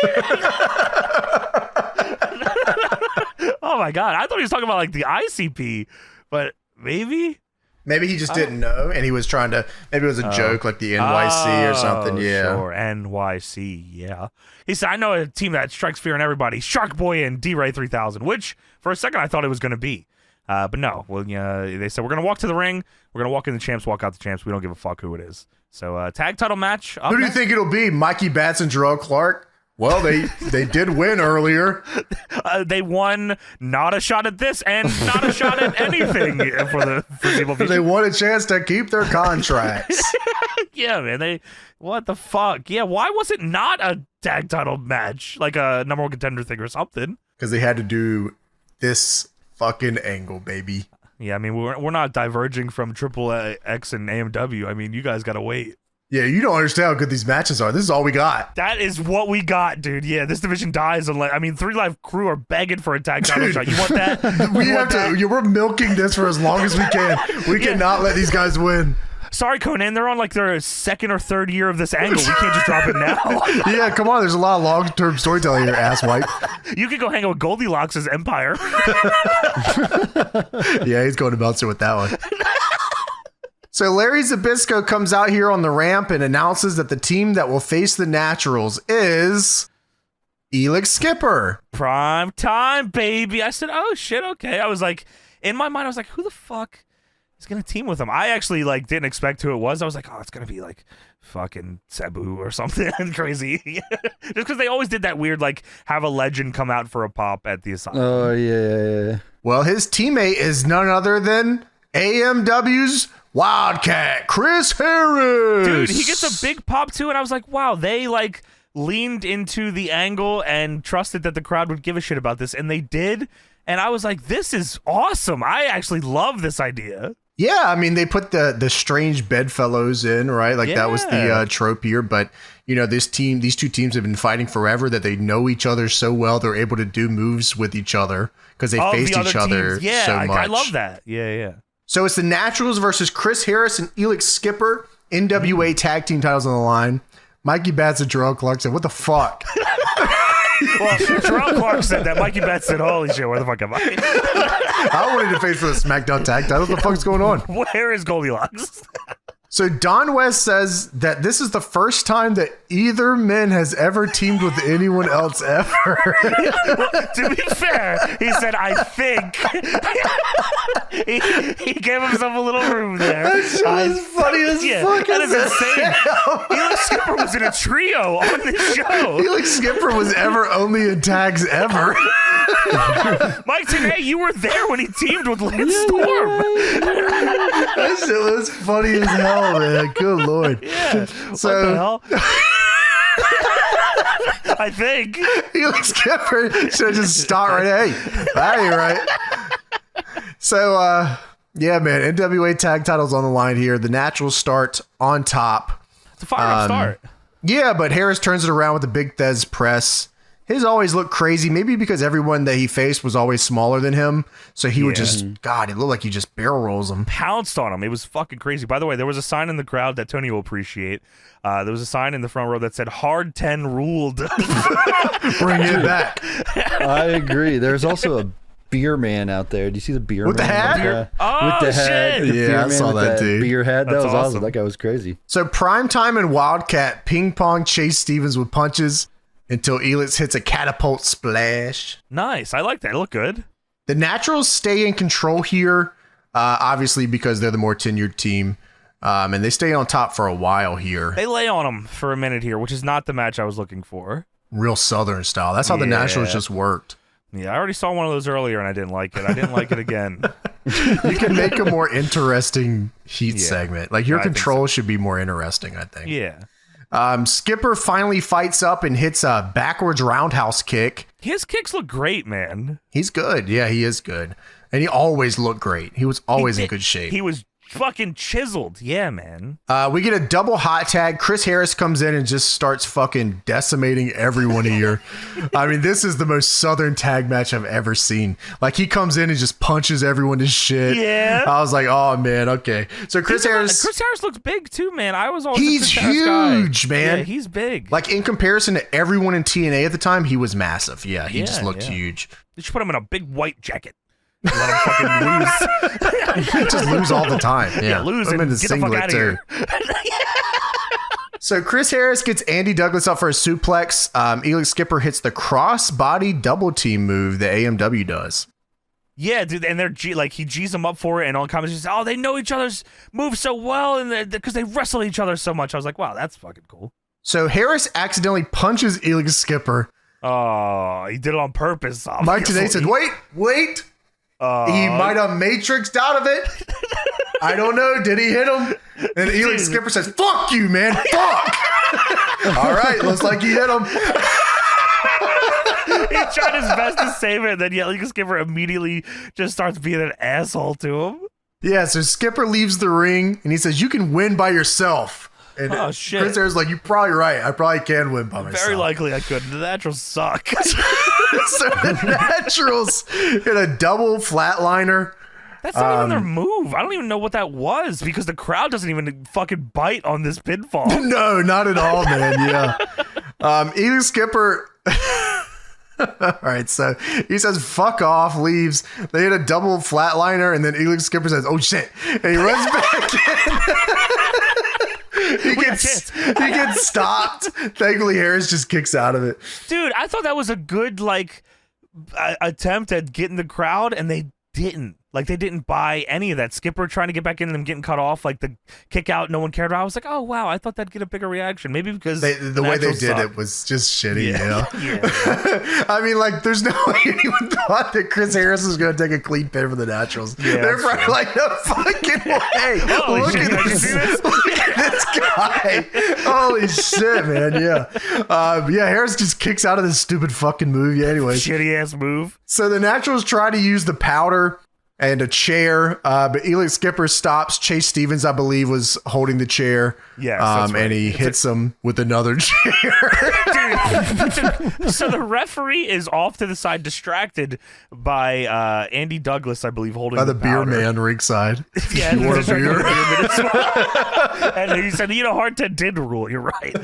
Oh my God. I thought he was talking about like the ICP, but maybe he just didn't know and he was trying to, maybe it was a joke like the NYC or something. Yeah. Sure. NYC. Yeah. He said, I know a team that strikes fear in everybody. Shark Boy and D-Ray 3000, which for a second I thought it was going to be. But no. Well, they said, we're going to walk to the ring. We're going to walk in the champs, walk out the champs. We don't give a fuck who it is. So tag title match. Who do you think it'll be? Mikey Batts and Jarrell Clark? Well, they did win earlier. They won not a shot at this and not a shot at anything for the foreseeable future. They won a chance to keep their contracts. Yeah, man. What the fuck? Yeah, why was it not a tag title match? Like a number one contender thing or something? Because they had to do this fucking angle, baby. Yeah, I mean, we're not diverging from Triple X and AMW. I mean, you guys got to wait. Yeah, you don't understand how good these matches are. This is all we got. That is what we got, dude. Yeah, this division dies unless... I mean, 3-Live Crew are begging for a tag title shot. You want that? We're milking this for as long as we can. We cannot let these guys win. Sorry, Conan. They're on like their second or third year of this angle. We can't just drop it now. Yeah, come on. There's a lot of long-term storytelling here, asswipe. You could go hang out with Goldilocks' Empire. Yeah, he's going to Meltzer with that one. So Larry Zbyszko comes out here on the ramp and announces that the team that will face the Naturals is Elix Skipper. Prime time, baby. I said, oh, shit, okay. I was like, in my mind, I was like, who the fuck is going to team with him? I actually like didn't expect who it was. I was like, oh, it's going to be like fucking Sabu or something crazy. Just because they always did that weird, like, have a legend come out for a pop at the Asylum. Oh, yeah. Well, his teammate is none other than AMW's Wildcat, Chris Harris. Dude, he gets a big pop too, and I was like, wow, they like leaned into the angle and trusted that the crowd would give a shit about this, and they did. And I was like, this is awesome. I actually love this idea. Yeah, I mean, they put the strange bedfellows in, right? Like that was the trope here. But you know, these two teams have been fighting forever. That they know each other so well, they're able to do moves with each other because they faced each other so much. I love that. Yeah. So it's the Naturals versus Chris Harris and Elix Skipper. NWA tag team titles on the line. Mikey Batts and Jarrell Clark said, what the fuck? Well, Jarrell Clark said that. Mikey Batts said, holy shit, where the fuck am I? I wanted to face for the SmackDown tag title. What the fuck's going on? Where is Goldilocks? So Don West says that this is the first time that either man has ever teamed with anyone else ever. Well, to be fair, he said, I think. he gave himself a little room there. That shit is funny as fuck. That is insane. Helix Skipper was in a trio on this show. Helix Skipper was ever only in tags ever. Mike, today you were there when he teamed with Lance Storm. That shit was funny as hell, man. Good lord. Yeah. So, what the hell? I think. Helix Skipper should just start right. Hey, you're right. So, yeah, man. NWA tag titles on the line here. The Naturals start on top. It's a fire-up start. Yeah, but Harris turns it around with the Big Thez press. His always looked crazy, maybe because everyone that he faced was always smaller than him. So he would just, God, it looked like he just barrel rolls him. Pounced on him. It was fucking crazy. By the way, there was a sign in the crowd that Tony will appreciate. There was a sign in the front row that said, Hard 10 ruled. Bring it back. I agree. There's also a beer man out there. Do you see the beer with man? The hat? With the hat. Shit. The I saw that, dude. Beer hat. That That's was awesome. awesome. That guy was crazy. So Primetime and Wildcat ping pong Chase Stevens with punches until Elix hits a catapult splash. Nice. I like that. It looked good. The Naturals stay in control here, obviously because they're the more tenured team, and they stay on top for a while here. They lay on him for a minute here, which is not the match I was looking for. Real Southern style. That's how the Naturals just worked. Yeah, I already saw one of those earlier and I didn't like it. I didn't like it again. You can make a more interesting heat segment. Like your I think control should be more interesting, I think. Yeah. Skipper finally fights up and hits a backwards roundhouse kick. His kicks look great, man. He's good. Yeah, he is good. And he always looked great. He was always in good shape. He was fucking chiseled. Yeah, man. We get a double hot tag. Chris Harris comes in and just starts fucking decimating everyone here. I mean, this is the most Southern tag match I've ever seen. Like, he comes in and just punches everyone to shit. Yeah. I was like, oh, man, okay. So Chris Harris looks big, too, man. I was always he's huge, man. Yeah, he's big. Like, in comparison to everyone in TNA at the time, he was massive. Yeah, he just looked huge. They should put him in a big white jacket. Let him fucking lose. Just lose all the time. Yeah, lose put him and in the get the fuck singlet out of too. here. So Chris Harris gets Andy Douglas up for a suplex. Elix Skipper hits the cross body double team move that AMW does. Yeah, dude, and he G's them up for it, and all comments just, oh, they know each other's moves so well, and because they wrestle each other so much. I was like, wow, that's fucking cool. So Harris accidentally punches Elix Skipper. Oh, he did it on purpose. Obviously. Mike today said, wait. He might have matrixed out of it. I don't know. Did he hit him? And Elix Skipper says, fuck you, man. Fuck. All right. Looks like he hit him. He tried his best to save it, and then Elix Skipper immediately just starts being an asshole to him. Yeah, so Skipper leaves the ring, and he says, you can win by yourself. And shit. Chris Harris like, you're probably right. I probably can win by myself. Very likely I could. The Naturals suck. So the Naturals hit a double flatliner. That's not even their move. I don't even know what that was because the crowd doesn't even fucking bite on this pinfall. No, not at all, man. Yeah. Elix Skipper. All right, so he says, fuck off, leaves. They hit a double flatliner, and then Elix Skipper says, oh shit. And he runs back in. He gets stopped. Thankfully, Harris just kicks out of it. Dude, I thought that was a good attempt at getting the crowd, and they didn't. Like, they didn't buy any of that. Skipper trying to get back in and them getting cut off, like the kick out no one cared about. I was like, oh, wow, I thought that'd get a bigger reaction. Maybe because the way they did it was just shitty, you know? Yeah. I mean, like, there's no way anyone thought that Chris Harris was going to take a clean pin for the Naturals. Yeah, they're probably like, no fucking way. Look at this guy. Holy shit, man. Yeah. Harris just kicks out of this stupid fucking movie anyway. Shitty ass move. So the Naturals try to use the powder and a chair, but Elix Skipper stops. Chase Stevens, I believe, was holding the chair. Yes, that's right. And he hits him with another chair. Dude, so the referee is off to the side, distracted by Andy Douglas, I believe, holding the beer man ringside. Yeah, you want a beer? And he said, hard 10 did rule. You're right.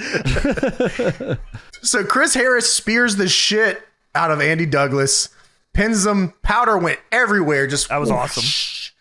So Chris Harris spears the shit out of Andy Douglas. Pins him. Powder went everywhere. Just that was awesome.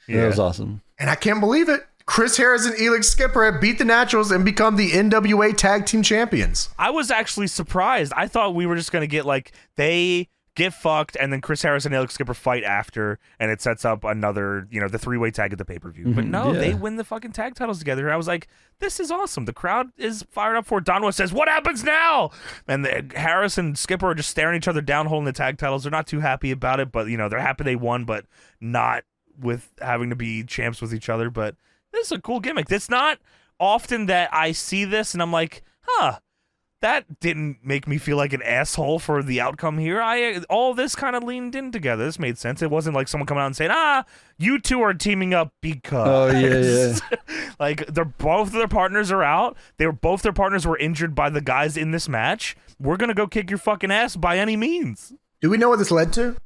Yeah, that was awesome. And I can't believe it. Chris Harris and Elix Skipper have beat the Naturals and become the NWA Tag Team Champions. I was actually surprised. I thought we were just going to get like they get fucked and then Chris Harris and Elix Skipper fight after and it sets up another, the three-way tag at the pay-per-view. But no, they win the fucking tag titles together. And I was like, this is awesome. The crowd is fired up for it. Donwa says, what happens now? And Harris and Skipper are just staring each other down holding the tag titles. They're not too happy about it, but they're happy they won, but not with having to be champs with each other. But this is a cool gimmick. It's not often that I see this and I'm like, that didn't make me feel like an asshole for the outcome here. All this kind of leaned in together. This made sense. It wasn't like someone coming out and saying, you two are teaming up because. Oh, yeah. Like, both of their partners are out. Both their partners were injured by the guys in this match. We're going to go kick your fucking ass by any means. Do we know what this led to?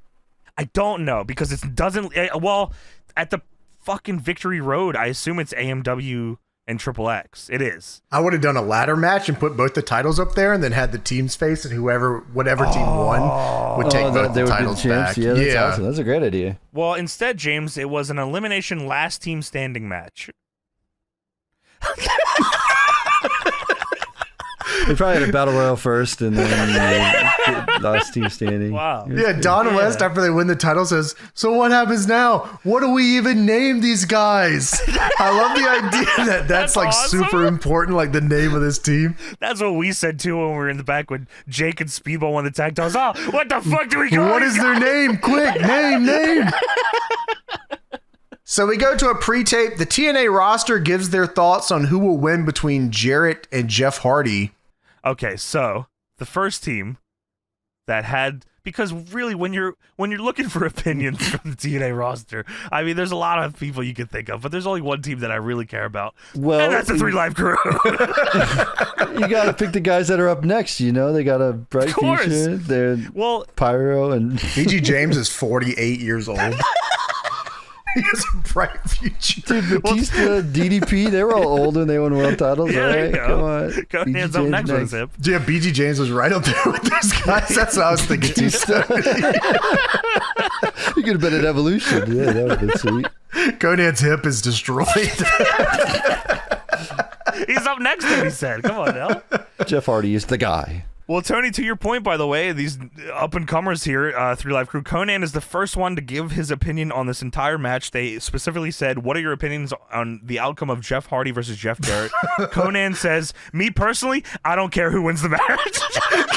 I don't know because it doesn't. Well, at the fucking Victory Road, I assume it's AMW and Triple X. It is. I would have done a ladder match and put both the titles up there and then had the teams face and whatever team won would take both the titles back. Yeah, that's awesome. That's a great idea. Well, instead, James, it was an elimination last team standing match. They probably had a battle royal first and then last team standing. Wow. Yeah, Don West, after they win the title, says, so what happens now? What do we even name these guys? I love the idea that's like awesome. super important, like the name of this team. That's what we said too when we were in the back when Jake and Speedball won the tag titles. Oh, what the fuck do we call What is their name? Quick, name. So we go to a pre-tape. The TNA roster gives their thoughts on who will win between Jarrett and Jeff Hardy. Okay, so the first team that had, because really when you're looking for opinions from the TNA roster, I mean, there's a lot of people you can think of, but there's only one team that I really care about, and that's the 3 Live Crew. You got to pick the guys that are up next. They got a bright future. They're Pyro and BG James is 48 years old. He has a bright future. Dude, Batista, DDP, they were all old when they won world titles. Yeah, right? Come on. Conan's up next with his hip. Yeah, BG James was right up there with those guys. That's what I was thinking too. You could have been an Evolution. Yeah, that would have been sweet. Conan's hip is destroyed. He's up next to me, said. Come on now. Jeff Hardy is the guy. Well, Tony, to your point, by the way, these up-and-comers here, 3 Live Crew, Conan is the first one to give his opinion on this entire match. They specifically said, what are your opinions on the outcome of Jeff Hardy versus Jeff Jarrett? Conan says, me personally, I don't care who wins the match.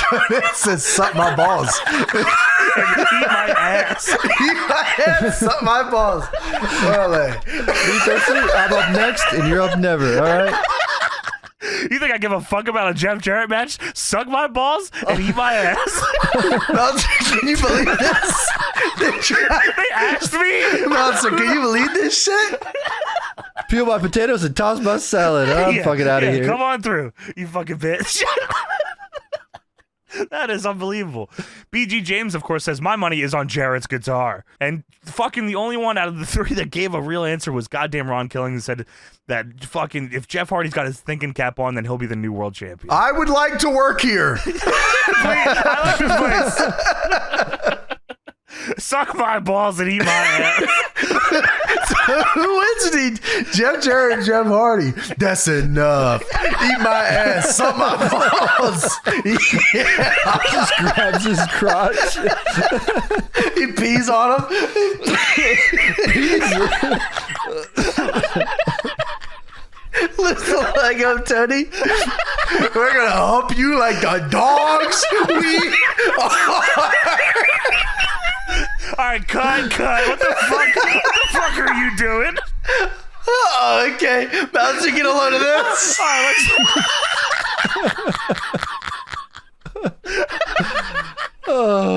Conan says, suck my balls. And eat my ass. Eat my ass, suck my balls. Well, Me personally, I'm up next, and you're up never, all right? You think I give a fuck about a Jeff Jarrett match? Suck my balls and eat my ass. Meltzer, can you believe this? They asked me. Meltzer, can you believe this shit? Peel my potatoes and toss my salad. I'm fucking out of here. Come on through, you fucking bitch. That is unbelievable. BG James, of course, says, my money is on Jarrett's guitar. And fucking the only one out of the 3 that gave a real answer was goddamn Ron Killing, who said that fucking if Jeff Hardy's got his thinking cap on, then he'll be the new world champion. I would like to work here. I like this place. Suck my balls and eat my ass. Who wins it? Jeff Jarrett and Jeff Hardy. That's enough. Eat my ass. Suck my balls. Yeah. Just grabs his crotch. He pees on him. Lift the leg up, Teddy. We're gonna hump you like the dogs we are. All right, cut. What the fuck are you doing? Oh, okay. Bouncer, get a load of this. All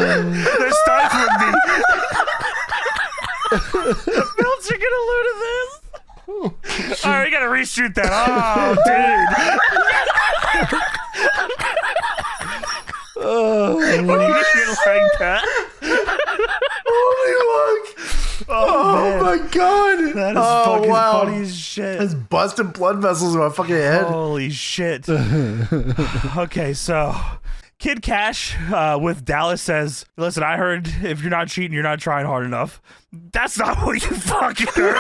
right, they're stifling me. Meltzer, get a load of this. All right, we gotta reshoot that. Oh, dude. What are you doing like that? Holy fuck. Oh my god. That is fucking funny as shit. It's busting blood vessels in my fucking head. Holy shit. Okay, so Kid Kash with Dallas says, listen, I heard if you're not cheating, you're not trying hard enough. That's not what you fucking heard.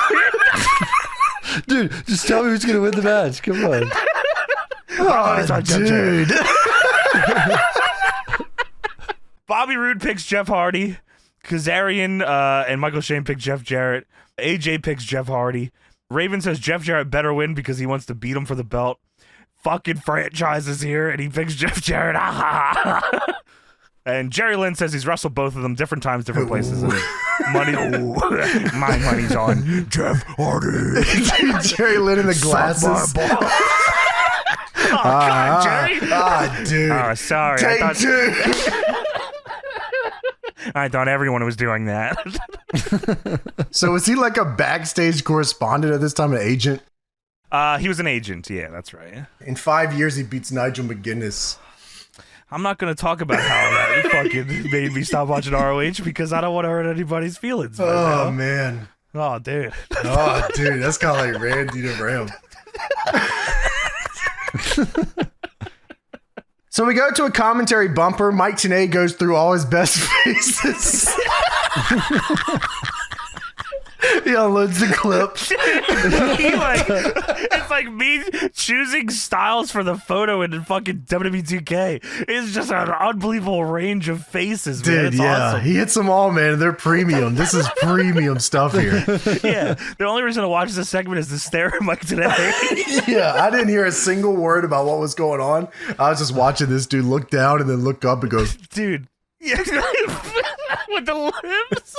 Dude, just tell me who's going to win the match. Come on. Oh, dude. Bobby Roode picks Jeff Hardy. Kazarian and Michael Shane pick Jeff Jarrett. AJ picks Jeff Hardy. Raven says Jeff Jarrett better win because he wants to beat him for the belt. Fucking franchise is here, and he picks Jeff Jarrett. And Jerry Lynn says he's wrestled both of them different times, different places. Money, my money's on Jeff Hardy. Jerry Lynn in the glasses. Oh, God, Jerry. Dude. Oh, sorry. Take two. I thought everyone was doing that. So is he like a backstage correspondent at this time, an agent? He was an agent. Yeah, that's right. In 5 years, he beats Nigel McGuinness. I'm not going to talk about how that fucking made me stop watching ROH because I don't want to hurt anybody's feelings. Oh, man. Oh, dude. Oh, dude. That's kind of like Randy to Ram. So we go to a commentary bumper. Mike Tenay goes through all his best faces. He unloads the clips. It's like me choosing styles for the photo in fucking WWE 2K. It's just an unbelievable range of faces, man. Dude, It's yeah. awesome. He hits them all, man. They're premium. This is premium stuff here. Yeah. The only reason to watch this segment is to stare at Mike today. Yeah, I didn't hear a single word about what was going on. I was just watching this dude look down and then look up and goes, Dude. Yeah. With the lips.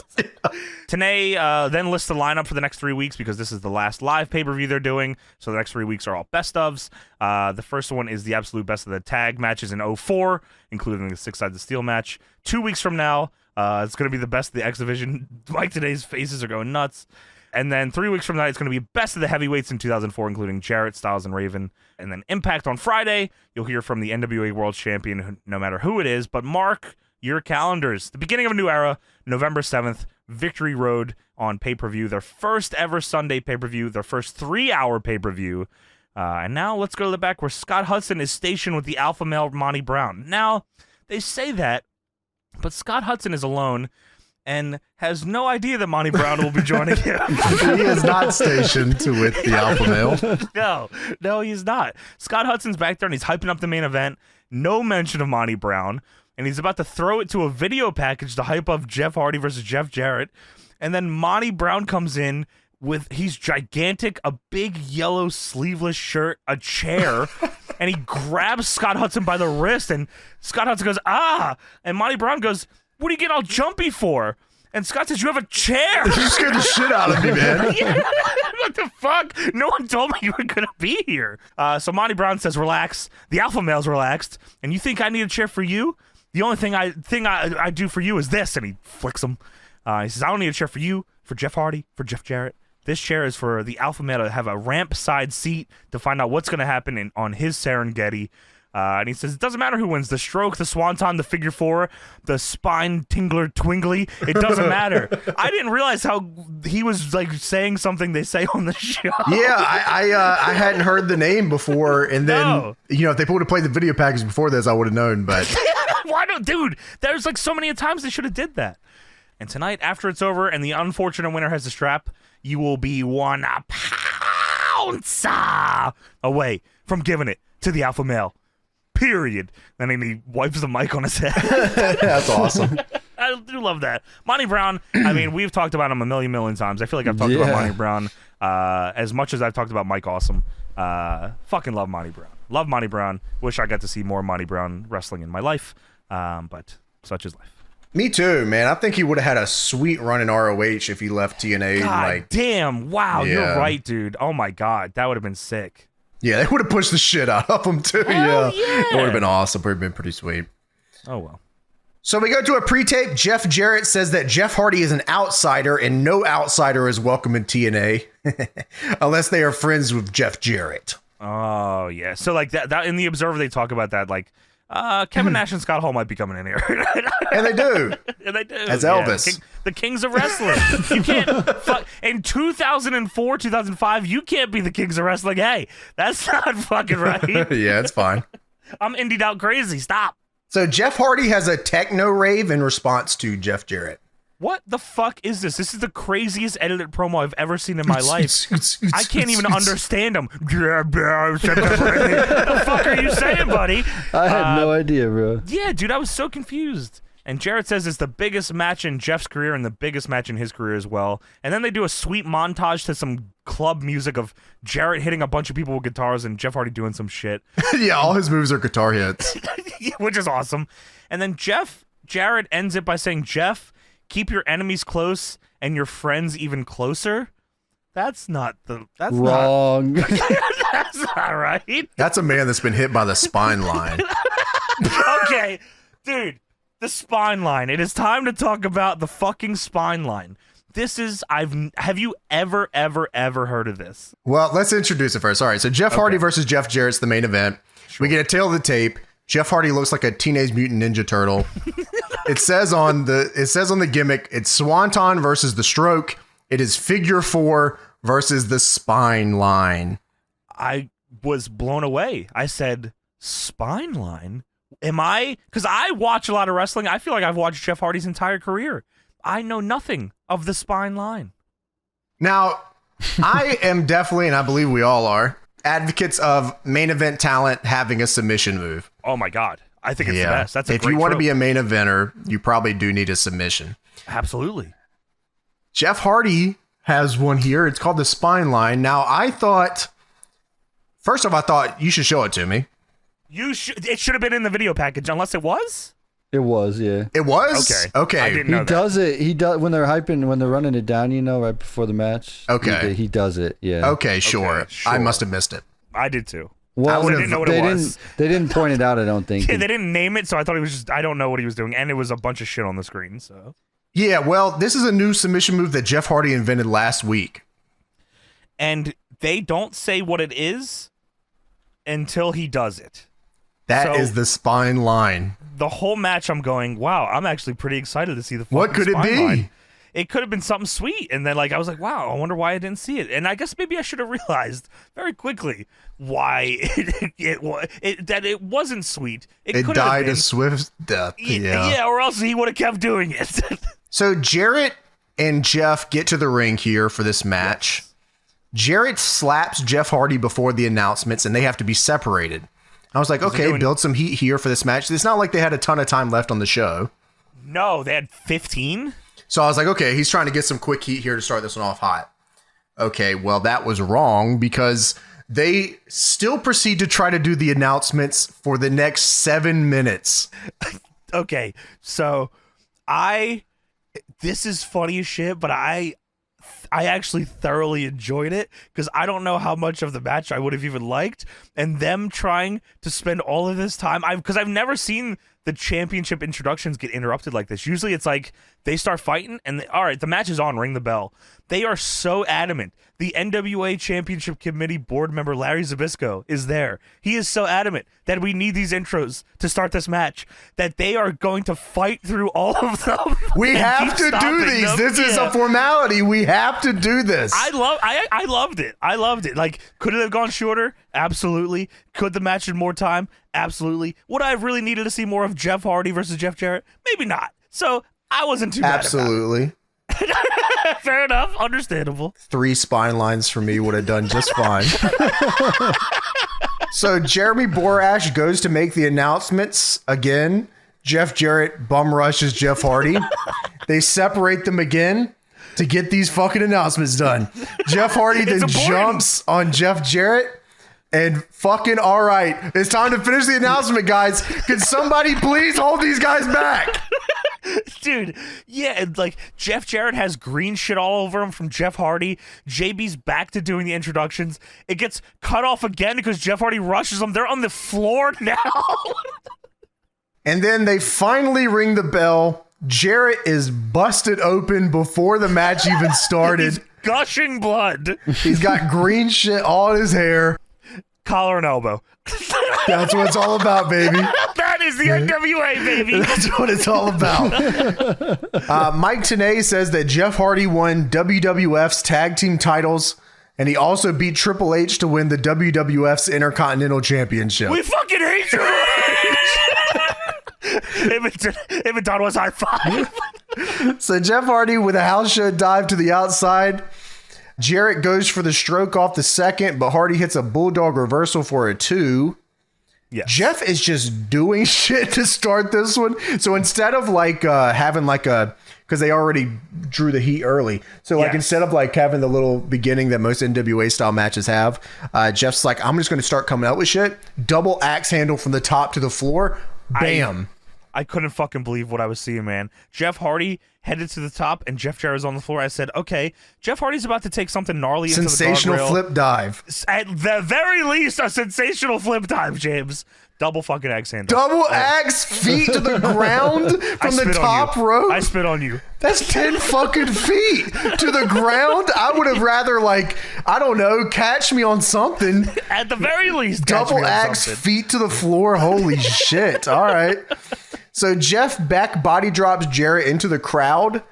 Tenay then lists the lineup for the next 3 weeks because this is the last live pay-per-view they're doing. So the next 3 weeks are all best ofs. The first one is the absolute best of the tag matches in 04, including the 6 Sides of Steel match. 2 weeks from now, it's going to be the best of the X Division. Mike Tenay's faces are going nuts. And then 3 weeks from now, it's going to be best of the heavyweights in 2004, including Jarrett, Styles, and Raven. And then Impact on Friday, you'll hear from the NWA World Champion, no matter who it is. But mark your calendars. The beginning of a new era, November 7th, Victory Road on pay-per-view. Their first ever Sunday pay-per-view, their first 3-hour pay-per-view. And now let's go to the back where Scott Hudson is stationed with the alpha male Monty Brown. Now, they say that, but Scott Hudson is alone and has no idea that Monty Brown will be joining him. he is not stationed with the alpha male. No, he's not. Scott Hudson's back there and he's hyping up the main event. No mention of Monty Brown. And he's about to throw it to a video package to hype up Jeff Hardy versus Jeff Jarrett. And then Monty Brown comes in with, he's gigantic, a big yellow sleeveless shirt, a chair, and he grabs Scott Hudson by the wrist. And Scott Hudson goes, ah! And Monty Brown goes, what are you getting all jumpy for? And Scott says, you have a chair. You scared the shit out of me, man. Yeah. What the fuck? No one told me you were going to be here. So Monty Brown says, relax. The alpha male's relaxed. And you think I need a chair for you? The only thing I do for you is this. And he flicks him. He says, I don't need a chair for you, for Jeff Hardy, for Jeff Jarrett. This chair is for the alpha male to have a ramp side seat to find out what's going to happen on his Serengeti. And he says, it doesn't matter who wins, the stroke, the swanton, the figure four, the spine tingler twingly, it doesn't matter. I didn't realize how he was like saying something they say on the show. Yeah, I hadn't heard the name before, and then if they would have played the video package before this, I would have known. But why don't, dude? There's like so many times they should have did that. And tonight, after it's over, and the unfortunate winner has the strap, you will be 1 pounce away from giving it to the alpha male. Period. And then he wipes the mic on his head. That's awesome. I do love that. Monty Brown, I mean, we've talked about him a million times. I feel like I've talked about Monty Brown as much as I've talked about Mike Awesome. Fucking love Monty Brown. Love Monty Brown. Wish I got to see more Monty Brown wrestling in my life. But such is life. Me too, man. I think he would have had a sweet run in ROH if he left TNA. God damn. Wow, you're right, dude. Oh my God. That would have been sick. Yeah, they would have pushed the shit out of him too. Hell yeah. It would have been awesome. It would have been pretty sweet. Oh, well. So we go to a pre-tape. Jeff Jarrett says that Jeff Hardy is an outsider and no outsider is welcome in TNA unless they are friends with Jeff Jarrett. Oh, yeah. So like that in the Observer, they talk about that. Like Kevin Nash and Scott Hall might be coming in here. And they do. And they do. As Elvis. The kings of wrestling. You can't in 2004, 2005, you can't be the kings of wrestling. Hey, that's not fucking right. Yeah, it's fine. I'm indied out crazy. Stop. So Jeff Hardy has a techno rave in response to Jeff Jarrett. what the fuck is this? This is the craziest edited promo I've ever seen in my life. I can't even understand him. What the fuck are you saying, buddy? I had no idea, bro. Yeah, dude, I was so confused. And Jarrett says it's the biggest match in Jeff's career and the biggest match in his career as well. And then they do a sweet montage to some club music of Jarrett hitting a bunch of people with guitars and Jeff Hardy doing some shit. Yeah, all his moves are guitar hits. Which is awesome. And then Jarrett ends it by saying, Jeff, keep your enemies close and your friends even closer. That's wrong. That's not right. That's a man that's been hit by the spine line. Okay, dude, the spine line. It is time to talk about the fucking spine line. Have you ever heard of this? Well, let's introduce it first. All right, so Jeff Hardy versus Jeff Jarrett's the main event. Sure. We get a tail of the tape. Jeff Hardy looks like a Teenage Mutant Ninja Turtle. It says on the gimmick, it's Swanton versus the Stroke. It is Figure 4 versus the Spine Line. I was blown away. I said, Spine Line? Because I watch a lot of wrestling. I feel like I've watched Jeff Hardy's entire career. I know nothing of the Spine Line. Now, I am definitely, and I believe we all are, advocates of main event talent having a submission move. Oh my God. I think it's the best. That's a if great you want to trope. be a main eventer, you probably do need a submission. Absolutely. Jeff Hardy has one here. It's called the Spine Line. Now, I thought you should show it to me. It should have been in the video package, unless it was? It was, yeah. It was? Okay. I didn't know He does it. He does when they're running it down, right before the match. Okay. He does it, yeah. Okay, sure. I must have missed it. I did too. Well, I didn't know what it was. They didn't point it out, I don't think. Yeah, they didn't name it, so I thought it was just, I don't know what he was doing. And it was a bunch of shit on the screen, so. Yeah, well, this is a new submission move that Jeff Hardy invented last week. And they don't say what it is until he does it. That is the Spine Line. The whole match, I'm going, wow, I'm actually pretty excited to see the fucking What could it Spine be? Line. It could have been something sweet. And then, I was like, wow, I wonder why I didn't see it. And I guess maybe I should have realized very quickly why it wasn't sweet. It died a swift death. Yeah, or else he would have kept doing it. So Jarrett and Jeff get to the ring here for this match. Yes. Jarrett slaps Jeff Hardy before the announcements, and they have to be separated. I was like, okay, build some heat here for this match. It's not like they had a ton of time left on the show. No, they had 15. So I was like, okay, he's trying to get some quick heat here to start this one off hot. Okay, well, that was wrong because they still proceed to try to do the announcements for the next 7 minutes. Okay, so this is funny as shit, but I actually thoroughly enjoyed it because I don't know how much of the match I would have even liked, and them trying to spend all of this time, because I've never seen the championship introductions get interrupted like this. Usually it's like they start fighting and all right, the match is on, ring the bell. They are so adamant. The NWA Championship Committee board member Larry Zbyszko is there. He is so adamant that we need these intros to start this match that they are going to fight through all of them. We have to do these. Them. This is a formality. We have to do this. I loved it. I loved it. Could it have gone shorter? Absolutely. Could the match in more time? Absolutely. Would I have really needed to see more of Jeff Hardy versus Jeff Jarrett? Maybe not. So I wasn't too bad. Absolutely. Fair enough. Understandable. 3 spine lines for me would have done just fine. So Jeremy Borash goes to make the announcements again. Jeff Jarrett bum rushes Jeff Hardy. They separate them again to get these fucking announcements done. Jeff Hardy then jumps on Jeff Jarrett. And fucking all right, it's time to finish the announcement, guys. Can somebody please hold these guys back? Dude, yeah, and Jeff Jarrett has green shit all over him from Jeff Hardy. JB's back to doing the introductions. It gets cut off again because Jeff Hardy rushes them. They're on the floor now. And then they finally ring the bell. Jarrett is busted open before the match even started. He's gushing blood. He's got green shit all in his hair. Collar and elbow. That's what it's all about, baby. That is the NWA, baby. That's what it's all about. Mike Tenay says that Jeff Hardy won WWF's tag team titles, and he also beat Triple H to win the WWF's Intercontinental Championship. We fucking hate Triple H. Him and Don was high five. So Jeff Hardy with a house show dive to the outside. Jarrett goes for the stroke off the second, but Hardy hits a bulldog reversal for a 2. Yes. Jeff is just doing shit to start this one. So instead of like having like a, because they already drew the heat early. So like instead of like having the little beginning that most NWA style matches have, Jeff's like, I'm just going to start coming out with shit. Double axe handle from the top to the floor. Bam. I couldn't fucking believe what I was seeing, man. Jeff Hardy headed to the top, and Jeff Jarrett's on the floor. I said, okay, Jeff Hardy's about to take something gnarly into the sensational flip dive. At the very least, a sensational flip dive, James. Double fucking axe handle. Double axe, feet to the ground from the top rope. I spit on you. That's 10 fucking feet to the ground. I would have rather, like, I don't know, catch me on something. At the very least, double axe, feet to the floor. Holy shit. All right. So Jeff back body drops Jarrett into the crowd.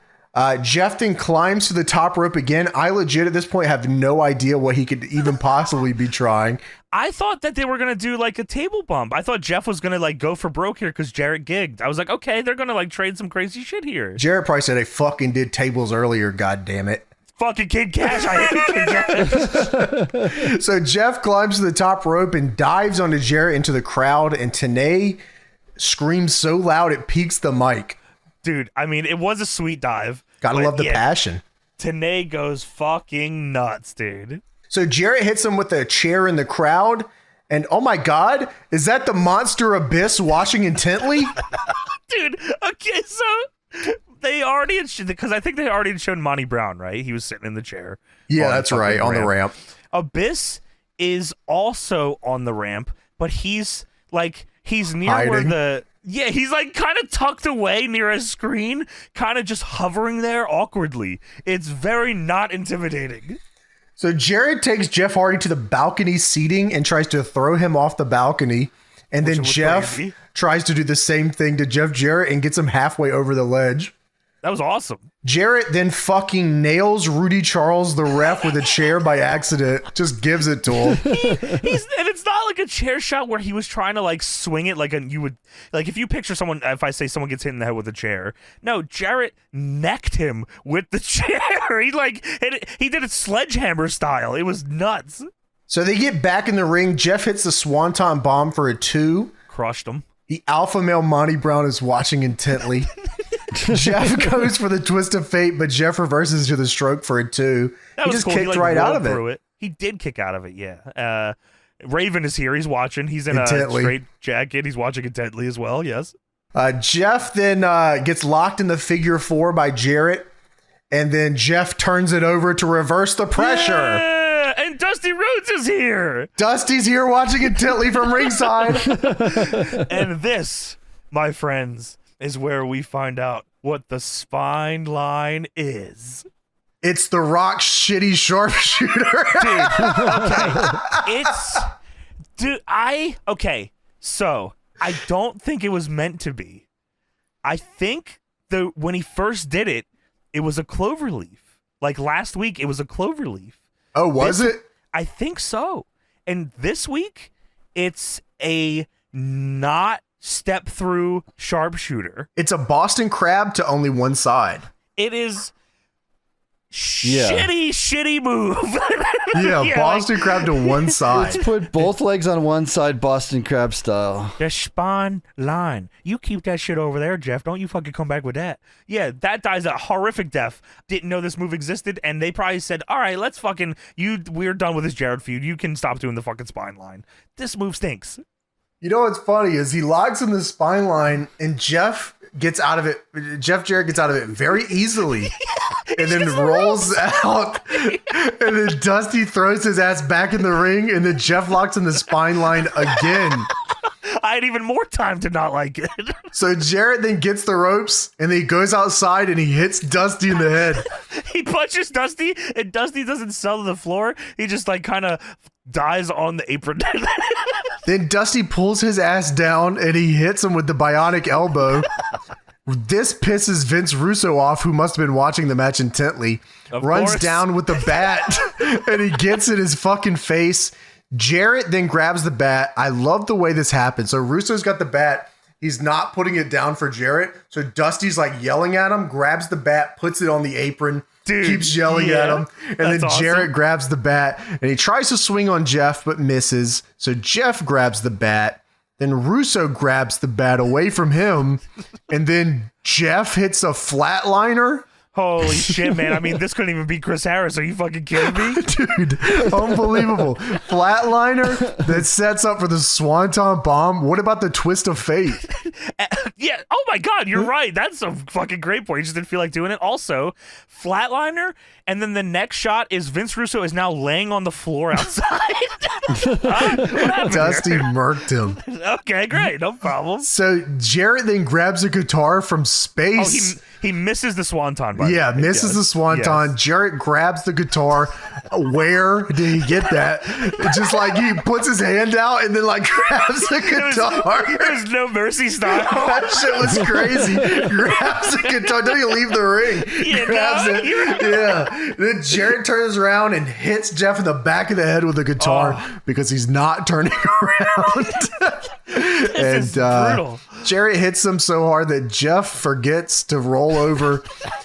Jeff then climbs to the top rope again. I legit at this point have no idea what he could even possibly be trying. I thought that they were going to do like a table bump. I thought Jeff was going to like go for broke here because Jarrett gigged. I was like, okay, they're going to like trade some crazy shit here. Jarrett probably said they fucking did tables earlier. God damn it. Fucking Kid Kash. I hate Kid Kash. So Jeff climbs to the top rope and dives onto Jarrett into the crowd, and TNA screams so loud it peaks the mic. Dude, I mean, it was a sweet dive. Gotta love the passion. TNA goes fucking nuts, dude. So Jarrett hits him with a chair in the crowd, and oh my God, is that the monster Abyss watching intently? Dude, okay, so they already had, because I think they already had shown Monty Brown, right? He was sitting in the chair. Yeah, that's right, on the ramp. Abyss is also on the ramp, but he's near hiding. where the... Yeah, he's like kind of tucked away near a screen, kind of just hovering there awkwardly. It's very not intimidating. So Jarrett takes Jeff Hardy to the balcony seating and tries to throw him off the balcony. And then Jeff tries to do the same thing to Jeff Jarrett and gets him halfway over the ledge. That was awesome. Jarrett then fucking nails Rudy Charles, the ref, with a chair by accident. Just gives it to him. And it's not like a chair shot where he was trying to like swing it like you would, like if you picture someone, if I say someone gets hit in the head with a chair. No, Jarrett necked him with the chair. He did it sledgehammer style. It was nuts. So they get back in the ring. Jeff hits the Swanton bomb for a 2. Crushed him. The alpha male Monty Brown is watching intently. Jeff goes for the twist of fate, but Jeff reverses to the stroke for a 2. He just kicked right out of it. He did kick out of it, yeah. Raven is here. He's watching. He's in intently. A straight jacket. He's watching intently as well, yes. Jeff then gets locked in the figure 4 by Jarrett, and then Jeff turns it over to reverse the pressure. Yeah! And Dusty Rhodes is here. Dusty's here watching intently from ringside. And this, my friends, is where we find out what the spine line is. It's the Rock's shitty sharpshooter. So I don't think it was meant to be. I think when he first did it, it was a clover leaf. Like last week, it was a clover leaf. Oh, was it? I think so. And this week, it's a not step through sharpshooter. It's a Boston Crab to only one side. It is shitty move. Yeah, Boston Crab to one side. Let's put both legs on one side, Boston Crab style. The spine line. You keep that shit over there, Jeff. Don't you fucking come back with that. Yeah, that guy's a horrific death. Didn't know this move existed, and they probably said, all right, let's fucking, we're done with this Jarrett feud. You can stop doing the fucking spine line. This move stinks. You know what's funny is he locks in the spine line, and Jeff Jarrett gets out of it very easily. And then rolls out, and then Dusty throws his ass back in the ring, and then Jeff locks in the spine line again. I had even more time to not like it. So Jarrett then gets the ropes, and then he goes outside, and he hits Dusty in the head. He punches Dusty, and Dusty doesn't sell to the floor. He just like kind of dies on the apron. Then Dusty pulls his ass down, and he hits him with the bionic elbow. This pisses Vince Russo off, who must have been watching the match intently. Runs down with the bat, and he gets in his fucking face. Jarrett then grabs the bat. I love the way this happens. So Russo's got the bat. He's not putting it down for Jarrett. So Dusty's like yelling at him, grabs the bat, puts it on the apron, keeps yelling at him. And then awesome. Jarrett grabs the bat and he tries to swing on Jeff, but misses. So Jeff grabs the bat. Then Russo grabs the bat away from him. And then Jeff hits a flatliner. Holy shit, man. I mean, this couldn't even be Chris Harris. Are you fucking kidding me? Dude, unbelievable. Flatliner that sets up for the Swanton Bomb. What about the Twist of Fate? Yeah. Oh, my God. You're right. That's a fucking great point. You just didn't feel like doing it. Also, Flatliner, and then the next shot is Vince Russo is now laying on the floor outside. Dusty murked him. Okay, great. No problem. So Jarrett then grabs a guitar from space. Oh, he misses the Swanton. Misses the Swanton. Yes. Jarrett grabs the guitar. Where did he get that? It's just like he puts his hand out and then like grabs the guitar. It was No Mercy style. That shit was crazy. Grabs the guitar. Don't you leave the ring? Yeah, grabs it. Yeah. Then Jarrett turns around and hits Jeff in the back of the head with a guitar because he's not turning around. This is brutal. Jarrett hits him so hard that Jeff forgets to roll over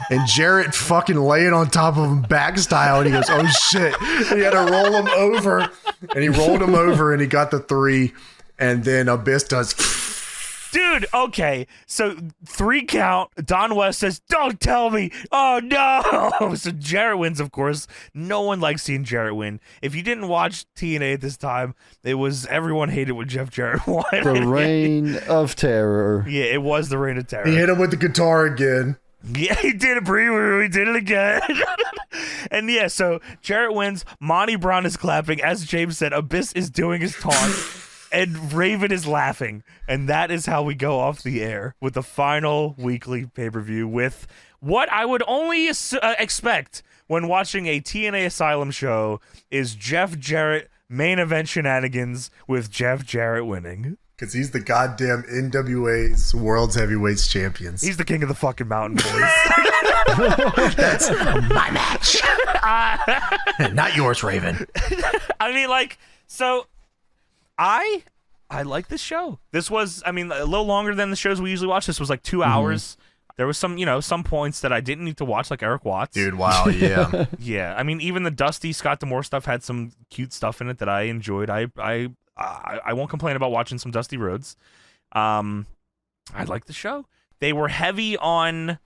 and Jarrett fucking laying on top of him back style and he goes, oh shit. And he had to roll him over and he rolled him over and he got the 3 and then Abyss does Dude, okay, so 3 count, Don West says, don't tell me, oh no! So Jarrett wins, of course. No one likes seeing Jarrett win. If you didn't watch TNA at this time, it was, everyone hated when Jeff Jarrett won. The Reign of Terror. Yeah, it was the Reign of Terror. He hit him with the guitar again. Yeah, he did it, Bree. He did it again. And yeah, so Jarrett wins. Monty Brown is clapping. As James said, Abyss is doing his taunt. And Raven is laughing. And that is how we go off the air with the final weekly pay-per-view with what I would only expect when watching a TNA Asylum show is Jeff Jarrett main event shenanigans with Jeff Jarrett winning. Because he's the goddamn NWA's World Heavyweight Champions. He's the king of the fucking mountain, boys. That's my match. Not yours, Raven. I mean, like, so... I like this show. This was, I mean, a little longer than the shows we usually watch. This was like 2 hours. There was some, some points that I didn't need to watch, like Eric Watts. Dude, wow, yeah. Yeah, I mean, even the Dusty Scott D'Amore stuff had some cute stuff in it that I enjoyed. I won't complain about watching some Dusty Rhodes. I like the show. They were heavy on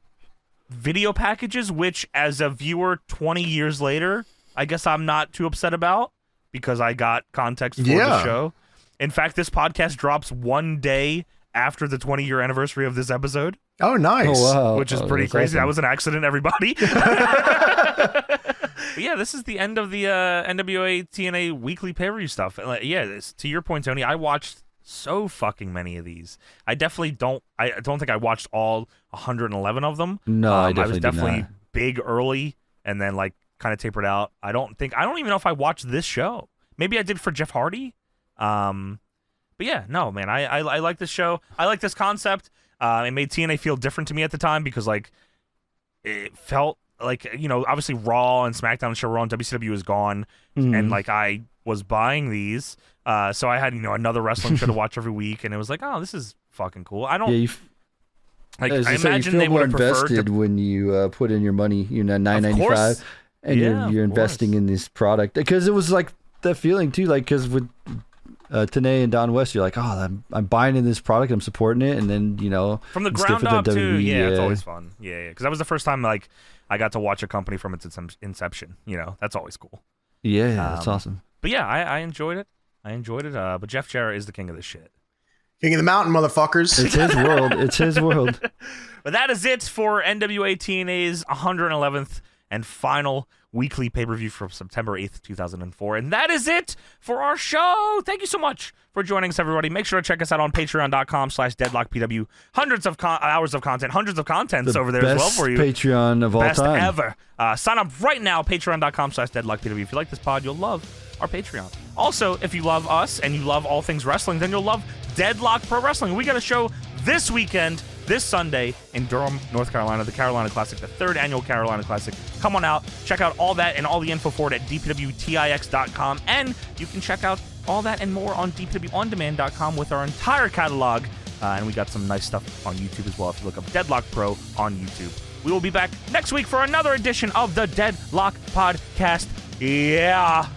video packages, which as a viewer 20 years later, I guess I'm not too upset about because I got context for the show. In fact, this podcast drops 1 day after the 20-year anniversary of this episode. Oh, nice. Oh, wow. Which is pretty crazy. Awesome. That was an accident, everybody. But yeah, this is the end of the NWA TNA weekly pay-per-view stuff. To your point, Tony, I watched so fucking many of these. I definitely don't think I watched all 111 of them. No, I was definitely big early and then like kind of tapered out. I don't even know if I watched this show. Maybe I did for Jeff Hardy. But yeah, no, man, I like this show. I like this concept. It made TNA feel different to me at the time because like it felt like, obviously Raw and SmackDown show were on, WCW was gone, and like I was buying these. So I had, another wrestling show to watch every week, and it was like, oh, this is fucking cool. I don't I imagine they would have preferred when you put in your money, $9.95, and you're investing in this product, because it was like that feeling too, like because with Tanae and Don West, you're like, oh, I'm buying in this product, I'm supporting it, and then from the ground up too. Yeah, it's always fun. Yeah, because that was the first time like I got to watch a company from its inception. That's always cool. Yeah, that's awesome. But yeah, I enjoyed it. But Jeff Jarrett is the king of this shit. King of the mountain, motherfuckers. It's his world. It's his world. But that is it for NWA TNA's 111th and final weekly pay-per-view from September 8th, 2004. And that is it for our show. Thank you so much for joining us, everybody. Make sure to check us out on patreon.com/DeadlockPW. Hundreds of hours of content, hundreds of contents over there as well for you. Patreon of all time. Best ever. Sign up right now, patreon.com/DeadlockPW. If you like this pod, you'll love our Patreon. Also, if you love us and you love all things wrestling, then you'll love Deadlock Pro Wrestling. We got a show this weekend, this Sunday in Durham, North Carolina, the Carolina Classic, the 3rd annual Carolina Classic. Come on out, check out all that and all the info for it at dpwtix.com, and you can check out all that and more on dpwondemand.com with our entire catalog And we got some nice stuff on YouTube as well if you look up Deadlock Pro on YouTube. We will be back next week for another edition of the Deadlock Podcast. Yeah.